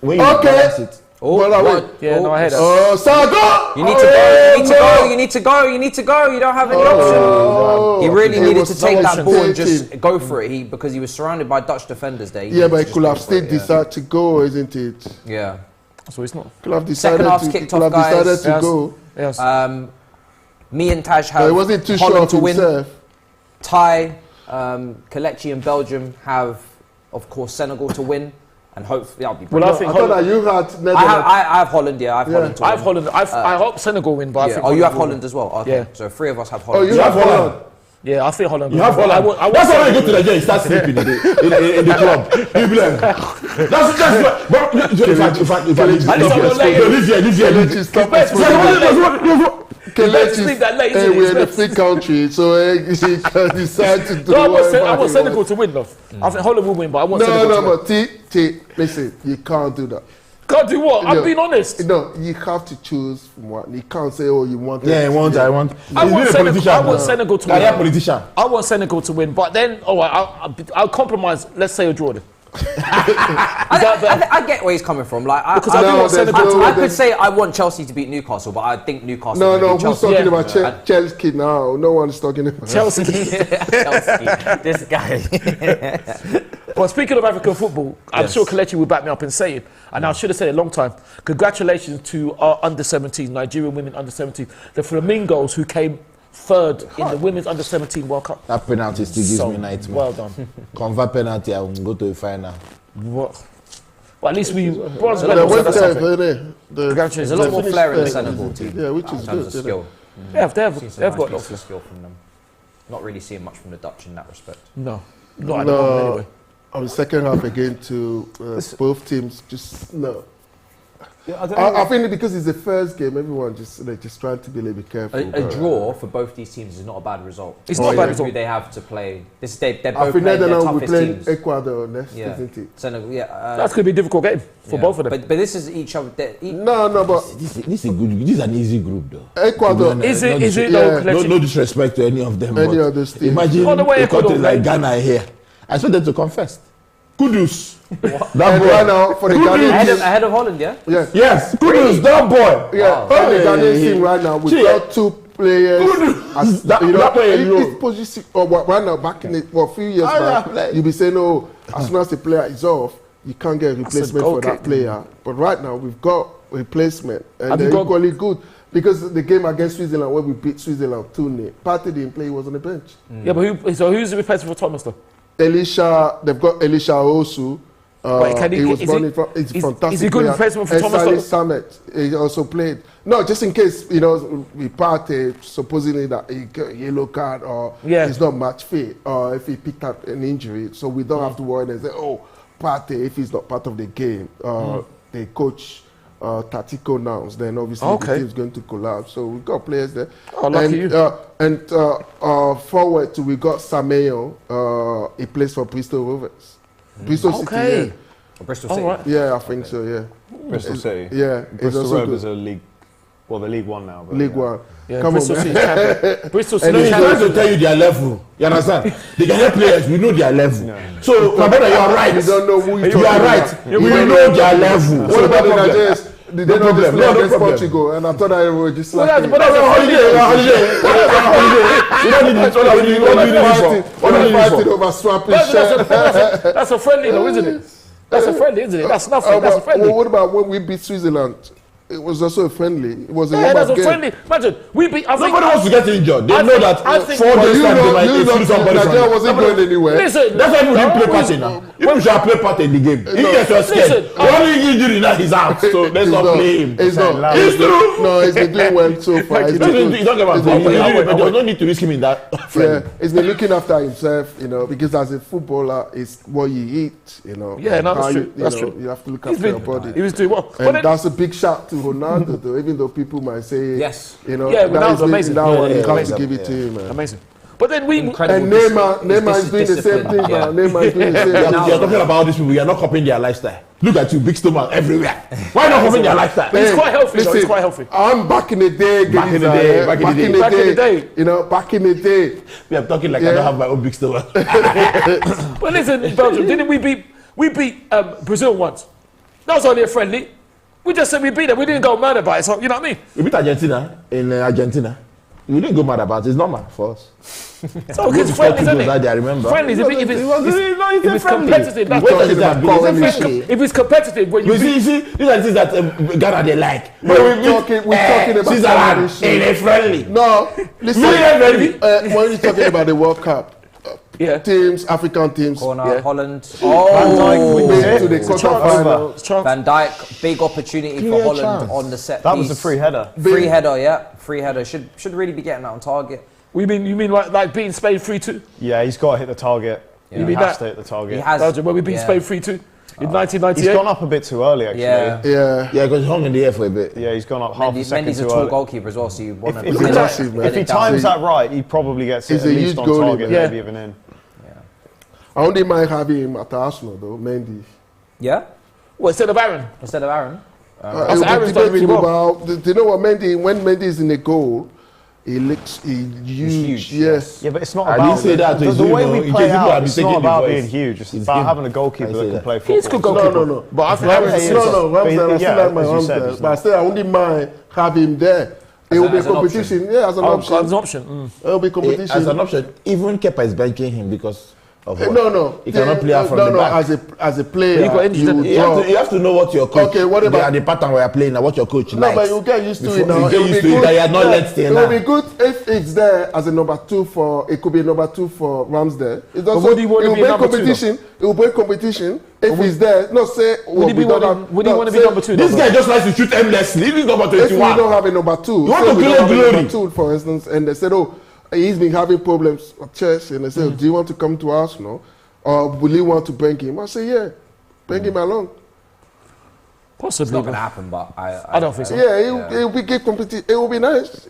when you Okay. balance it, Oh, But I what? wait. Yeah, no, I heard that. Oh, Saga! You need to go. You need to go. You need to go. You need to go. You don't have any option. He really It needed was to take so that ball and tempting. just go for it. Because he was surrounded by Dutch defenders there. Yeah, but he he could have still decided to go, isn't it? Yeah. So it's not. Could have decided Second half's to, kicked could off, have decided guys. to Yes. go. Yes. Me and Taj But he have wasn't too sure Holland of to win. himself. Thai, Kelechi and Belgium have, of course, Senegal to win, and hopefully I'll be. Well, No, I think I thought that Holland, you had Netherlands. I have Holland. Yeah, I have Yeah. Holland to I win. have Holland. I hope Senegal win, but I Yeah. think Oh, you have will Holland win. as well. Okay. Yeah. So 3 of us have Oh, Holland. you have Holland. Yeah, I think Holland. you will have win. Holland. I want That's why Senegal you go to win. Nigeria, you start sleeping in the club. You be like, that's what. But in fact, At least I won't let you. live here. Kelechi, stop Compared to Senegal, Kelechi, sleep that late, hey, isn't it? we're in a It's free country, so he can decide to do No, I whatever want he Senegal wants. to win, though. I think Holland will win, but I want No, Senegal no, to win. but T, listen, you can't do that. Can't do what? I'm No. being honest. No, you have to choose from one. You can't say, oh, you want Yeah, I want. I He's want been a Senegal. politician. I want Senegal to Career win. politician. I want Senegal to win, but then, I'll compromise. Let's say a draw. Then. I get where he's coming from. Like, Because I do want there's Senegal to no- I could say I want Chelsea to beat Newcastle, but I think Newcastle. No, will no, beat who's Chelsea. talking Yeah. about Chelsea now? No one's talking about Chelsea. Chelsea. This guy. But speaking of African football, I'm sure Kelechi will back me up in saying, and I should have said it a long time, congratulations to our under-17, Nigerian women under-17, the Flamingos who came third in the Women's Under-17 World Cup. That penalty still gives me nightmare. Well done. Convert penalty, I will go to the final. What? Well, at least we bronze They medal. so went that's there, something. didn't they? There's a lot more finished flair in the first, Senegal isn't it? team. Yeah, which in is terms good. of isn't skill. They've got Some skill from them. Not really seeing much from the Dutch in that respect. no, not at the moment No, anyway. on the second half again to both teams, just no. Yeah, I don't I know. think because it's the first game, everyone just trying to be a little bit careful. A but, draw for both these teams is not a bad result. It's not a bad result. Who they have to play. They're I both think playing their Netherlands will be toughest playing teams. Ecuador next, Yeah. isn't it? Senegal, yeah. That's going to be a difficult game for yeah. both of them. But this is each other. No, but This is a good. This is an easy group, though. Ecuador. Is it? no, Is it? yeah. though, No, Kelechi? no disrespect to any of them. Any but of those teams. Imagine Oh, the way a Ecuador country like played. Ghana here. I expect them to confess. Kudus. That And boy. right now, for the Ghanaian team, Ahead of Holland, yeah? yeah, Yes, Kudus, that boy. yeah, for the Ghanaian team right now, we've Gee. got 2 players. Kudus. That boy alone. His position, right now, back in a few years yeah, back, you'll be saying, oh, as soon as the player is off, you can't get a replacement goal for that kick. player. But right now, we've got a replacement, and Have they're you got- equally good. Because the game against Switzerland, where we beat Switzerland 2-0, Partey didn't play, he was on the bench. Yeah, but who's the replacement for Thomas though? Elisha, they've got Elisha Osu. But can he he get- was is born he- in front. He's a is fantastic he good player. replacement for And Thomas Salih though? Samet, he also played. No, just in case, we Partey, supposedly that he got a yellow card or Yeah. he's not match fit or if he picked up an injury. So we don't have to worry and say, oh, Partey, if he's not part of the game, the coach Tactical announced, then obviously Okay. the team's going to collapse. So we've got players there. Oh, lucky you. And forward to we got Sameyo, he plays for Bristol Rovers. Bristol City, Okay. Bristol All City. right. yeah, I think so, yeah. Bristol City. Yeah, it's Bristol also Rovers good. are League, well, they're League One now. But League yeah. One. Yeah, Come Bristol on, City man. champion. Bristol And City he's I'm champion. trying to tell you their level. You understand? The Ghanaian players, we know their level. So, my brother, you are right. You don't know who You are right. We know their level. What about the problem? Nigerians? Did they No not problem. display No against problem. Portugal? And I thought I was just But like... that's- but that's a Holiday, holiday. You don't need this. What are you doing? What are you fighting doing? over swapping That's a friendly though, isn't it? That's a friendly, isn't it? That's nothing. That's a friendly. What about when we beat Switzerland? It was also a friendly. It was a Yeah, that's warm-up a game. friendly. Imagine, we beat. I think. Nobody wants to get injured. They I know think- that I think- 4 But days you time they know, might you exclude somebody Nigeria from wasn't going anywhere. Listen, That's why we didn't play no, part in now. People should have played part in the game. If you are scared, Listen, one injury now he's out. So let's not play him. It's not. It's true. No, he's been doing well so far. He's been good. You don't get what I'm He's been saying. doing- But there's no need to risk him in that Yeah, friend. he's been looking after himself, because as a footballer, it's what you eat, Yeah, no, that's How true. That's true. You have to look He's after your been. body. He was doing well. But And then, that's a big shout to Ronaldo, though, even though people might say, Yes. Yeah, that Ronaldo's is amazing. That Yeah, one, yeah, you have amazing. to give it to him, man. amazing. But then we. Incredible And dis- Neymar is doing the same discipline. thing, Yeah. man. Neymar is doing the same You're thing. talking about all these people. You're not copying their lifestyle. Look at you, big stomach everywhere. Why not copying their lifestyle? He's quite healthy, though. He's Listen, quite healthy. I'm back in the day. Back in the Gillies, day, eh? back in the day. Back in the day. Back in the day. Me, I'm talking like I Yeah. don't have my own big stomach. But listen, Belgium, didn't we beat Brazil once? That was only a friendly. We just said we beat them. We didn't go mad about it. So you know what I mean? We beat Argentina in Argentina. We didn't go mad about it. It's normal for us. So We it's scored friendly, two isn't goals that it? day, I remember. Friendlies. If It's it's friendly. competitive, that's Wait talking till about it's calling a this big- shit. if it's competitive, when you You beat, see, these are the things that Ghana they like. We're talking about Switzerland this in shit. a friendly. No, listen. When you're talking about the World Cup, yeah, teams, African teams, Corner, Yeah. Holland. we Oh, made to the quarterfinal. it's chance. Van Dijk, big opportunity for Clear Holland chance. on the set That piece. was a free header. Free header, yeah. Free header. Should really be getting that on target. You mean like beating Spain 3-2? Yeah, he's got to hit the target. Yeah. He mean has that? to hit the target. He has. Belgium, when we beat yeah. Spain 3-2 in He's 1998. gone up a bit too early, actually. Yeah. Yeah. Yeah, because he hung in the air for a bit. Yeah, he's gone up half a Mendy, second Mendy's a too tall early. goalkeeper as well, so you want to If He's massive, man. If he times that right, he probably gets it He's at a least huge on goalie, target, man. maybe even in. I only mind having him at Arsenal, though, Mendy. Yeah, Well, instead of Aaron. instead of Aaron. It will Aaron's be done really debatable well. about- do you know what Mendy? When Mendy is in the goal, he looks huge. huge, Yes. Yeah, but it's not I about didn't say that to the his way ego. we In play case people out. are It's mistaking not the about voice. being huge. It's It's about him. having a goalkeeper I that say can that. play He's football. good No, goalkeeper. no. But I think No, Aaron's he is. no, But Ramsdale, I still yeah, like my as you said, Ramsdale. he's But I not. still, I only mind having him there. It will be as an competition. Yeah, as an option. as an option. It will be competition. As an option, even Kepa is benching him because of what? No. He cannot play out from no, the back. As a player, He got injured, you didn't he? draw. You have to know what your coach. Okay, what about- the pattern we are playing now? What your coach No, likes. but you get used to Before it now. you get It will used be to it, good. that you are not let stay It now. will be good if it's there as a number two for. It could be a number two for Ramsdale. It's also, would he want to it will be bring number two, competition. It will bring competition if he's there. No, say. Would he want to be number two? This though? guy just likes to shoot aimlessly. This is number If we 21. don't have a number two, You want say to we don't claim have a glory. number two, for instance, and they said, "Oh, he's been having problems with chest," and they said, "Do you want to come to Arsenal, or will you want to bring him?" I say, "Yeah, bring him along." It's Possibly. not going to happen, but I don't think so. Yeah, it will be good competition. It will be nice,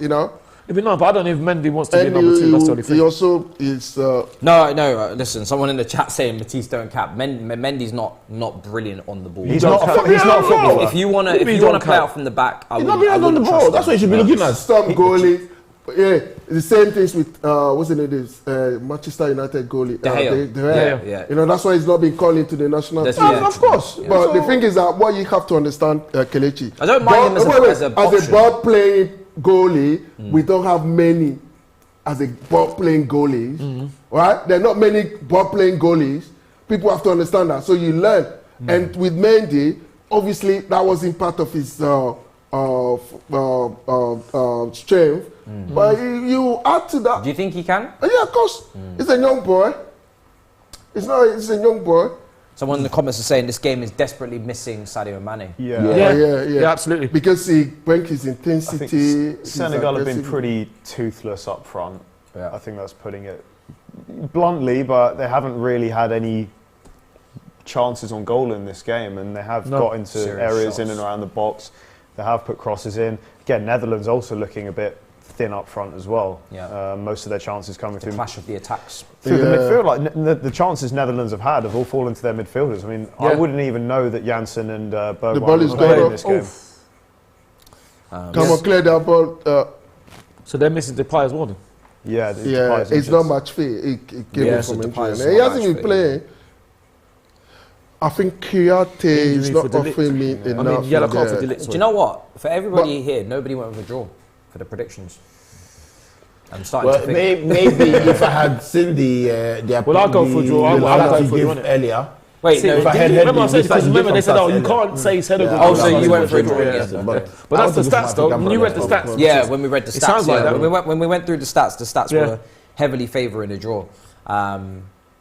It'd be nice, but I don't know if Mendy wants to be And number two. That's the only he thing. also is. No. Listen, someone in the chat saying Matisse don't cap. Mendy's not brilliant on the ball. He's not a footballer. If you wanna What do you mean play don't cap? out from the back, I He's wouldn't. not being I on the wouldn't ball. trust That's him. what you should be looking at. Some goalie Yeah, the same things with what's the name? This Manchester United goalie. De Gea. Yeah. You know that's why he's not been called into the national team. Yeah. Of course, but the thing is that what you have to understand, Kelechi. I don't mind him as a as a ball playing goalie. We don't have many as a ball playing goalies, right? There are not many ball playing goalies. People have to understand that. So you learn, and with Mendy, obviously that wasn't part of his strength. But you add to that. Do you think he can? Yeah, of course. He's a young boy. It's a young boy. Someone in the comments is saying this game is desperately missing Sadio Mane. Yeah, absolutely. Because he brings his I intensity. think Senegal have been pretty toothless up front. Yeah. I think that's putting it bluntly, but they haven't really had any chances on goal in this game, and they have got into areas shots in and around the box. They have put crosses in. Again, Netherlands also looking a bit thin up front as well. Yeah. Most of their chances coming The through clash of the attacks. the midfield. Like the chances Netherlands have had have all fallen to their midfielders. I mean, I wouldn't even know that Janssen and Bergwijn The ball is were playing gone this game. Come on, clear that ball. So they're missing Depay as well then? Yeah, Depay's it's injured. not match fit. He came in so from Depay's injury. He not hasn't match been fit, playing. I think Kiyate is Injury not for De Ligt. offering me I enough. mean, yellow card for yeah. De Ligt. Do you know what? For everybody here, nobody went with a draw for the predictions. I'm starting to Well, think. maybe if I had seen the Well, I'll go for draw. I'll go for draw, innit? earlier. Wait, no, if I had Remember I heard said, the because remember they said, oh, you earlier. can't say Senegal. Oh, so you went for a draw, Yeah. yeah. But But that's the stats though. When you read the stats. Yeah, when we read the stats, It sounds like that. when we went through the stats Yeah. were heavily favouring a draw.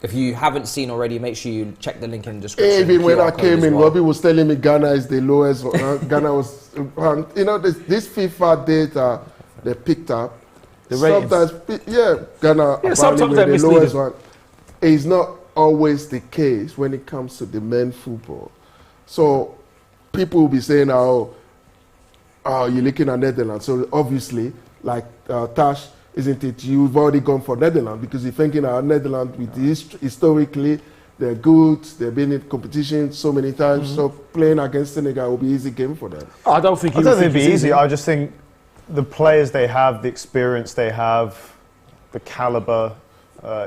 If you haven't seen already, make sure you check the link in the description. Even when QR I code came as in, well. Robbie was telling me Ghana is the lowest. Ghana was, you know, this FIFA data they picked up. The ratings. Sometimes, Ghana apparently sometimes they're were the lowest misleading. one. It's not always the case when it comes to the men football. So people will be saying, oh, you're looking at Netherlands. So obviously, like Tash, isn't it? You've already gone for Netherlands because you're thinking Netherlands with historically they're good. They've been in competition so many times. So playing against Senegal will be an easy game for them. I don't think I don't think it'd be easy. I just think the players they have, the experience they have, the caliber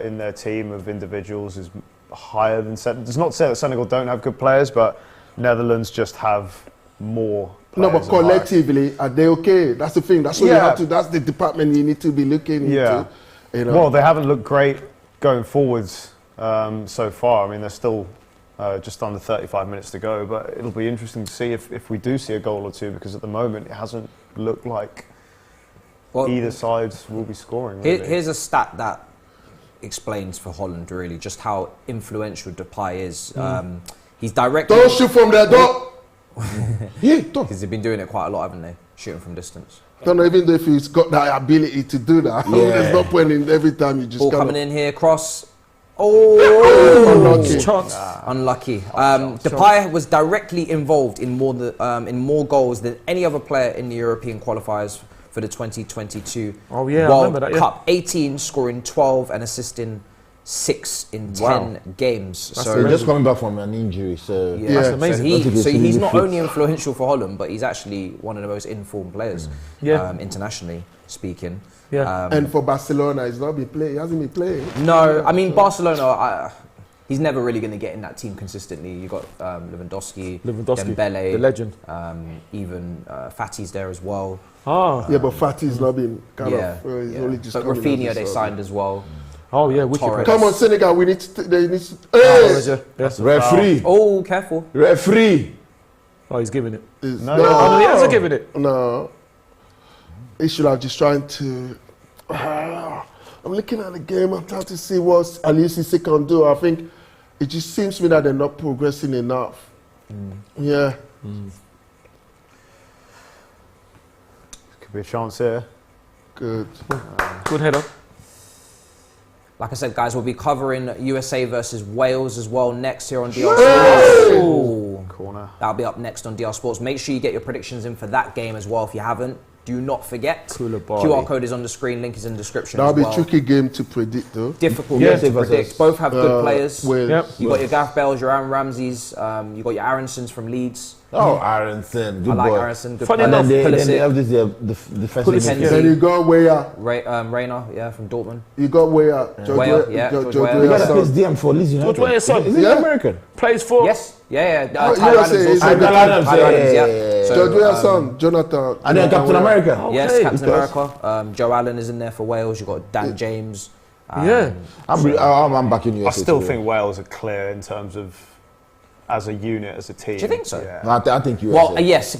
in their team of individuals is higher than Senegal. It's not to say that Senegal don't have good players, but Netherlands just have more. No, but players and collectively, are they okay? That's the thing. That's what you have to. That's the department you need to be looking into. You know? Well, they haven't looked great going forwards so far. I mean, there's still just under 35 minutes to go, but it'll be interesting to see if we do see a goal or two, because at the moment it hasn't looked like either side will be scoring. Really. Here's a stat that explains for Holland really just how influential Depay is. He's directly. Don't shoot from there, don't. Don't. Because they've been doing it quite a lot, haven't they? Shooting from distance. Don't know even if he's got that ability to do that. There's no point in every time you just Ball kinda- coming in here, cross. Oh, Unlucky. Chance. unlucky. Depay was directly involved in more goals than any other player in the European qualifiers for the 2022 Oh, yeah, I World remember that, yeah. Cup. 18, scoring 12 and assisting 6 in 10 games. So he's just coming back from an injury, so Yeah, That's amazing. So he's not fit. only influential for Holland, but he's actually one of the most informed players, internationally speaking. Yeah. And for Barcelona, he's not been playing. He hasn't been playing. No, I mean Barcelona. He's never really going to get in that team consistently. You got Lewandowski, Dembele, the legend. even Fatty's there as well. Yeah, but Fatih's not been kind Yeah, of. He's yeah. only just But coming Rafinha as they a sub. signed as well. Oh yeah, wicked. Torres. Come on, Senegal. We need to. They need to. Hey! Yes. referee, Oh, careful! referee. Oh, he's giving it. No, Oh, he hasn't given it. No. He should have just trying to. I'm looking at the game. I'm trying to see what Aliou can do. I think it just seems to me that they're not progressing enough. Yeah. Could be a chance here. Good. Good header. Like I said, guys, we'll be covering USA versus Wales as well next here on DR Sports. Ooh. Corner. That'll be up next on DR Sports. Make sure you get your predictions in for that game as well if you haven't. Do not forget. QR code is on the screen, link is in the description That'll as be well. a tricky game to predict, though. Difficult Yeah. game to predict. Both have good players. Wales. Yep. You got your Gareth Bales, your Aaron Ramseys, you got your Aronsons from Leeds. Oh, Aronson, good I like boy. Aronson. Good Funny player. And then they Pulisic, have this the defensive Pulisic. midfield. Then you got Weah. Rayner, yeah, from Dortmund. You got Weah. George Weah, Weah, yeah, George George Weah. You Weah's gotta play son. DM for Leeds United. Weah's son. Is he Yeah. American? Plays for. Yes, yeah. Oh, Tyler USA Adams is also. a- Tyler Adams, Tyler Adams, yeah. yeah. So, George Weah's son, Jonathan. And then Captain Weah. America. Yes, Okay. Captain Because- America. Joe Allen is in there for Wales. You've got Dan James. Yeah. I'm back in USA. I still too. think Wales are clear in terms of as a unit, as a team. Do you think so? Yeah. No, I think USA. Well, yes,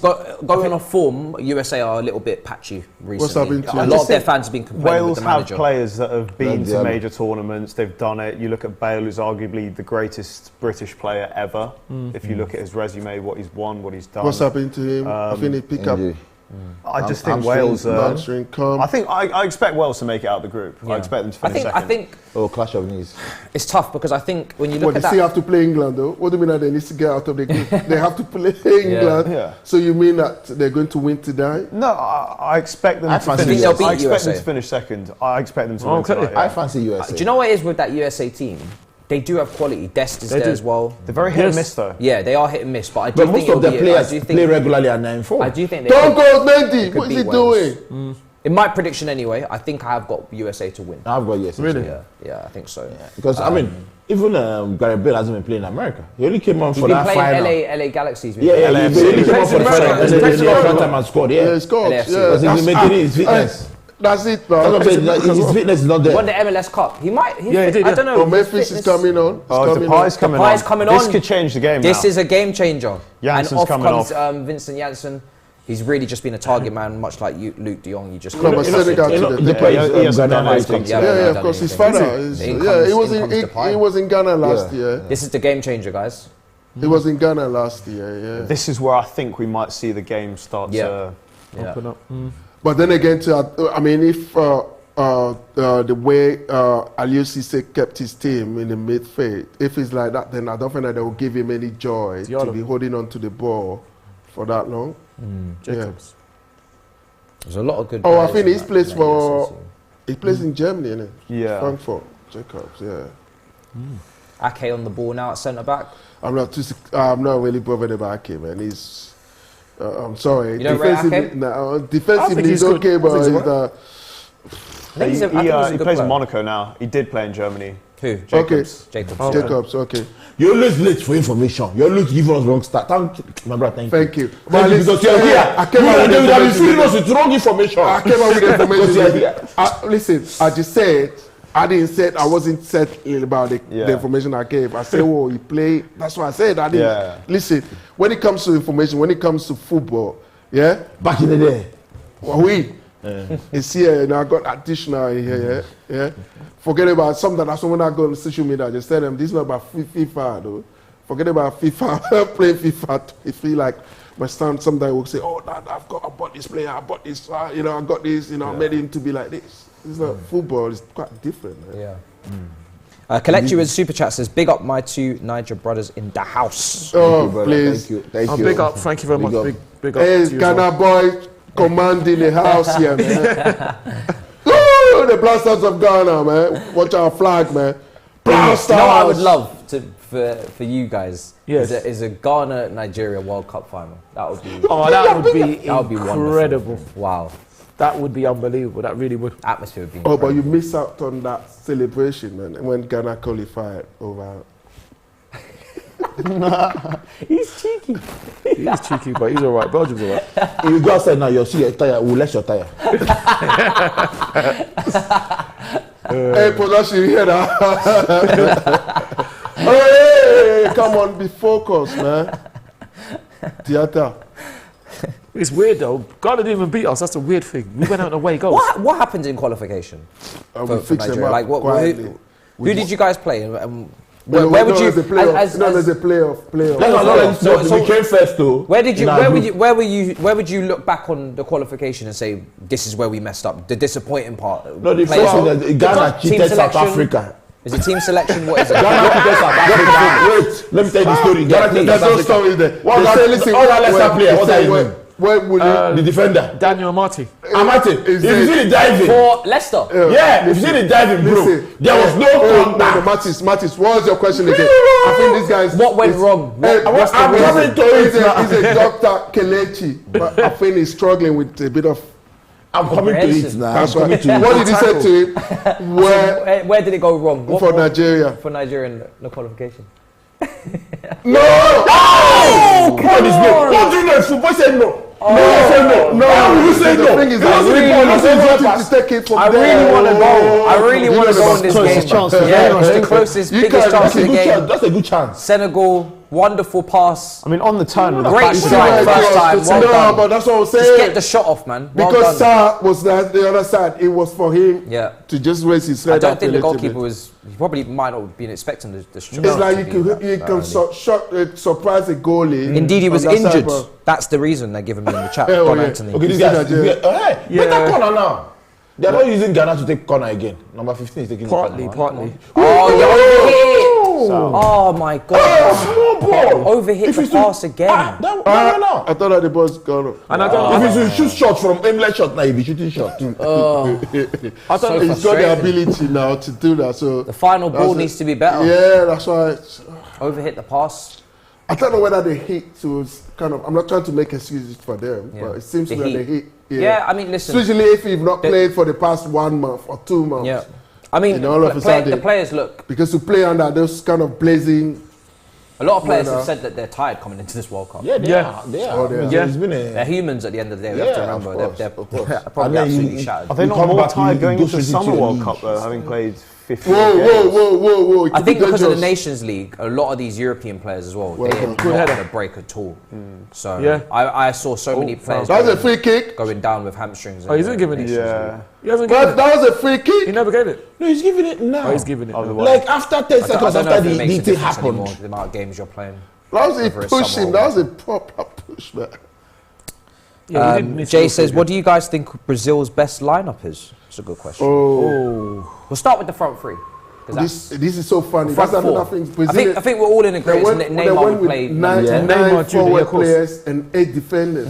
going on form, USA are a little bit patchy recently. What's happened to A you? lot of their fans have been complaining Wales with the have manager. players that have been Like to the major tournaments. They've done it. You look at Bale, who's arguably the greatest British player ever. If you look at his resume, what he's won, what he's done. What's happened to him? I think he pick up Injury. I just think hamstring, Wales. hamstring come. I think I expect Wales to make it out of the group. I expect them to finish second. I think Oh, clash of knees. it's tough because I think when you Well, look they at still that, have to play England, though. What do you mean that they need to get out of the group? They have to play England. Yeah. So you mean that they're going to win tonight? No, I expect them I to fancy finish. they'll beat I expect them USA. to finish second. I expect them to win Okay. tonight, yeah. I fancy USA. do you know what it is with that USA team? They do have quality. Dest is They there do. as well. They're very hit and Yes. miss though. Yeah, they are hit and miss, but I do But think most of the it'll be- players I do play think, regularly at 9-4. I do think they Don't could- go, Mendy! could What is beat he Wales. doing? In my prediction anyway, I think I have got USA to win. I've got USA. Really? too. Yeah, I think so. Because, I mean, even Gareth Bale hasn't been playing in America. He only came on He's for been that playing final. LA Galaxies. Yeah, he LAFC. only came on for the He plays in final. And America. then He plays in the America. time and scored, Yeah, yeah. he scored. LAFC. Yeah, Because he's maintaining his fitness. That's it, That's what I'm saying, man. his fitness is not there. Won the MLS Cup. He might. Yeah, he did, I yeah. don't know. Oh, his Memphis is fitness- coming on. It's Oh, coming Depay's on. coming Depay's on. coming This on. could change the game This now. is a game changer. Jansen's and off coming comes off. Vincent Janssen. He's really just been a target man, much like you, Luke de Jong. You just No, couldn't- but Senegal You know, today. the Yeah, players, he hasn't Ghana done has anything. come. Yeah, Yeah, he's yeah, done of course. His anything. father is. In Yeah, comes- he was in in. comes Depay. He was in Ghana last year. This is the game changer, guys. He was in Ghana last year. Yeah. This is where I think we might see the game start Yeah. to. Yeah. Open up. But then again, I mean, if the way Aliou Cisse kept his team in the midfield, if it's like that, then I don't think that they will give him any joy to Diallo. be holding on to the ball for that long. Jacobs. There's a lot of good. Oh, I players think in he's that- plays in that for. USA team. He plays in Germany, innit? Yeah. Frankfurt. Jacobs, yeah. Ake on the ball now at centre back. I'm not really bothered about him, man. He's. I'm sorry. You don't rate Ake? No, I think defensively he's he's good. okay, I but think he's he's alright. I think he's a- I think he's a He good plays player. in Monaco now. He did play in Germany. Who? Jacobs. Jacobs. Oh, yeah. Jacobs, okay. You always late for information. You always give us wrong start. Thank my brother. Thank Thank you. Thank But you listen, because you're here. I came out with You have been information. feeding us with wrong information. I came out with Because you're information. here. Listen, I just said, I didn't say, I wasn't said about the Yeah. information I gave. I said, oh, he played. That's what I said. I didn't. Yeah. Listen, when it comes to information, when it comes to football, yeah, Back in the day. well, it's here, and I got additional in here, yeah. Forget about something that someone that go on social media, just tell them this is not about FIFA, though. Forget about FIFA, play FIFA. If you like, my son sometimes will say, oh, Dad, I bought this player, I bought this, I got this, I made him to be like this. It's not football, it's quite different. Man. Yeah. Kelechi with super chat says, "Big up my two Niger brothers in the house." Oh, brother. please. Thank you. Thank Oh, you. big up. Thank you very Big much. up. Big up. Hey, to you as well. Ghana boy commanding the house here, man. Ooh, the Blasters of Ghana, man. Watch our flag, man. Blasters. You know what I would love for you guys? Yes. Is a Ghana Nigeria World Cup final. That would be. Oh, that would be That would be incredible. wonderful. Wow. That would be unbelievable. That really would. Atmosphere would be. Oh, but incredible. you miss out on that celebration, man, when Ghana qualified over. He's cheeky. He's cheeky, but he's all right. Belgium's all right. If you go outside now, you'll see your tire. We'll let your tire. Hey, production, you hear that? Hey, come on, be focused, man. Theater. It's weird though. Ghana didn't even beat us. That's a weird thing. We went out and away goals. What happened in qualification And for, we fix them Nigeria? up Like, quietly. who did you guys play? And No, where would you? There's a playoff. as- There's a playoff. Let's not let So- it so- we came first though. Where did you? in our Where group. would you? Where would you look back on the qualification and say this is where we messed up? The disappointing part. No, the Players- first one, that Ghana Team cheated South selection? Africa. Is it team selection? What is it? Ghana cheated South Africa. Wait, let me tell you the story. Ghana cheated There's South no Africa. story there. What They that- say, listen, all that Leicester well, player, they what's say, that well, name? Where will The defender. Daniel Amati. Amati, if you see the diving. For Leicester. Yeah, if you see the diving, bro, Listen, there was no contact. Matisse, what was your question again? I think this guy's... What went wrong? I'm coming to it now. He's a Dr. Kelechi, but I think he's struggling with a bit of... I'm coming to it now. That's what did he say to him? Where did it go wrong? For Nigeria. For Nigeria, no qualification. No! Oh! Come on! What do you know? Football said no. No, say no. No, How will you say the no? thing is, I to take it from I there. really want to go. I really want to go in this Closest game. chance of the Yeah, game, I it's the think. closest, You biggest can- chance That's of a the good game. chance. That's a good chance. Senegal, wonderful pass. I mean, on the turn with the Great back strike, foot. first time. Well No, done. but that's what I'm Just get saying. the shot off, man. Well Because done. Sarr was the other side. It was for him Yeah. to just raise his I head don't up think a the little goalkeeper bit. was. He probably might not have been expecting the shot. It's like to be you that can early. surprise a goalie. Indeed, he was on that side, injured. but- That's the reason they're giving me in the chat. Oh, Don yeah. Anthony. Okay, this You guy. see that, Hey, better corner now. They're not using Ghana to take corner again. Number 15 is taking Partly, the corner. partly. Oh, you overhit! Oh my God! Small ball. Overhit If the it's to- pass again. No. I thought that the ball's gone. And I don't. If it's to shoot shot from aimless shot now, he'll be shooting shot. I So thought he's got the frustrating. ability now to do that. So The final ball That's needs to be better. yeah, that's why. Overhit the pass. I don't know whether the hit was kind of. I'm not trying to make excuses for them, Yeah. but it seems The to be heat. the hit. Yeah, I mean, listen. Especially if you've not The- played for the past 1 month or 2 months. Yeah, I mean, You know, all of a sudden- the players look. Because to play under those kind of blazing. A lot of players Well, have said that they're tired coming into this World Cup. Yeah, they Yeah. are. They are. Oh, they are. Yeah. It's been They're a. humans at the end of the day. We have to Yeah, remember of they're, course, they're of course. probably And then absolutely you- shattered. Are they You not come more back, tired you going go into the straight into Summer your World league. Cup though, having played 50 Whoa, games? whoa. It I could think be because of the dangerous. Nations League, a lot of these European players as well, Well, they're good not header. on a break at all. So Yeah. I saw so many players That was a going, free kick. going down with hamstrings. Oh, he isn't giving it. Yeah. He hasn't given But it. that was a free He kick. never gave it. No, he's giving it now. Oh, he's giving it. Otherwise. Like after 10 I seconds don't know after if it the makes a thing difference anymore, happened. the amount of games you're playing. That was a Whether it's push summer him. or That was a proper push, man. Yeah, he didn't miss Jay the says, field. what do you guys think Brazil's best lineup is? It's a good question. Oh, We'll start with the front three. 'cause that's this is so funny. front That's four. another thing. I think we're all in They agreement. went, Neymar went would with play nine, number 10. nine Neymar Jr., forward of course. players and 8 defenders.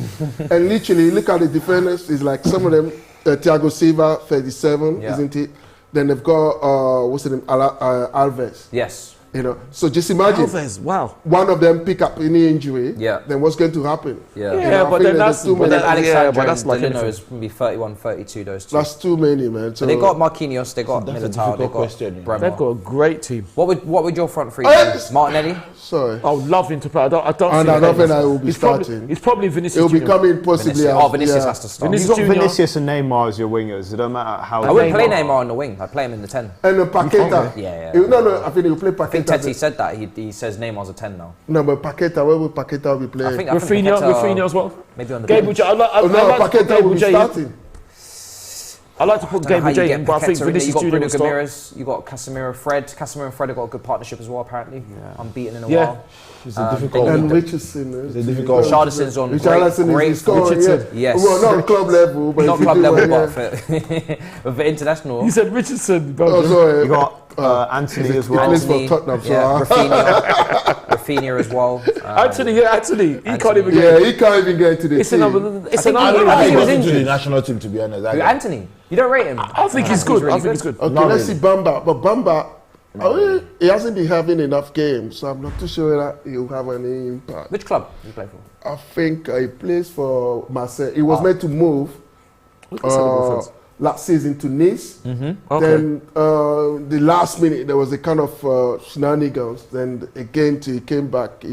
And literally, look at the defenders. It's like some of them, Thiago Silva, 37, Yeah. isn't it? Then they've got, what's his name, Alves. Yes. You know, so just imagine Alves, wow. one of them pick up any injury. Yeah. Then what's going to happen? Yeah. You Yeah, know, I but think then that that's- there's too but But many. then Alexandre Yeah, but that's and like Delino anything. is maybe 31, 32, those two. That's too many, man. So But they got Marquinhos, they got That's a Militao, they difficult got question, yeah. They've Bremer. got a great team. What would your front three Hey! be? Martinelli? sorry. I would love him to play. I don't And see I him don't playing. think I will be He's probably, starting. he's probably Vinicius. It'll be Junior. coming possibly. Vinicius. Oh, Vinicius yeah. has to start. Vinicius You've got Junior. Vinicius and Neymar as your wingers. It don't matter how. I wouldn't play Neymar. Neymar on the wing. I'd play him in the 10. And Paqueta. Yeah. No, I think he'll play I think Paqueta. Teti said that. He says Neymar's a 10 now. No, but Paqueta, where will Paqueta be playing? I think Rafinha, Paqueta- Rafinha as well. Maybe on the Gabriel bench. J. I'd like to put Paqueta Gabriel will be J. in. starting. I like to put I don't know how Gabriel you J. get in, but I think Paqueta in there. You Vinicius got Junior Bruno will start. Ramirez, you got Casemiro, Fred. Casemiro and Fred have got a good partnership as well, apparently. Unbeaten in a Yeah. while. It's a difficult And one. Richardson. It's a difficult one. Richarlison's on Richarlison great is scoring, form. yeah. Yes. Well, not on club level, but Not if you club do level, it, but yeah. for, for international. You said Richardson, Oh, Belgium. sorry. You got Anthony as He well. plays for Anthony, Tottenham, so yeah, Rafinha as well. Anthony, He can't even yeah, get. he can't even get into the It's team. another. It's think another. I don't know I how think he he was got into the injured. national team, to be honest. That Who, guy. Anthony? You don't rate him? I think he's good. I think he's good. Okay, Not let's really. see Bamba. But Bamba, he hasn't been having enough games, so I'm not too sure that he'll have any impact. Which club do you play for? I think he plays for Marseille. He was meant to move last season to Nice. Okay. Then the last minute there was a kind of shenanigans. Then again, he came back.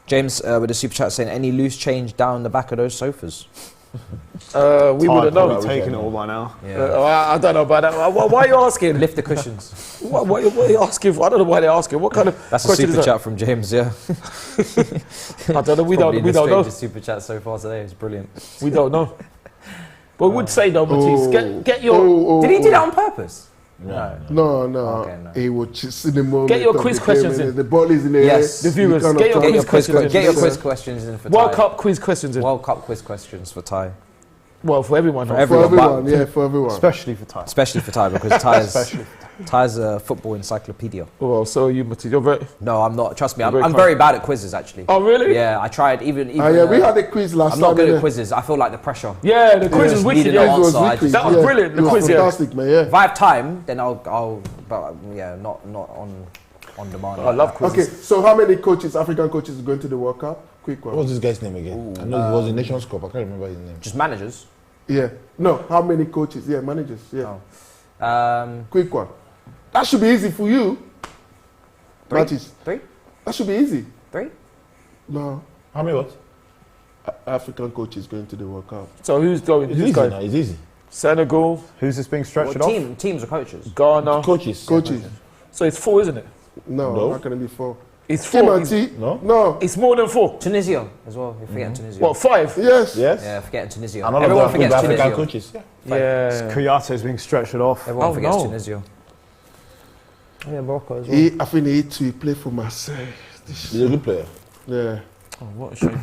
James with a super chat saying, any loose change down the back of those sofas? We wouldn't know. Probably taken it all by now. I don't know about that. Why are you asking? Lift the cushions. What are you asking for? I don't know why they're asking. What kind of That's a question super is that? chat from James, yeah. I don't know. We Probably don't. We the don't know. strangest super chat so far today. It's brilliant. We don't know. But we would say though, Matisse, get your Did he do that on purpose? No. Okay, no. He would just in the moment. Get your of quiz the questions game, in. and the ball is in the Yes. air. The viewers, You kind of get your try- Get your quiz, questions. get your Yeah. quiz questions in for World Ty. Cup quiz questions in. World Cup quiz questions for Ty. Well, for everyone. For not everyone. for everyone. Yeah, for everyone. Especially for time. Especially for Ty, because Ty is... Especially for time. Ty's a football encyclopedia. Well, so you, Matisse, you're very... No, I'm not. Trust me, Very I'm very bad at quizzes, actually. Oh, really? Yeah, I tried even Yeah, we had a quiz last I'm time. not good innit? at quizzes. I feel like the pressure. Yeah, the quiz is wicked. needed Yeah. an It was answer, I wicked, just- That was brilliant, the It was quiz, yeah. fantastic, man. Yeah. If I have time, then I'll but yeah, not on demand. I love quizzes. Okay, so how many coaches, African coaches, are going to the World Cup? Quick one. What's this guy's name again? I know he was in Nations Cup. I can't remember his name. Just managers. Yeah. No, how many coaches? Yeah, managers. Yeah. Oh. Quick one. That should be easy for you. Three? Matisse. Three? That should be easy. Three? No. How many what? African coaches going to the World Cup. So who's going? It's Who's easy going? now. It's easy. Senegal, Who's this being stretched Well, off? teams or coaches? Ghana. Coaches. Coaches. So it's 4, isn't it? No, No. not going to be 4. It's 4. Timothy. No? No. It's more than 4. Tunisia as well. You're forgetting Tunisia. What, 5? Yes. Yes. Yeah, forgetting Tunisia. And all of Everyone them are forgets African Tunisia. coaches. Yeah. Yeah. Kouyate's being stretched off. Everyone Oh, forgets no. Tunisia. Oh, yeah, Morocco as well. I think he play for Marseille. He's a good player. Yeah. Oh, what a shame.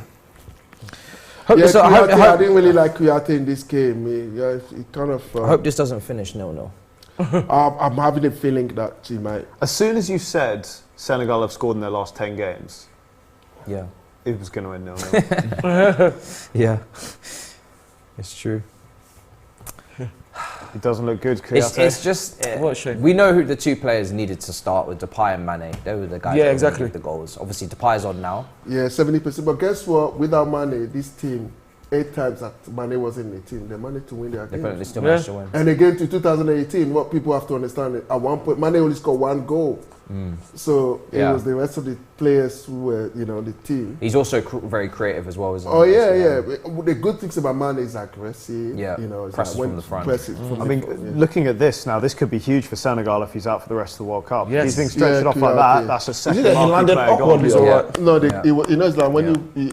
Yeah, so I Kouyaté, I hope, didn't really like Kouyaté in this game. He kind of. I hope this doesn't finish 0-0. I'm having a feeling that he might. As soon as you said Senegal have scored in their last 10 games, Yeah. it was going to end 0-0. Yeah. It's true. It doesn't look good, Kouyaté. It's just What a shame. we know who the two players needed to start with, Depay and Mane. They were the guys. Yeah, that were exactly. gonna give the goals. Obviously, Depay's on now. Yeah, 70%. But guess what? Without Mane, this team, 8 times that Mane was in the team, they managed to win their They game. still Yeah. managed to win. And again to 2018, what people have to understand is at one point, Mane only scored 1 goal. So it Yeah. was the rest of the players who were, the team. He's also very creative as well, isn't he? Oh yeah. The good things about Mane is accuracy. Yeah, it's presses like when from the front. presses from I the mean, front, yeah. looking at this now, this could be huge for Senegal if he's out for the rest of the World Cup. Yes. He's being stretched Yeah, off like Kouyaté. that. That's a Is second it that he marquee landed player gone. awkwardly? or Yeah. what? No, Yeah. it's like when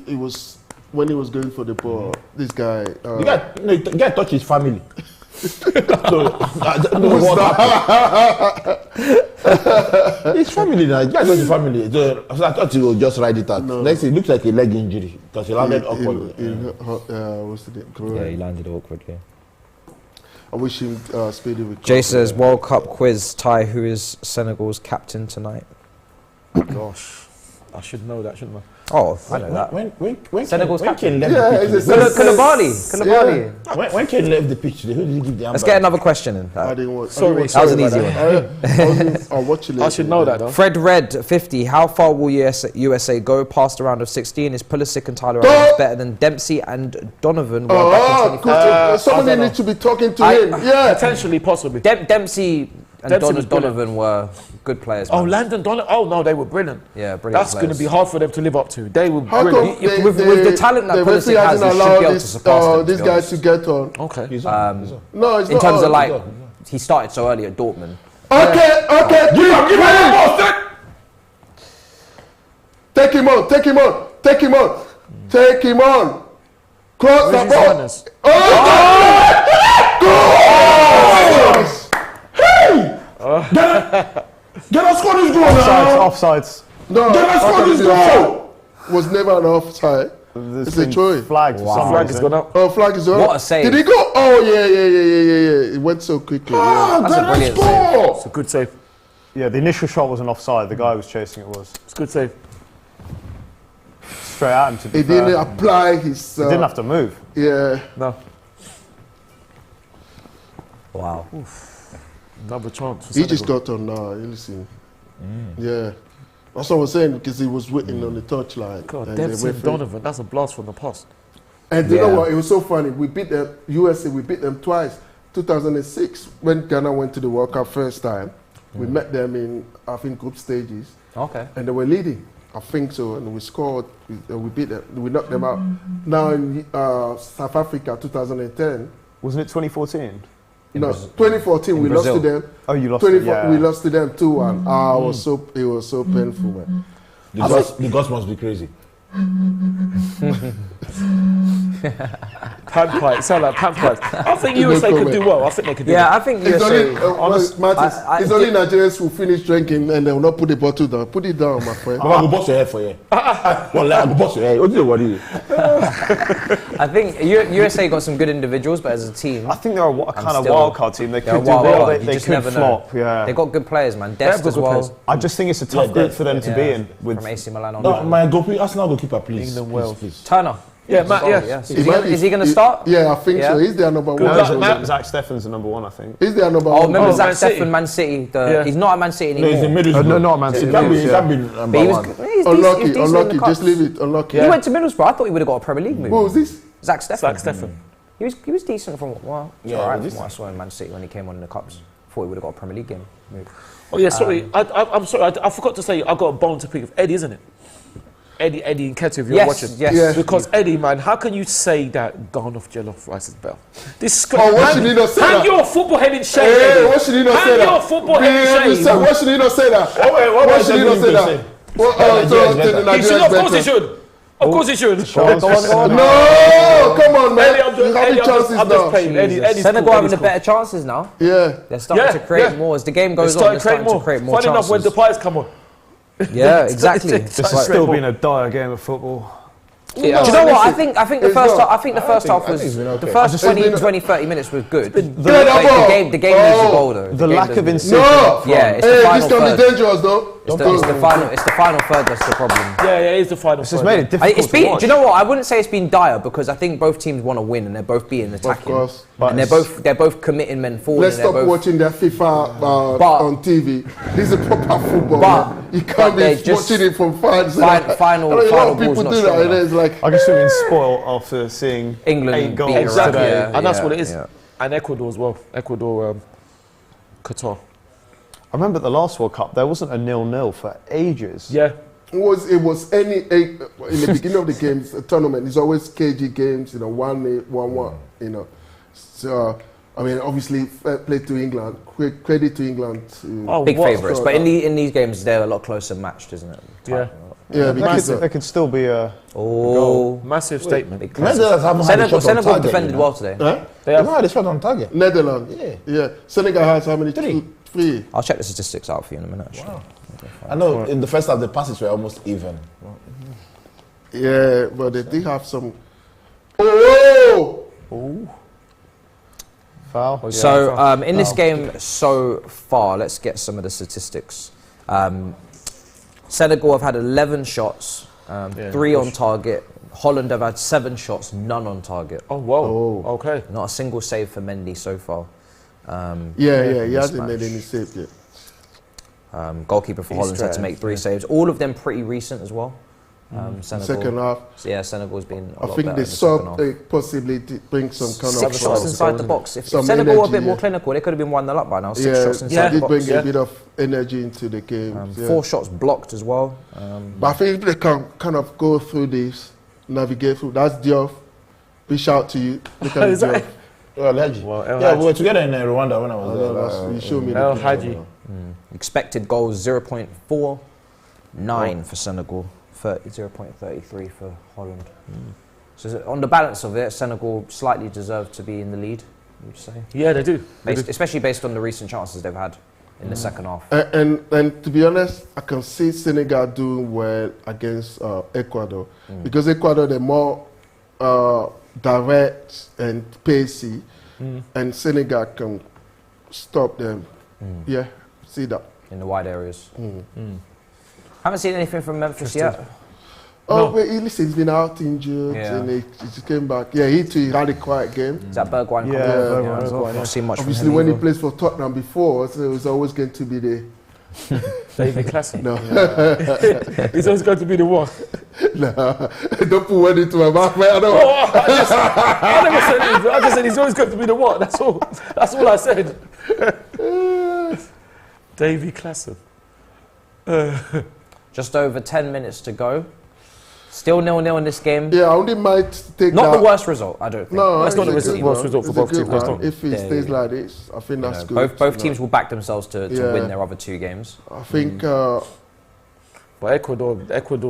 he was when he was going for the ball, this guy. The guy touched his family. So, I don't know what happened. His family now. The guy touched his family. So I thought he would just ride it out. No. Next thing, it looks like a leg injury because he landed awkwardly. What's the name? Yeah, he landed awkwardly. I wish him speedy recovery. Jay says World Cup quiz. Ty, who is Senegal's captain tonight? Gosh. I should know that, shouldn't I? Oh, I know that. When Senegal's Kane left Yeah, the it's pitch, a Koulibaly. when Kane left the pitch, who did he give the Let's handbag? get another question in. I didn't want. Sorry, That was an easy one. I'll watch it later. I should know that, though. Fred Red 50. How far will USA go past the round of 16? Is Pulisic and Tyler Adams better than Dempsey and Donovan? Were back in 2015? Somebody needs to be talking to him. Yeah. Potentially, possibly. Dempsey and Dempsey was brilliant. Donovan were good players. Oh, man. Landon Donovan. Oh, no, they were brilliant. Yeah, brilliant. That's going to be hard for them to live up to. They were How brilliant. come With the talent that the Pulisic referee has, hasn't he should be allowed able to surpass them, to this be guy honest. to get on? Okay. He's on. He's on. No, it's In not. terms of like, he's on. he started so early at Dortmund. Okay. Give him the ball. Take him on. Take him on. Cross Where's the his ball. highness? Get us score this goal now! Offsides. No, Get us score this goal! was never an offside. There's It's a been try. flagged for some Flag has reason. gone up. Oh, flag is on. What a save. Did he go? Oh, yeah. It went so quickly. Yeah. Ah, That's a get us brilliant score! It's a good save. Yeah, the initial shot wasn't offside. The guy who was chasing it was. It's a good save. Straight at him, to be He fair. didn't apply his. He didn't have to move. Yeah. No. Wow. Another chance. For He just Senegal. got on now. You listen. Yeah. That's what I was saying because he was waiting on the touchline. God, and Dempsey the and referee- Donovan. That's a blast from the past. And you know Yeah. what? It was so funny. We beat them, USA, we beat them twice. 2006, when Ghana went to the World Cup first time, we met them in, I think, group stages, Okay. and they were leading. I think so, and we scored, we beat them, we knocked them out. Now in South Africa, 2010, Wasn't it 2014? no, 2014, in we lost to Brazil. them. Oh, you lost 24, it, yeah. we lost to them 2-1. It was so painful, man. The gods must be crazy. Pan pipe. Sound like pan pipes. I think USA could do well. I think they could do well. Yeah, I think It's USA. only, Matisse, it's only Nigerians who finish drinking and they will not put the bottle down. Put it down, my friend. But I go bust your head for you. Well, I go bust your head. What do you worry? I think USA got some good individuals, but as a team, I think they're a kind of still- wild card team. They they're a could do wild well. card. You They just could never flop. know. Yeah. They got good players, man. Dest got as good well. players. I just think it's a tough group for them to be in. From With AC Milan on. No, my Arsenal goalkeeper, please. England, Please, Wales. please. Turner. Yeah, Matt, yeah. Yes. It might be- Is he going to start? Yeah, I think Yeah. so. He's their number Good one. luck, Matt. Zach Steffen's the number one, I think. He's their number Oh, one. remember Oh, Zach Man City. Steffen, Man City. Yeah. He's not at Man City No, anymore. he's in Middlesbrough. No, not Man City. He can't be Yeah. number But he was, one. he's decent- he's Unlucky, decent in the unlucky. cups. Just leave it. Unlucky. He went to Middlesbrough. I thought he would have got a Premier League move. What was this? Zach Steffen. Zach Steffen. He was decent from Yeah, alright he from was what I saw in Man City when he came on in the cups. Thought he would have got a Premier League game move. Oh yeah, sorry. I'm sorry. I forgot to say I got a bone to pick with Eddie, isn't it? Eddie and Ketu, if you're Yes, watching. yes. Yeah. Because Eddie, man, how can you say that Ganoff Jollof rice is better? This Oh, why should he not say hang that? your football head in shade. Hey, Eddie. why should he not Hang say that? your football head in shade. Why should he not say that? What Why should he not say that? Well, Nigeria's better. He should, of course he should. Of course he should. Go on. No, come on, man. Eddie, I'm You have the chances just now. playing. Eddie's Senegal cool, having Eddie's the cool. better chances now. Yeah. They're starting Yeah, to create yeah. more as the game They're goes on. starting They're to create starting more. to create more Funny enough, when the chances. players come on. Yeah, exactly. This This has still been a dire game of football. Do you know what? I think the It's first not. half. I think the first half I think was it's been okay. the first It's been- 20, 30 minutes was good. Get But that ball. the game needs a goal though. The game lack of doesn't- incision. No. Yeah, it's the Hey, final this can third. be dangerous, though. It's the final third that's the problem. Yeah, it is the final. This has third. made it difficult It's to been. watch. Do you know what? I wouldn't say it's been dire because I think both teams want to win and they're both being attacking. course. And they're both committing men forward. Let's and they're stop both, watching their FIFA But- on TV. This is a proper football. But- man. You but can't they be just- watching it from far. final A lot ball's of people not do strong that. And enough. it's like, I guess we've been spoiled after seeing England 8 goals beat Iraq. Exactly, today. Yeah, and that's yeah, what it is. yeah. And Ecuador as well. Ecuador, Qatar. I remember at the last World Cup, there wasn't a 0-0 for ages. Yeah. it was in the beginning of the games, a tournament. It's always KG games, 1-1, 1-1, So, I mean, obviously, fair play to England. Credit to England. Big what- favourites, but in these games they're a lot closer matched, isn't it? Yeah. Yeah, because There could still be a... Oh, Massive statement. big classic. Netherlands haven't had a shot on Senegal target, defended you know. well today. huh? They They have haven't had a shot on target. Netherlands. Yeah. Senegal has how many? Three. I'll check the statistics out for you in a minute. Actually. I know in the first half the passes were almost even. Yeah, but they did have some. Oh! Foul? So in this game so far, let's get some of the statistics. Senegal have had 11 shots, 3 on target. Holland have had 7 shots, none on target. Oh, wow. Okay. Not a single save for Mendy so far. He this hasn't made match. any save yet. Goalkeeper for Holland's had to make 3 saves. All of them pretty recent as well. Senegal. Second half, So yeah, Senegal's been a I lot think better they in the second saw half. a possibility to bring some kind 6 of shots inside the box. If some Senegal were a energy, bit more yeah. clinical, they could have been 1-0 up by now. 6 Yeah, shots they inside the did box. bring a bit of energy into the game. 4 shots blocked as well. But I think they can kind of go through this, navigate through. That's Diouf. Big shout to you. Look at Is that- Diouf. Well, Haji. Well, El Yeah, Haji. we were together in Rwanda when I was there. You showed me the El picture. Haji. Expected goals 0.49 for Senegal, 0.33 for Holland. So on the balance of it, Senegal slightly deserve to be in the lead, would you say? Yeah, they do. Especially based on the recent chances they've had in the second half. And to be honest, I can see Senegal doing well against Ecuador because Ecuador they're more direct and pacey, and Senegal can stop them. Yeah, see that. In the wide areas. Haven't seen anything from Memphis yet. Oh, wait, listen, he's been out injured Yeah. and he just came back. Yeah, he had a quiet game. Is that Bergwijn? Yeah, Bergwijn's off. Not seen much Obviously, from when him he plays for Tottenham before, so it was always going to be the David Classic. no, He's always going to be the one. no. Don't put word into my mouth, man. I don't. I never said anything. I just said he's always going to be the one. That's all. That's all I said. Davy Classic. Just over 10 minutes to go. Still 0-0 in this game. Yeah, I only might take Not that. the worst result, I don't think. No, That's not it's the a good worst one. result for It's a both good teams, that's one. not- If it stays like this, I think that's good. Both teams will back themselves to Yeah. win their other 2 games. I think But Ecuador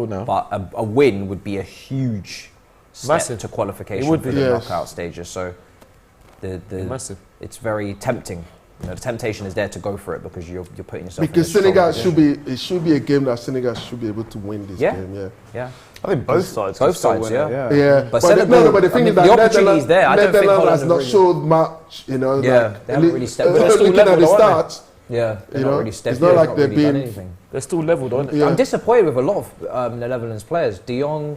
now. But a win would be a huge step Massive. to qualification It would for be. the Yes. knockout stages. So Massive. it's very tempting. You know, the temptation is there to go for it because you're putting yourself. Because in a Senegal strong it should be a game that Senegal should be able to win this Yeah. game. Yeah. Yeah. I think both sides. Both can still sides, win it, yeah. Yeah, But but Senegal, the thing I mean, is that the opportunity is there. I don't think Netherlands Holland has have not really- showed much, you know. Yeah, like, they haven't really stepped- they're still looking at level, the though, aren't stats, Yeah, they're You not know, really stepped. it's not they've like not they've really done been- anything. They're still leveled, aren't they? Yeah. I'm disappointed with a lot of the Netherlands players. De Jong,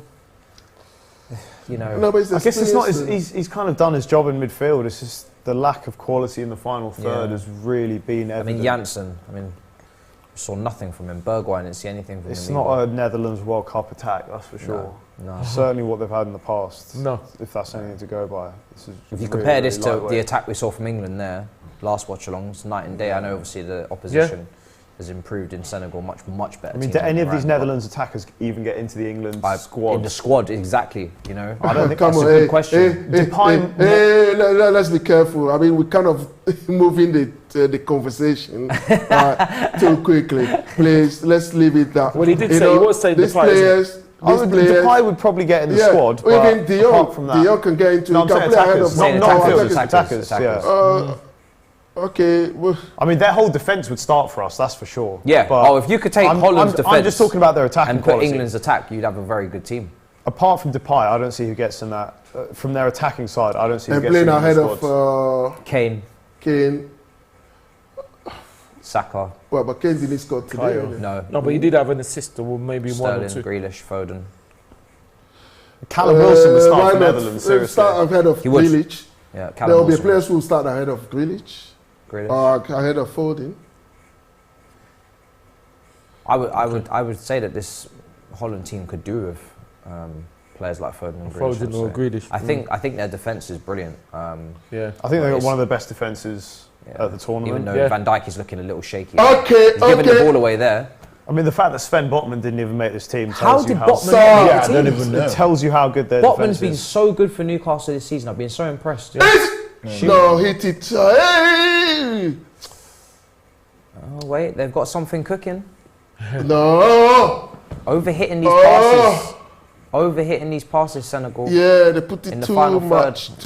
you know. No, but it's I guess it's not. experience He's kind of done his job in midfield. It's just the lack of quality in the final third Yeah. has really been I evident. mean, Janssen. I mean, saw nothing from him. Bergwijn didn't see anything from It's him. not a Netherlands World Cup attack, that's for sure. No. Certainly what they've had in the past. No. If that's anything to go by. This is If you really, compare this really to the lightweight. attack we saw from England there, last watch along, it's night and day. I know obviously the opposition has improved in Senegal much better. I mean, teams do any than of these Iran, Netherlands attackers even get into the England but squad? In the squad, exactly. You know, I don't think Come that's on, a hey, good question. Depay- let's be careful. I mean, we're kind of moving the conversation too quickly. Please, let's leave it that. Well, he did You say he know, was saying these Depay, isn't players. I These would, players. Depay would probably get in the Yeah, squad. or even but De apart Jong. from De that, Jong can get into. No, He I'm can saying play ahead attackers, of. Saying not attackers, midfielders, attackers. yeah. Okay. Well, I mean, their whole defence would start for us, that's for sure. Yeah. But Oh, if you could take Holland's defence I'm just talking about their attacking and put quality. England's attack, you'd have a very good team. Apart from Depay, I don't see who gets in that. From their attacking side, I don't see who and gets playing in the ahead squad. of Kane, Kane. Saka, Well, but Kane didn't score today. Kyle. innit? no, No, but he did have an assist or maybe one or Sterling, two. Grealish, Foden. Callum Wilson would start why for not? Netherlands, seriously. Start ahead of He would. Grealish. Yeah, There will be Wilson, players who will start ahead of Grealish Grealish. or ahead of Foden. I would say that this Holland team could do with players like Foden and Grealish. Foden or I'd say. Grealish. I think their defence is brilliant. Yeah. I think they've got It's- one of the best defences Yeah. at the tournament. Even though Yeah. Van Dijk is looking a little shaky. Okay, He's giving the okay. ball away there. I mean, the fact that Sven Botman didn't even make this team How tells you did how... Botman So- make Yeah, I the don't team? even know. It tells you how good their Botman's defence been is. so good for Newcastle this season. I've been so impressed. No, hit it. Hey! Oh wait, they've got something cooking. No. Overhitting these Oh. passes. Overhitting these passes, Senegal. Yeah, they put In it the too final much, third.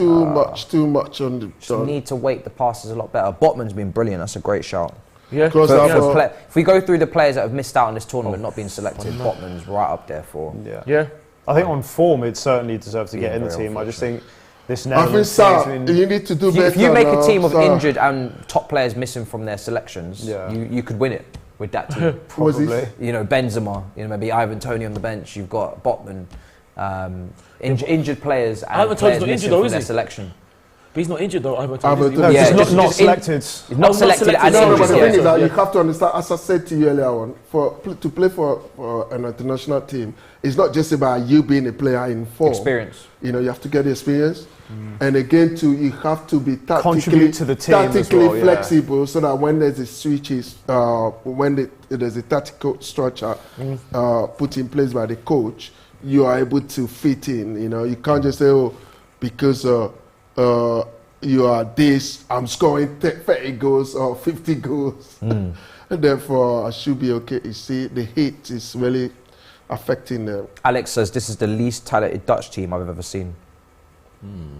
too much on the Just need to weight the passes a lot better. Botman's been brilliant. That's a great shout. Yeah. Close But up, for if we go through the players that have missed out on this tournament, not being selected, Botman's right up there for. Yeah. Yeah. I think on form, it certainly deserves to Yeah, get in the very team. I just think this I think, Netherlands sir, team has been- you need to do better. If you make a now, team of sir. injured and top players missing from their selections, Yeah. you could win it with that team. Was he- probably. You know, Benzema, you know, maybe Ivan Toney on the bench. You've got Botman, injured players and Ivan Toney's players not missing injured though, from is their he? selection. But he's not injured though. Ivan No, Toney. Yeah, just just- not just selected. He's not selected selected, and no, No, injured but the yet. thing is that Yeah. you have to understand, as I said to you earlier on, to play for an international team, it's not just about you being a player in form. Experience. You know, you have to get the experience. And again, too, you have to be Contribute to the team as tactically well, yeah. flexible so that when there's a switches, there's a tactical structure put in place by the coach, you are able to fit in. You know, you can't just say, oh, because you are this, I'm scoring 30 goals or 50 goals. And therefore, I should be okay. You see, the heat is really affecting them. Alex says this is the least talented Dutch team I've ever seen.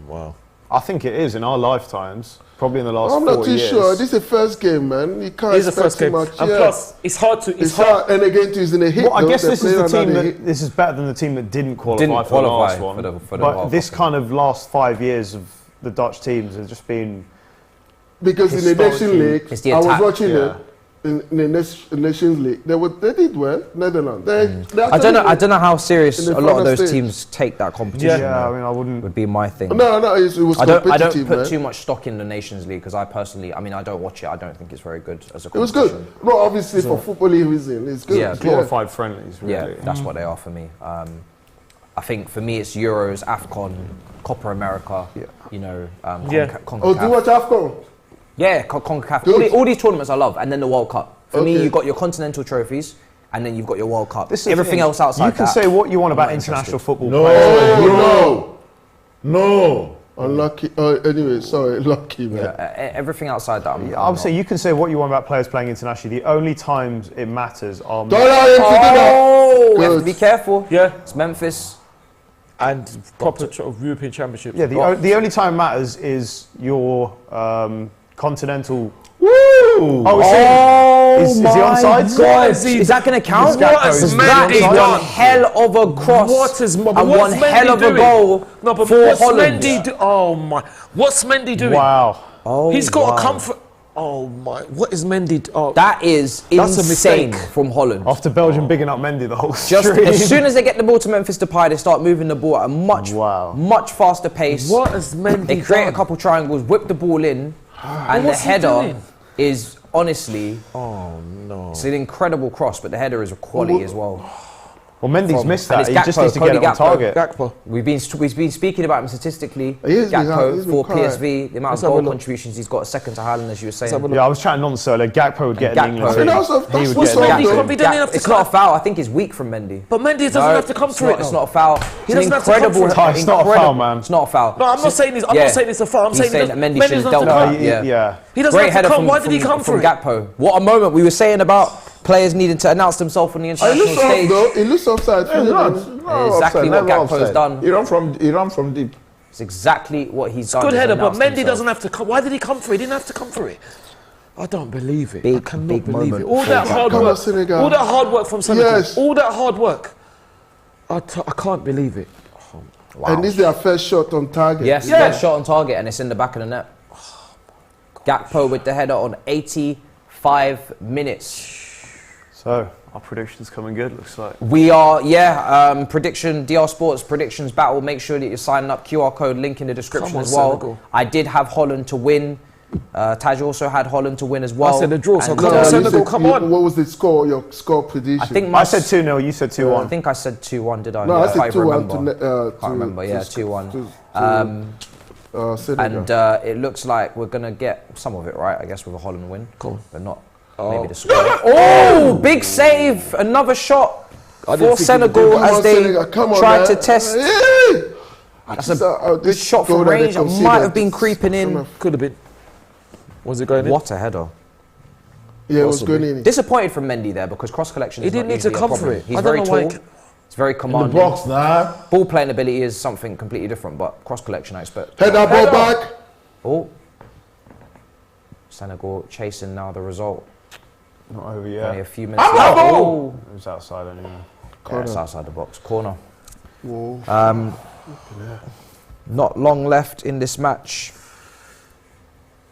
Wow. I think it is in our lifetimes, probably in the last I'm 40 not too years. sure. This is the first game, man. You can't It is the expect first too game. much. And yeah. plus, it's hard to. It's hard, and again, too, it's in a hit. Well, I though. guess They're this is the playing team under that hit. this is better than the team that didn't qualify Didn't for the qualify last for one. the but World this Cup. kind of last 5 years of the Dutch teams has just been. Because in the Nation historically- League, It's the I was attack, watching yeah. it in the Nations League. They did well. Netherlands. They I don't know how serious In a the lot of final those stage. teams take that competition. Yeah, I though, mean, I wouldn't. would be my thing. No, it was I don't competitive, put man. too much stock in the Nations League because I personally, I mean, I don't watch it. I don't think it's very good as a It was competition. good. No, obviously for football reason, it's good. Yeah, Glorified friendlies, really. Yeah, that's what they are for me. I think for me it's Euros, AFCON, Copa America. Yeah. You know, Yeah. CONCACAF. Oh, do you watch AFCON? Yeah, CONCACAF. Good. All these tournaments I love, and then the World Cup. For me, Okay. you've got your continental trophies, and then you've got your World Cup. This is the Everything thing. else outside You can that, say what you want I'm about not international interested. football No, players. no. Unlucky. Anyway, sorry, lucky, man. Everything outside that, I'm I would not. say you can say what you want about players playing internationally. The only times it matters are. Don't allow him to do that. Oh, we have to Good. be careful. Yeah. It's Memphis. and proper European Championships. Yeah, the only time matters is your continental. Woo! Is he onside? God, is that going to count? What has Mendy One done? hell of a cross What is and one hell of a goal No, but for what's Holland. Mendy do? Oh my! What's Mendy doing? Wow. Oh, He's got wow. to come for. Oh my! What is Mendy? Oh, That is That's a insane mistake. from Holland. After Belgium bigging up Mendy the whole Just stream. as soon as they get the ball to Memphis Depay, they start moving the ball at a much faster pace. what has Mendy They create done? a couple triangles, whip the ball in, and the what's he header doing? is honestly, Oh no! it's an incredible cross, but the header is a quality as well. Well, Mendy's missed and that. it's He just Gakpo, needs to get it Cody on target. Gakpo. We've been speaking about him statistically. He is Gakpo he's for been quiet. PSV, the amount Let's of have a goal look. contributions he's got, second to Haaland, as you were saying. have a look. Yeah, I was chatting nonsense earlier. Gakpo would get And an England Gakpo. team. And also, He that's would what's get wrong an though. Gakpo. He doesn't have to It's not a foul. I think it's weak from Mendy. But Mendy doesn't No, have to come it's for not, it. It's though. not a foul. He doesn't have to come for it. It's not a foul, man. It's not a foul. No, I'm not saying this. I'm not saying it's a foul. I'm He's saying that Mendy Mendy should have doesn't dealt have with to that. come. Yeah. He doesn't Great have to header come. Why did he come from for it? Gakpo. What a moment. We were saying about players needing to announce themselves on the It international looks off stage. though. It looks offside. It's not. Exactly what Gakpo's done. He ran from deep. It's exactly what he's done. Good He's header, but announced Mendy himself. doesn't have to come. Why did he come for it? He didn't have to come for it. I don't believe it. I Big, cannot big believe moment it. All for that hard Come on, work. Senegal. All that hard work from Senegal. Yes. All that hard work. I can't believe it. And this is their first shot on target. Yes, Yeah. first shot on target, and it's in the back of the net. Gakpo with the header on 85 minutes. So, our predictions coming good, looks like. We are, prediction, DR Sports predictions battle. Make sure that you're signing up. QR code link in the description Come on, as well. Senegal. I did have Holland to win. Taj also had Holland to win as well. I said the draw, so And, come on, you Senegal, said- come you- on. What was the score? Your score prediction? I think I said 2-0, you said 2-1. I think I said 2-1, did I? No, Yeah, I can't said even 2-1 remember. to Can't remember, yeah, 2-1. Senegal. And it looks like we're going to get some of it right, I guess, with a Holland win. Cool. But not maybe the score. Oh, big save. Another shot didn't for think Senegal Come as on, they Senegal, come on, tried man. to test. Hey! That's a good shot from range. It might have been creeping in. Could have been. Was it going in? What a header. Yeah, it was Possibly. going in. Disappointed from Mendy there because cross collection He is didn't not need to usually a come for problem. it. He's I don't very know why tall. he He's very In the commanding. box now. Ball playing ability is something completely different, but cross collection I expect. Head that ball back. Oh. Senegal chasing now the result. Not over Only yet. a few minutes left. Oh. It was outside anyway. Yeah, it's outside the box. Corner. Whoa. Not long left in this match.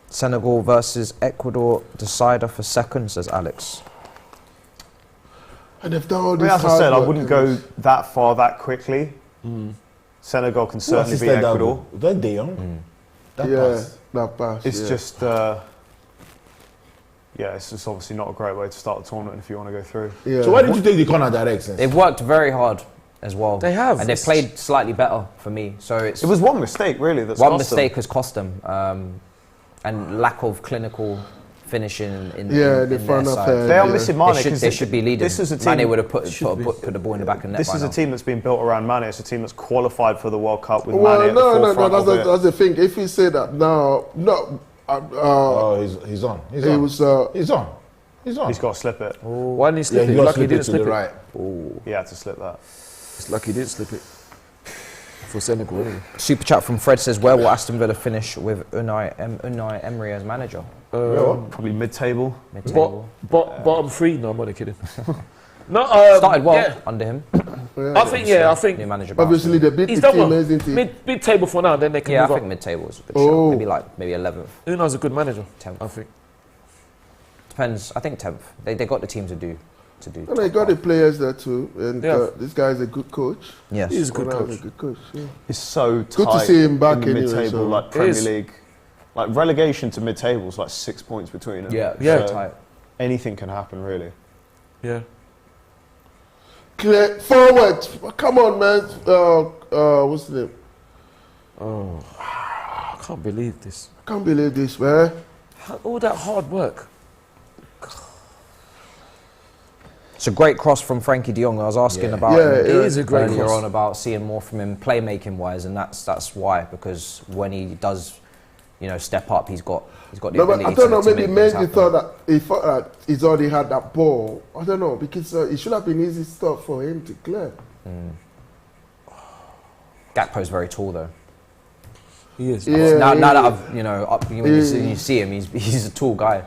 Senegal versus Ecuador, decider for second, says Alex. And they've done all I this mean, as I hard said, I work. wouldn't go that far that quickly. Senegal can certainly beat Ecuador. That De Jong. That Yeah, pass. that pass. It's yeah. just, it's just obviously not a great way to start the tournament if you want to go through. Yeah. So why did you take the corner direct? Sense? They've worked very hard as well. They have. And they've played slightly better for me. So it's It was one mistake, really, that's one cost them. mistake has cost them. And lack of clinical finishing in Yeah, in the their final side. third. They are Yeah. missing Mane. They should be leading. This is a team. Mane would have put the ball in the back of the net. This by is now. a team that's been built around Mane. It's a team that's qualified for the World Cup with Well, Mane at the no, forefront of it. that's the thing. If we say that now, no, Oh, he's on. He's he on. was. He's on. He's on. He's got to slip it. Why didn't he Yeah, slip he it? got Lucky he slip it didn't to slip the it. right. He had to slip that. It's lucky he didn't slip it. For Senegal, anyway. Super chat from Fred says, where will Aston Villa finish with Unai Emery as manager? Probably mid-table. Mid-table. Bottom three? No, I'm only kidding. No, Started well yeah. under him. I think New manager. Obviously, they beat he's the done team, well. isn't he? Mid table for now, then they can Yeah, I move think up. mid-table is a good Oh. shout. Maybe 11th. Unai's a good manager. 10th. I think. Depends. I think 10th. They got the team to do. And they got the players there too. And Yeah. this guy is a good coach. Yes. He's a good Ronaldo's coach. a good coach. Yeah. It's so tight. Good to see him back in the anyway, mid-table, so- like Premier is. League. Like relegation to mid-table is like 6 points between them. Yeah. Yeah. So tight. Anything can happen, really. Yeah. Clear forward. Come on, man. What's the name? I can't believe this. I can't believe this, man. All that hard work. It's a great cross from Frankie de Jong. I was asking about Yeah, him it is a great earlier cross. on about seeing more from him playmaking wise, and that's why, because when he does, step up, he's got the No, but ability I don't know. to Maybe make things Mendy happen. thought that he's already had that ball. I don't know because it should have been easy stuff for him to clear. Gakpo's very tall though. He is. Yeah, Now that yeah. I've, when you see him, he's a tall guy.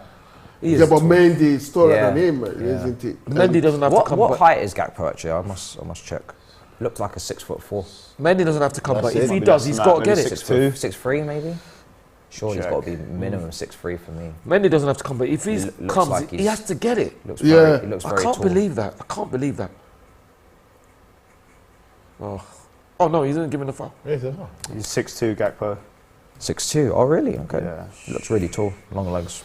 He is Yeah, but tall. Mendy is taller Yeah. than him, isn't it? Mendy doesn't have to come What back. height is Gakpo actually? I must check. Looks like a 6'4". Mendy doesn't have to come That's back. it. If he Maybe does, less he's than got to that, get maybe it. 6'2". 6'3" maybe. Surely he's Check. got to be minimum 6'3" for me. Mendy doesn't have to come back. If he Looks comes, like he he's- has to get it. Looks Yeah. very, he looks I very can't tall. believe that. I can't believe that. Oh no, he didn't give him the foul. Yes, sir. He's 6'2", Gakpo. 6'2". Oh really? Okay. Yeah. He looks really tall, long legs.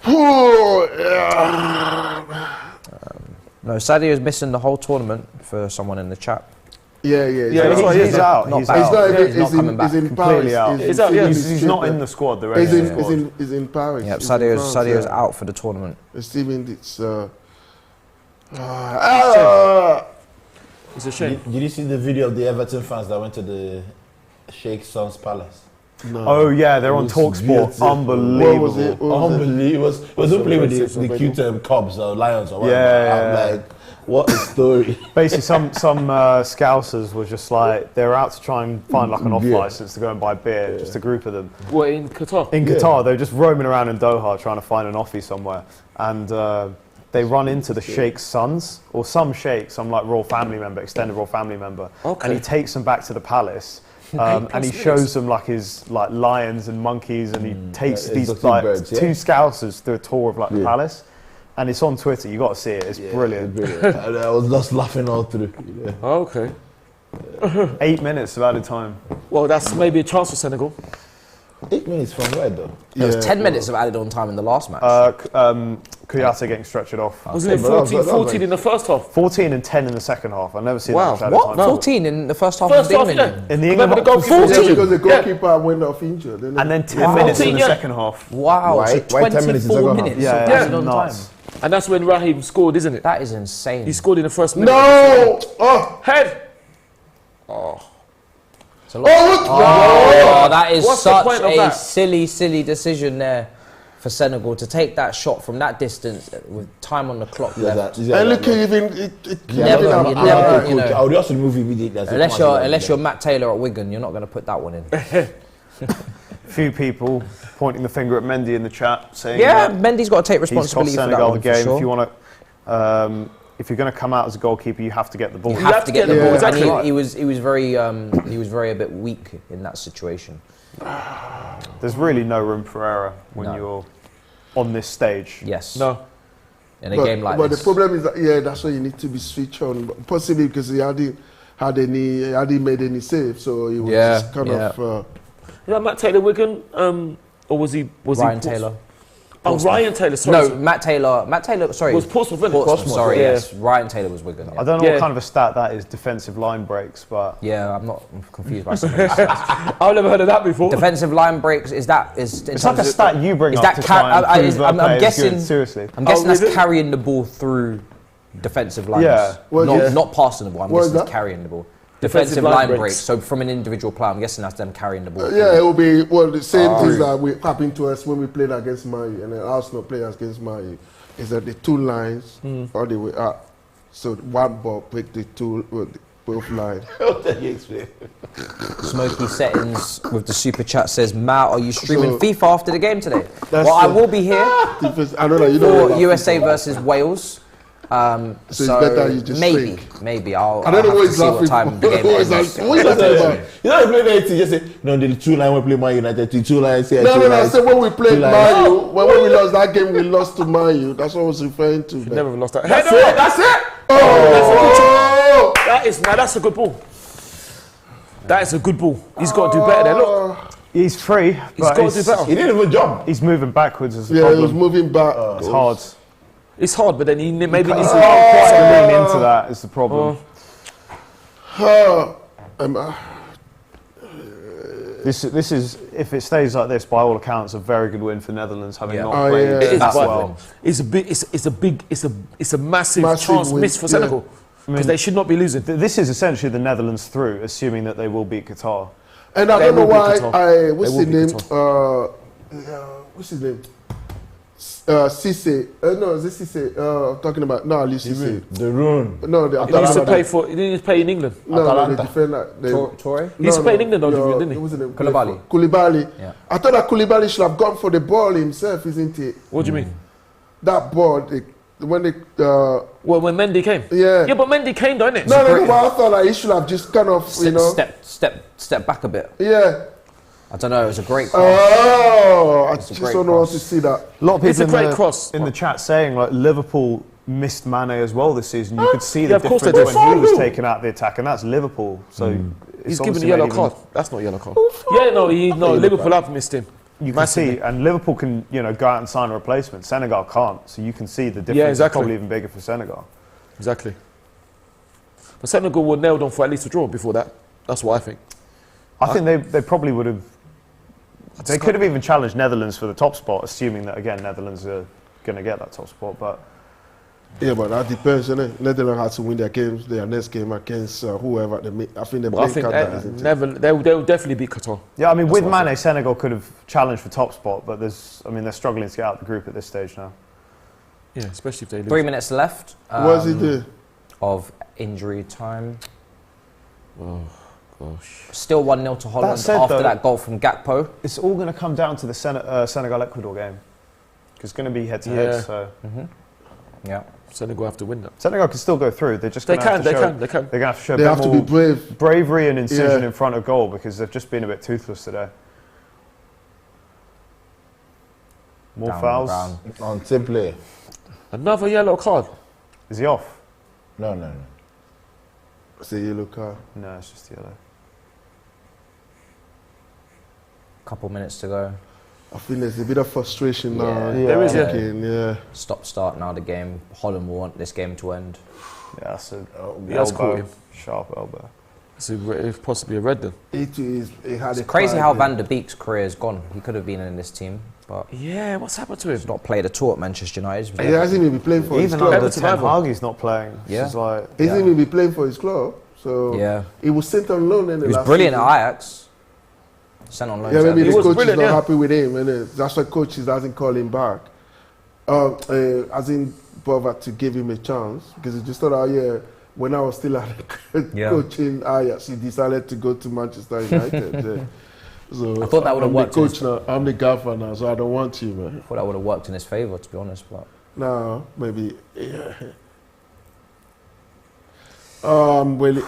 Oh, yeah. No, Sadio's missing the whole tournament for someone in the chat. Yeah, Yeah, that's why he's out. Not He's back. He's out. not even, He's not coming back. He's in Completely Paris. out. He's out, yeah. He's not in the squad. The He's regular in, squad. he's in Paris. Yep, He's in France, Sadio's yeah. out for the tournament. Steven, it's It's a shame. Did you see the video of the Everton fans that went to the Sheikh Son's palace? no. Oh yeah, they're on It was TalkSport. beautiful. Unbelievable. What was it? What was it? Unbelievable. It was who playing with Princess the of cute cubs or lions or whatever. Yeah. I'm like, what a story. Basically, some Scousers were just like they were out to try and find like an off Yeah. license to go and buy beer. Just a group of them What, in Qatar? in Qatar. They were just roaming around in Doha trying to find an offie somewhere, and they run into the Sheikh's sons or some Sheikh, some like royal family member, extended royal family member, Okay. and he takes them back to the palace. And he shows them like his like lions and monkeys, and he takes Yeah, these exotic like birds, yeah. two Scousers through a tour of like the Yeah. palace, and it's on Twitter. You got to see it. It's brilliant. And I was just laughing all through. Yeah. Oh, okay. 8 minutes of added time. Well, that's maybe a chance for Senegal. 8 minutes from where though? There was 10 minutes of added on time in the last match. Kuyate getting stretchered off. Wasn't it but that was 14, like- 14 in the first half? 14 and 10 in the second half. I've never seen Wow. that much added what? time. No. 14 in the first half First of the half, England yeah. game? In the Remember England the goalkeeper? 14? Yeah, because the goalkeeper went off injured. and then 10 minutes in the 14, yeah. second half. Wow, Why- so why 10 minutes in 24 second half? minutes Yeah, of yeah, added on time. nuts. And that's when Raheem scored, isn't it? That is insane. He scored in the first minute. No! Oh! Head! It's a lot. Oh, Oh, that is What's the such point of a that? silly decision there for Senegal to take that shot from that distance with time on the clock Yeah, left. And look, even it Never, came up. you I'm never, not a you coach. know. I would just remove immediately. as a Unless command. you're Matt Taylor at Wigan, you're not going to put that one in. Few people pointing the finger at Mendy in the chat saying Yeah, that Mendy's got to take he's cost responsibility for that Senegal one the game. for sure. If you want to, if you're going to come out as a goalkeeper, you have to get the ball. You have to get the Yeah, ball. exactly. And he was very a bit weak in that situation. There's really no room for error when No. you're on this stage. Yes. No. In a game like but this. the problem is that, yeah, that's why you need to be switched on. Possibly because he hadn't made any saves, so he was Yeah, just kind yeah. of. Is that Matt Taylor Wigan? Or was he Ryan Portsmouth? Taylor. Oh, Ryan Taylor, sorry. No, Matt Taylor, sorry. Was Portsmouth, wasn't it? Portsmouth, sorry, yeah. yes. Ryan Taylor was Wigan. I Yeah, don't know Yeah. what kind of a stat that is, defensive line breaks, but I'm confused by something. Defensive I've never heard of that before. line breaks, is in it's terms like a of- stat you bring is up that to ca- try and I- prove I'm that player is guessing- good. Seriously. I'm guessing is that's it? carrying the ball through defensive lines. Yeah. Well, yeah. Not passing the ball, I'm What is guessing it's that? carrying the ball. Defensive Defensive line line breaks. breaks. So from an individual player, I'm guessing that's them carrying the ball. Yeah, it will be the same things that we happened to us when we played against Man U, and then Arsenal players against Man U. Is that the two lines all the way up? So one ball break the both lines. Smoky Settings with the super chat says, Matt, are you streaming So- FIFA after the game today? That's Well, I it. will be here I don't know. You don't know for about USA FIFA. versus Wales. So it's better you just think. maybe I'll I don't know have what to he's see what laughing time the for. game What is ends. that? What are you laughing about? You know, you play anything, just say, no, the two line we play Man United, the two lines here. No, two no, no. I lines. said when we played Two lines. Man U, when we lost that game, we lost to Man U. That's what I was referring to. man. Never lost that. That's Header! it. That's it. Oh! That's a good ball. That is a good ball. He's got to do better there. Look, He's free, he's but got to do better. He didn't even jump. he's moving backwards as the Yeah, he was problem. moving back. It's hard. It's hard, but then he maybe needs Quite to. to lean into that is the problem. This is if it stays like this, by all accounts, a very good win for Netherlands, having Yeah. not Oh, played yeah. It is, that but well. it's a massive chance win, miss for yeah. Senegal because they should not be losing. This is essentially the Netherlands through, assuming that they will beat Qatar. And I They don't know will beat why. Qatar. What's They his will name? beat What's his name? Cisse. No, is this Cisse? I'm talking about no, Ali Cisse. The Rune. No, the He used to Atalanta. play for. He didn't play in England. No, the Atalanta. defender. Torre? He used to play in England, didn't he? It wasn't Koulibaly. Koulibaly. Yeah. I thought that Koulibaly should have gone for the ball himself, isn't it? What do you mean? That ball, when they. Well, when Mendy came. Yeah. Yeah, but Mendy came, don't it? No, but I thought like he should have just kind of, Step back a bit. Yeah. I don't know. It was a great cross. Oh, I It's a just great don't know how cross. to see that. A lot of It's people a great cross. in the chat saying like Liverpool missed Mane as well this season. You could see the Yeah, of course they difference did. when he was taking out the attack, and that's Liverpool. So it's He's given obviously a yellow made card. That's not a yellow card. Yeah, no, Liverpool have missed him. You can Massively. see, and Liverpool can go out and sign a replacement. Senegal can't, so you can see the difference. Yeah, exactly. Is probably even bigger for Senegal. Exactly. But Senegal were nailed on for at least a draw before that. That's what I think. I think they probably would have. They could have even challenged Netherlands for the top spot, assuming that again Netherlands are going to get that top spot. But Yeah, but that depends, innit? Netherlands has to win their games, their next game against whoever they make. I think they're Well, I playing think Qatar, isn't it? they'll definitely beat Qatar. yeah, I mean, with what I Mane, Senegal could have challenged for top spot, but they're struggling to get out of the group at this stage now. Yeah, especially if they lose. 3 minutes left. What does he do? Of injury time. Oh, gosh. Still 1-0 to Holland said, after though- that goal from Gakpo. It's all going to come down to the Senegal-Ecuador game. Because it's going to be head-to-head, Yeah. so... Yeah. Senegal have to win that. Senegal can still go through. They're just They going to can. They're going to have to show a They bit have to more be brave. bravery and incision Yeah. in front of goal because they've just been a bit toothless today. More Down fouls. Brown. On same player. Another yellow card. Is he off? No. It's a yellow card. No, it's just yellow. Couple minutes to go. I think there's a bit of frustration now. Yeah. There is, yeah. Yeah. Stop start now the game. Holland will want this game to end. Yeah, that's a that's elbow, caught him. sharp elbow. It's possibly a red then. It had It's a crazy pride how in- Van der Beek's career is gone. He could have been in this team, but Yeah, what's happened to him? he's not played at all at Manchester United. He hasn't even been playing for his Even club. under Everton Ten rival. Hag, he's not playing. Yeah. It's like, He hasn't even been playing for his club. So Yeah. he was sent on loan in the He was last brilliant at season. Ajax. Sent on loan. Yeah, to maybe He the was coach is brilliant, not yeah. happy with him, and that's why coaches doesn't call him back. Hasn't bothered to give him a chance because he just thought, oh yeah, when I was still at Yeah. coaching Ajax, he decided to go to Manchester United. Yeah. So I thought that would have I'm worked the in coach now. I'm the gaffer now, so I don't want you, man. thought that would have worked in his favour, to be honest. But No, maybe. Yeah. I'm really,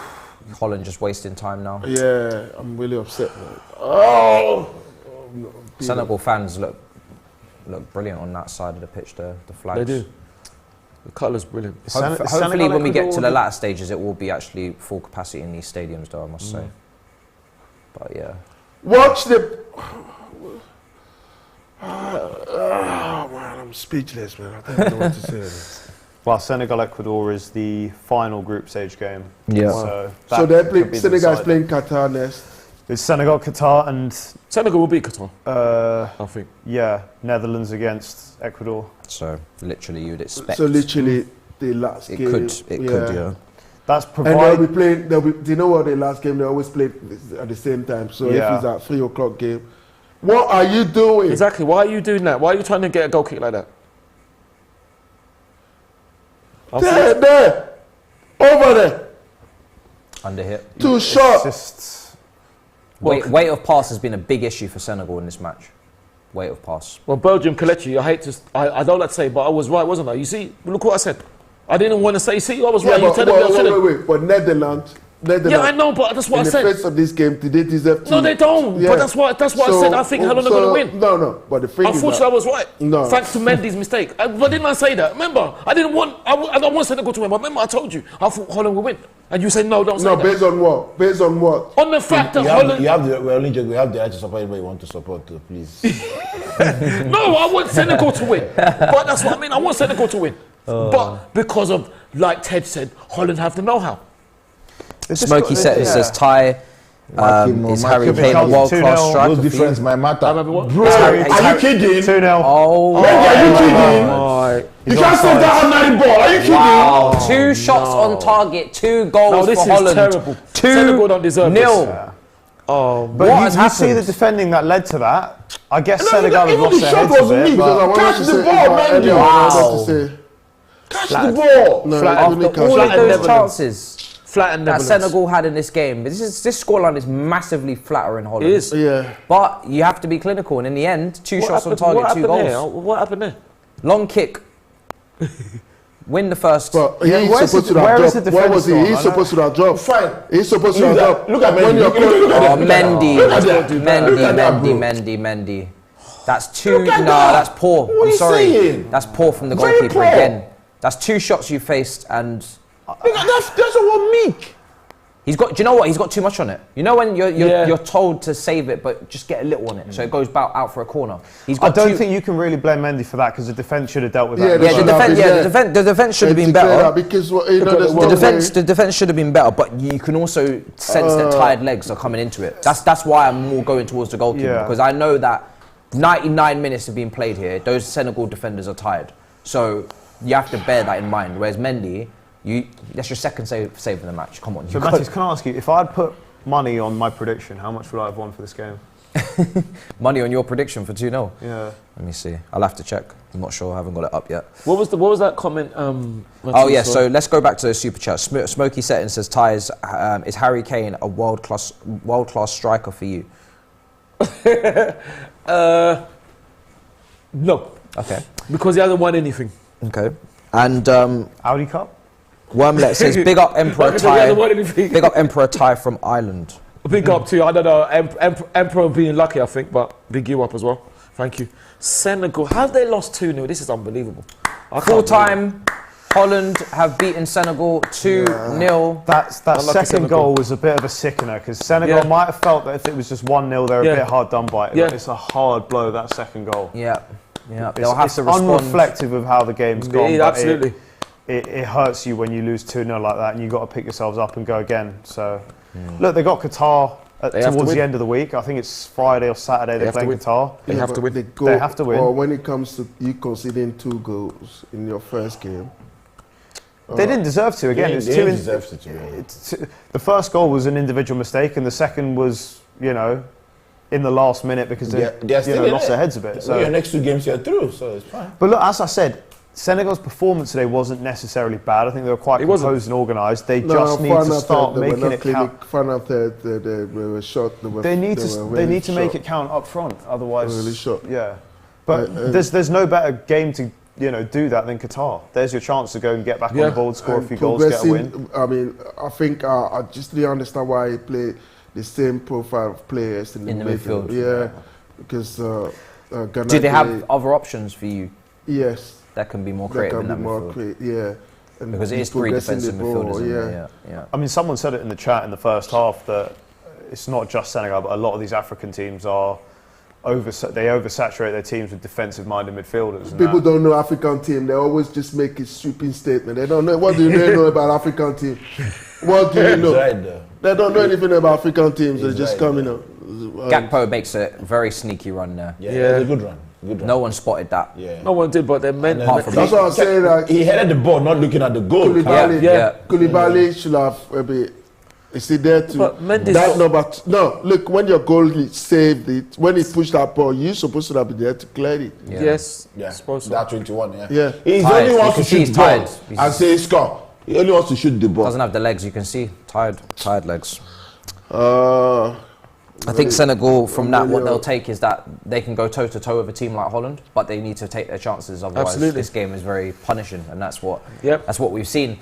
Holland just wasting time now. yeah, I'm really upset, man. Oh, Senegal fans look brilliant on that side of the pitch. The flags. They do. The colour's brilliant. Hopefully, when we get to the latter stages, it will be actually full capacity in these stadiums, though. I must say. But yeah. watch the. Oh man, I'm speechless, man. I don't know what to say. well, Senegal-Ecuador is the final group stage game. Yeah. So, So that they're could playing. be the Senegal is decider. playing Qatar next. It's Senegal, Qatar, and Senegal will beat Qatar, I think. Netherlands against Ecuador. So literally, you'd expect. So literally, the last it game. could. It could. Yeah. That's And they'll provided. be playing. Do you know what? The last game they always play at the same time. So Yeah. if it's at 3:00 game, what are you doing? Exactly. Why are you doing that? Why are you trying to get a goal kick like that? There, over there, Under hit. too short. Assists. Weight of pass has been a big issue for Senegal in this match. Weight of pass. Well, Belgium, Kelechi, I don't like to say, but I was right, wasn't I? You see, look what I said. I didn't want to say, see, I was right. You telling me I shouldn't. wait. But Netherlands. Yeah, I know, but that's what I in the said. face of this game, did they deserve to? No, they don't. Yeah. But that's what I said. I think Holland are going to win. No. But the thing is Unfortunately, I was right. No. Thanks to Mendy's mistake. But didn't I say that? Remember, I don't want Senegal to win. But remember, I told you, I thought Holland would win. And you say, no, don't say no, that. based on what? Based on what? On the fact that We Holland... have the right to support anybody you want to support, too, please. No, I want Senegal to win. But that's what I mean. I want Senegal to win. But because of, like Ted said, Holland have the know-how. Smoky says Ty. Is Harry Mikey Kane a Mikey, world-class 2-0. striker? Those for you? difference might matter. what? Bro, Harry- are you kidding? 2-0. Oh, Are you kidding? Right. You can't save that ordinary ball. Are you kidding? wow. 2 shots on target, 2 goals No, this for is Holland. terrible. 2 Senegal don't deserve this. nil. Oh, But What has you see the happened? defending that led to that. I guess No, Senegal have even lost the their shot heads was a bit. mid. but- Catch the ball, man. earlier, I wanted to say, Catch the ball. no, Flat- only After catch all the of ball. those Netherlands. chances Flatten that Netherlands. Senegal had in this game, this scoreline is massively flattering Holland. It is. Yeah. But you have to be clinical, and in the end, two shots on target, 2 goals. There? What happened there? Long kick. Win the first. But Yeah, he's where's supposed the- to where have is the dropped. Where was he? defence He's gone? I supposed to have dropped. Fine. He's supposed to have Look at- dropped. look at When Mendy. you're Look at Oh, that. Mendy. Look at that. Look at that, bro. Mendy. That's two. Look at No, that. that's poor. What are I'm you sorry. saying? That's poor from the Very goalkeeper poor. again. That's 2 shots you faced, and Look at that's what Meek. he's got. Do you know what? He's got too much on it. You know when Yeah. you're told to save it, but just get a little on it, so it goes out for a corner. He's I got. don't too, think you can really blame Mendy for that because the defence should have dealt with that. Yeah, they Yeah, should have been there. the defense should have And been to clear better. that, because you know, there's The no defense, way- the defense should have been better, but you can also sense that tired legs are coming into it. That's why I'm more going towards the goalkeeper, Yeah. because I know that 99 minutes have been played here. Those Senegal defenders are tired, so you have to bear that in mind. Whereas Mendy, that's your second save of the match. Come on, So you Matisse, can I ask you, if I'd put money on my prediction, how much would I have won for this game? money on your prediction for 2-0. Yeah. Let me see. I'll have to check. I'm not sure. I haven't got it up yet. What was that comment? Oh yeah, so let's go back to the super chat. Smoky Setting says, Ties, is Harry Kane a world class striker for you? No, Okay. because he hasn't won anything. Okay. And Audi Cup? Wormlet says, big up Emperor Because he hasn't won Ty. anything. Big up Emperor Ty from Ireland. Big up to you. I don't know. Emperor being lucky, I think, but big you up as well. Thank you. Senegal, have they lost 2-0? This is unbelievable. I can't Full believe it. time, Holland have beaten Senegal 2-0. That Unlucky second Senegal. goal was a bit of a sickener because Senegal Yeah. might have felt that if it was just 1-0, they're Yeah. a bit hard done by it. Yeah. It's a hard blow, that second goal. Yeah. Yeah. It's, They'll have it's to respond. unreflective of how the game's gone. Yeah, but absolutely. It hurts you when you lose 2-0 like that and you've got to pick yourselves up and go again. So, look, they got Qatar They have to towards win. the end of the week. I think it's Friday or Saturday they're have to playing win. Qatar. They have to win. They have to win. Or when it comes to you conceding 2 goals in your first game, They didn't deserve to. Again, it was They two. deserve it to be. The first goal was an individual mistake, and the second was, in the last minute because they They're still in lost it. their heads a bit. So your So, next 2 games you're through, so it's fine. but look, as I said, Senegal's performance today wasn't necessarily bad. I think they were quite It wasn't. composed and organised. They no, just need to start they were making not it count. Found out that they were short. They need to make it count up front. Otherwise, Really short. Yeah, but there's no better game to do that than Qatar. There's your chance to go and get back on the board, score a few goals, get a win. I mean, I think I just didn't understand why he played the same profile of players in the midfield. Yeah, because Ghana, Do they have other options for you Yes, that can be more that creative can in be that more midfield? yeah. And Because it be is 3 progressing defensive the ball, midfielders in there. Yeah. I mean, someone said it in the chat in the first half that it's not just Senegal, but a lot of these African teams are oversaturate their teams with defensive-minded midfielders. and People that- don't know African team. They always just make a sweeping statement. They don't know. What do they know about African team? What do you He's know? right there. They don't know anything about African teams. They're He's just right coming up. Gakpo makes a very sneaky run there. Yeah, Yeah. it's a good run. Good run. No one spotted that. Yeah. No one did, but they meant. Apart from That's what I'm saying. Like He headed the ball, not looking at the goal. Koulibaly, Yeah. Koulibaly should have maybe. Is he there to But Mendy's that got- number? No, look, when your goalie saved it, when he pushed that ball, you're supposed to have been there to clear it. Yeah. Yes, Yeah, suppose so. that 21, yeah. Yeah. He Tired. only You wants can to see shoot he's the ball tired. and say score. He only wants to shoot the ball. Doesn't have the legs, you can see. Tired legs. I think Really- Senegal, from that, what really, they'll take is that they can go toe to toe with a team like Holland, but they need to take their chances. Otherwise, Absolutely. this game is very punishing, and that's what Yep. that's what we've seen.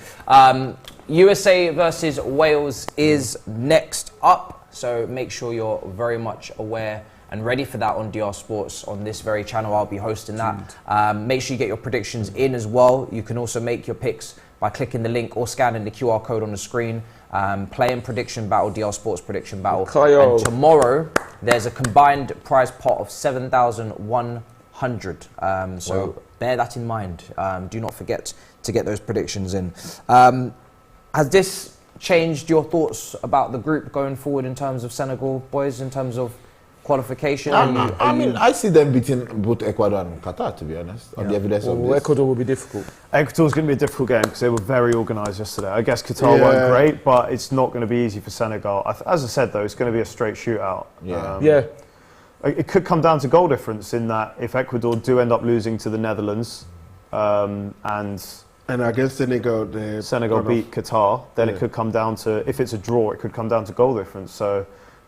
USA versus Wales is next up, so make sure you're very much aware and ready for that on DR Sports on this very channel. I'll be hosting that. Make sure you get your predictions in as well. You can also make your picks by clicking the link or scanning the QR code on the screen. Playing prediction battle, DR Sports prediction battle. Kyle. And tomorrow there's a combined prize pot of 7,100. So bear that in mind. Do not forget to get those predictions in. Has this changed your thoughts about the group going forward in terms of Senegal, boys, in terms of qualification? I mean, I see them beating both Ecuador and Qatar, to be honest, on the evidence of Well, this. Ecuador will be difficult. Ecuador's going to be a difficult game because they were very organised yesterday. I guess Qatar Yeah. weren't great, but it's not going to be easy for Senegal. As I said, though, it's going to be a straight shootout. Yeah. Yeah. It could come down to goal difference in that if Ecuador do end up losing to the Netherlands and against Senegal, Senegal beat Qatar, then it could come down to, if it's a draw, it could come down to goal difference. So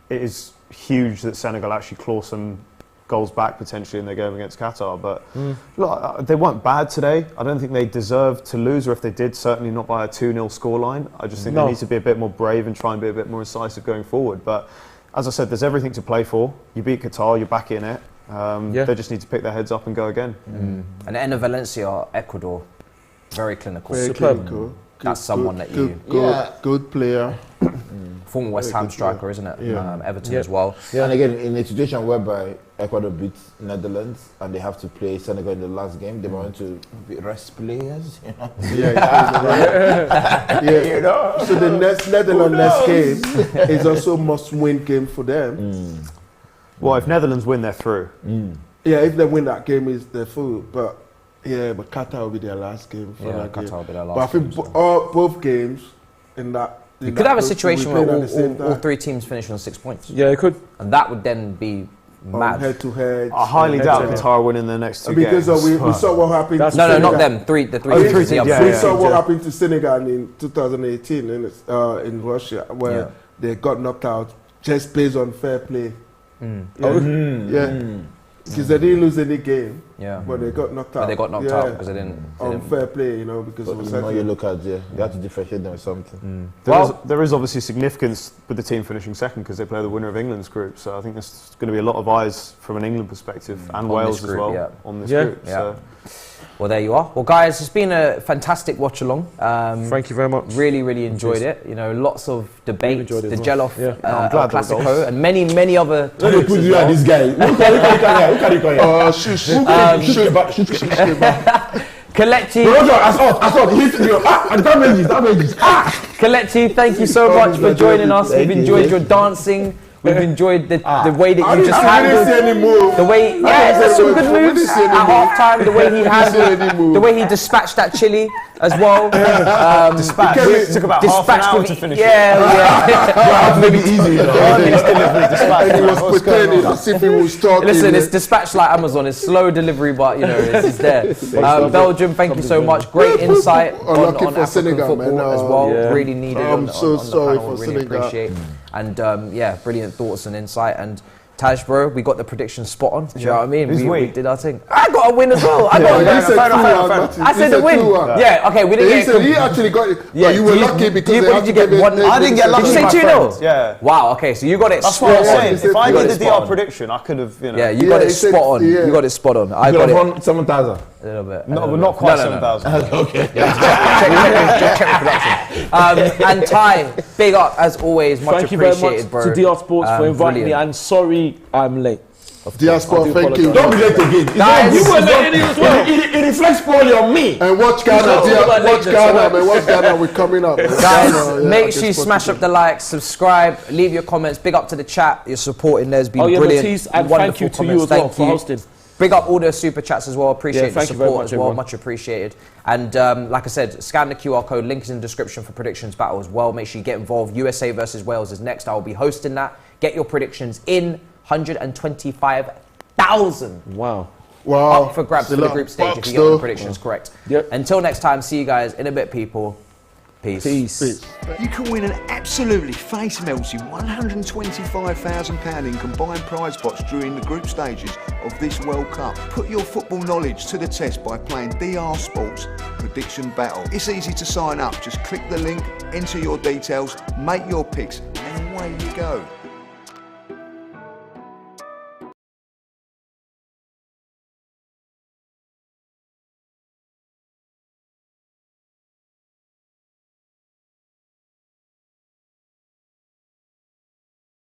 it is huge that Senegal actually claw some goals back potentially in their game against Qatar. But look, they weren't bad today. I don't think they deserved to lose, or if they did, certainly not by a 2-0 scoreline. I just think they need to be a bit more brave and try and be a bit more incisive going forward. But as I said, there's everything to play for. You beat Qatar, you're back in it. They just need to pick their heads up and go again. And Enner Valencia, Ecuador, very clinical. Very clinical. That's someone that you... Good player. Former West Ham striker, isn't it? Everton as well. And again, in a situation whereby Ecuador beats Netherlands and they have to play Senegal in the last game, they want to rest players, you know. You know? So the Netherlands game is also a must-win game for them. Well, if Netherlands win, they're through. Yeah, if they win that game, they're through. But Qatar will be their last game. Qatar will be their last But I think both games in that. You could have a situation where all 3 teams finish on 6 points. Yeah, it could. And that would then be mad. Head to head. I highly doubt Qatar winning their next 2 games. Because we saw what happened to No, Senegal. not them. The three teams. We saw what happened to Senegal in 2018 in Russia, where they got knocked out just based on fair play. Because they didn't lose any game, but they got knocked out. But they got knocked out because they didn't. On fair play, because it was you look at, you have to differentiate them with something. There is obviously significance with the team finishing second because they play the winner of England's group. So I think there's going to be a lot of eyes from an England perspective and Wales as well on this group. So. Well, there you are. Well, guys, it's been a fantastic watch along. Thank you very much. Really, really enjoyed it. You know, lots of debate, the Jell-off Classico, and many other topics as well. This guy. Who can you call him? Kelechi. Kelechi, thank you so much for joining us. We've enjoyed your dancing. We've enjoyed the way that you just handled the way. There's some good moves at half time. The way he handled, the way he dispatched that chili as well. It took about half an hour to finish. Maybe easy. And he was pretending as if he was talking. Listen, it's dispatched like Amazon. It's slow delivery, but it's there. Belgium, thank you so much. Great insight on African football as well. Really needed. I'm so sorry for really Senegal. Appreciate. And brilliant thoughts and insight. And Taj, bro, we got the prediction spot on. Do you know what I mean? We did our thing. I got a win as well. I said the win. Yeah, okay, we didn't get it. He actually got it. Yeah, you were lucky because did you get one? I didn't get lucky. Did you say 2-0? Yeah. Wow, okay, so you got it That's spot what on. I'm saying. If I did the DR prediction, I could have, Yeah, you got it spot on. You got it spot on. I got it. Won 7,000. A little bit. No, but not quite 7,000. Okay. Check production. And Ty, big up as always. Much Thank you very appreciated, much bro. to DR Sports for inviting me. Brilliant. And sorry I'm late. Diaspora, thank you. Don't be late again. Guys, You were late as well. It reflects poorly on me. And watch Ghana, watch Ghana, we're coming up. Guys, make sure you smash up the likes, subscribe, leave your comments. Big up to the chat. Your support in there has been brilliant. Matisse, and thank you to you as well for hosting. Big up all the super chats as well. Appreciate the thank you very support much, as well. everyone. Much appreciated. And like I said, scan the QR code. Link is in the description for predictions battle as well. Make sure you get involved. USA versus Wales is next. I will be hosting that. Get your predictions in. 125,000. Wow. Up for grabs for the group stage if you get all the predictions correct. Yep. Until next time, see you guys in a bit, people. Peace. You can win an absolutely face-melting £125,000 in combined prize pots during the group stages of this World Cup. Put your football knowledge to the test by playing DR Sports Prediction Battle. It's easy to sign up. Just click the link, enter your details, make your picks, and away you go.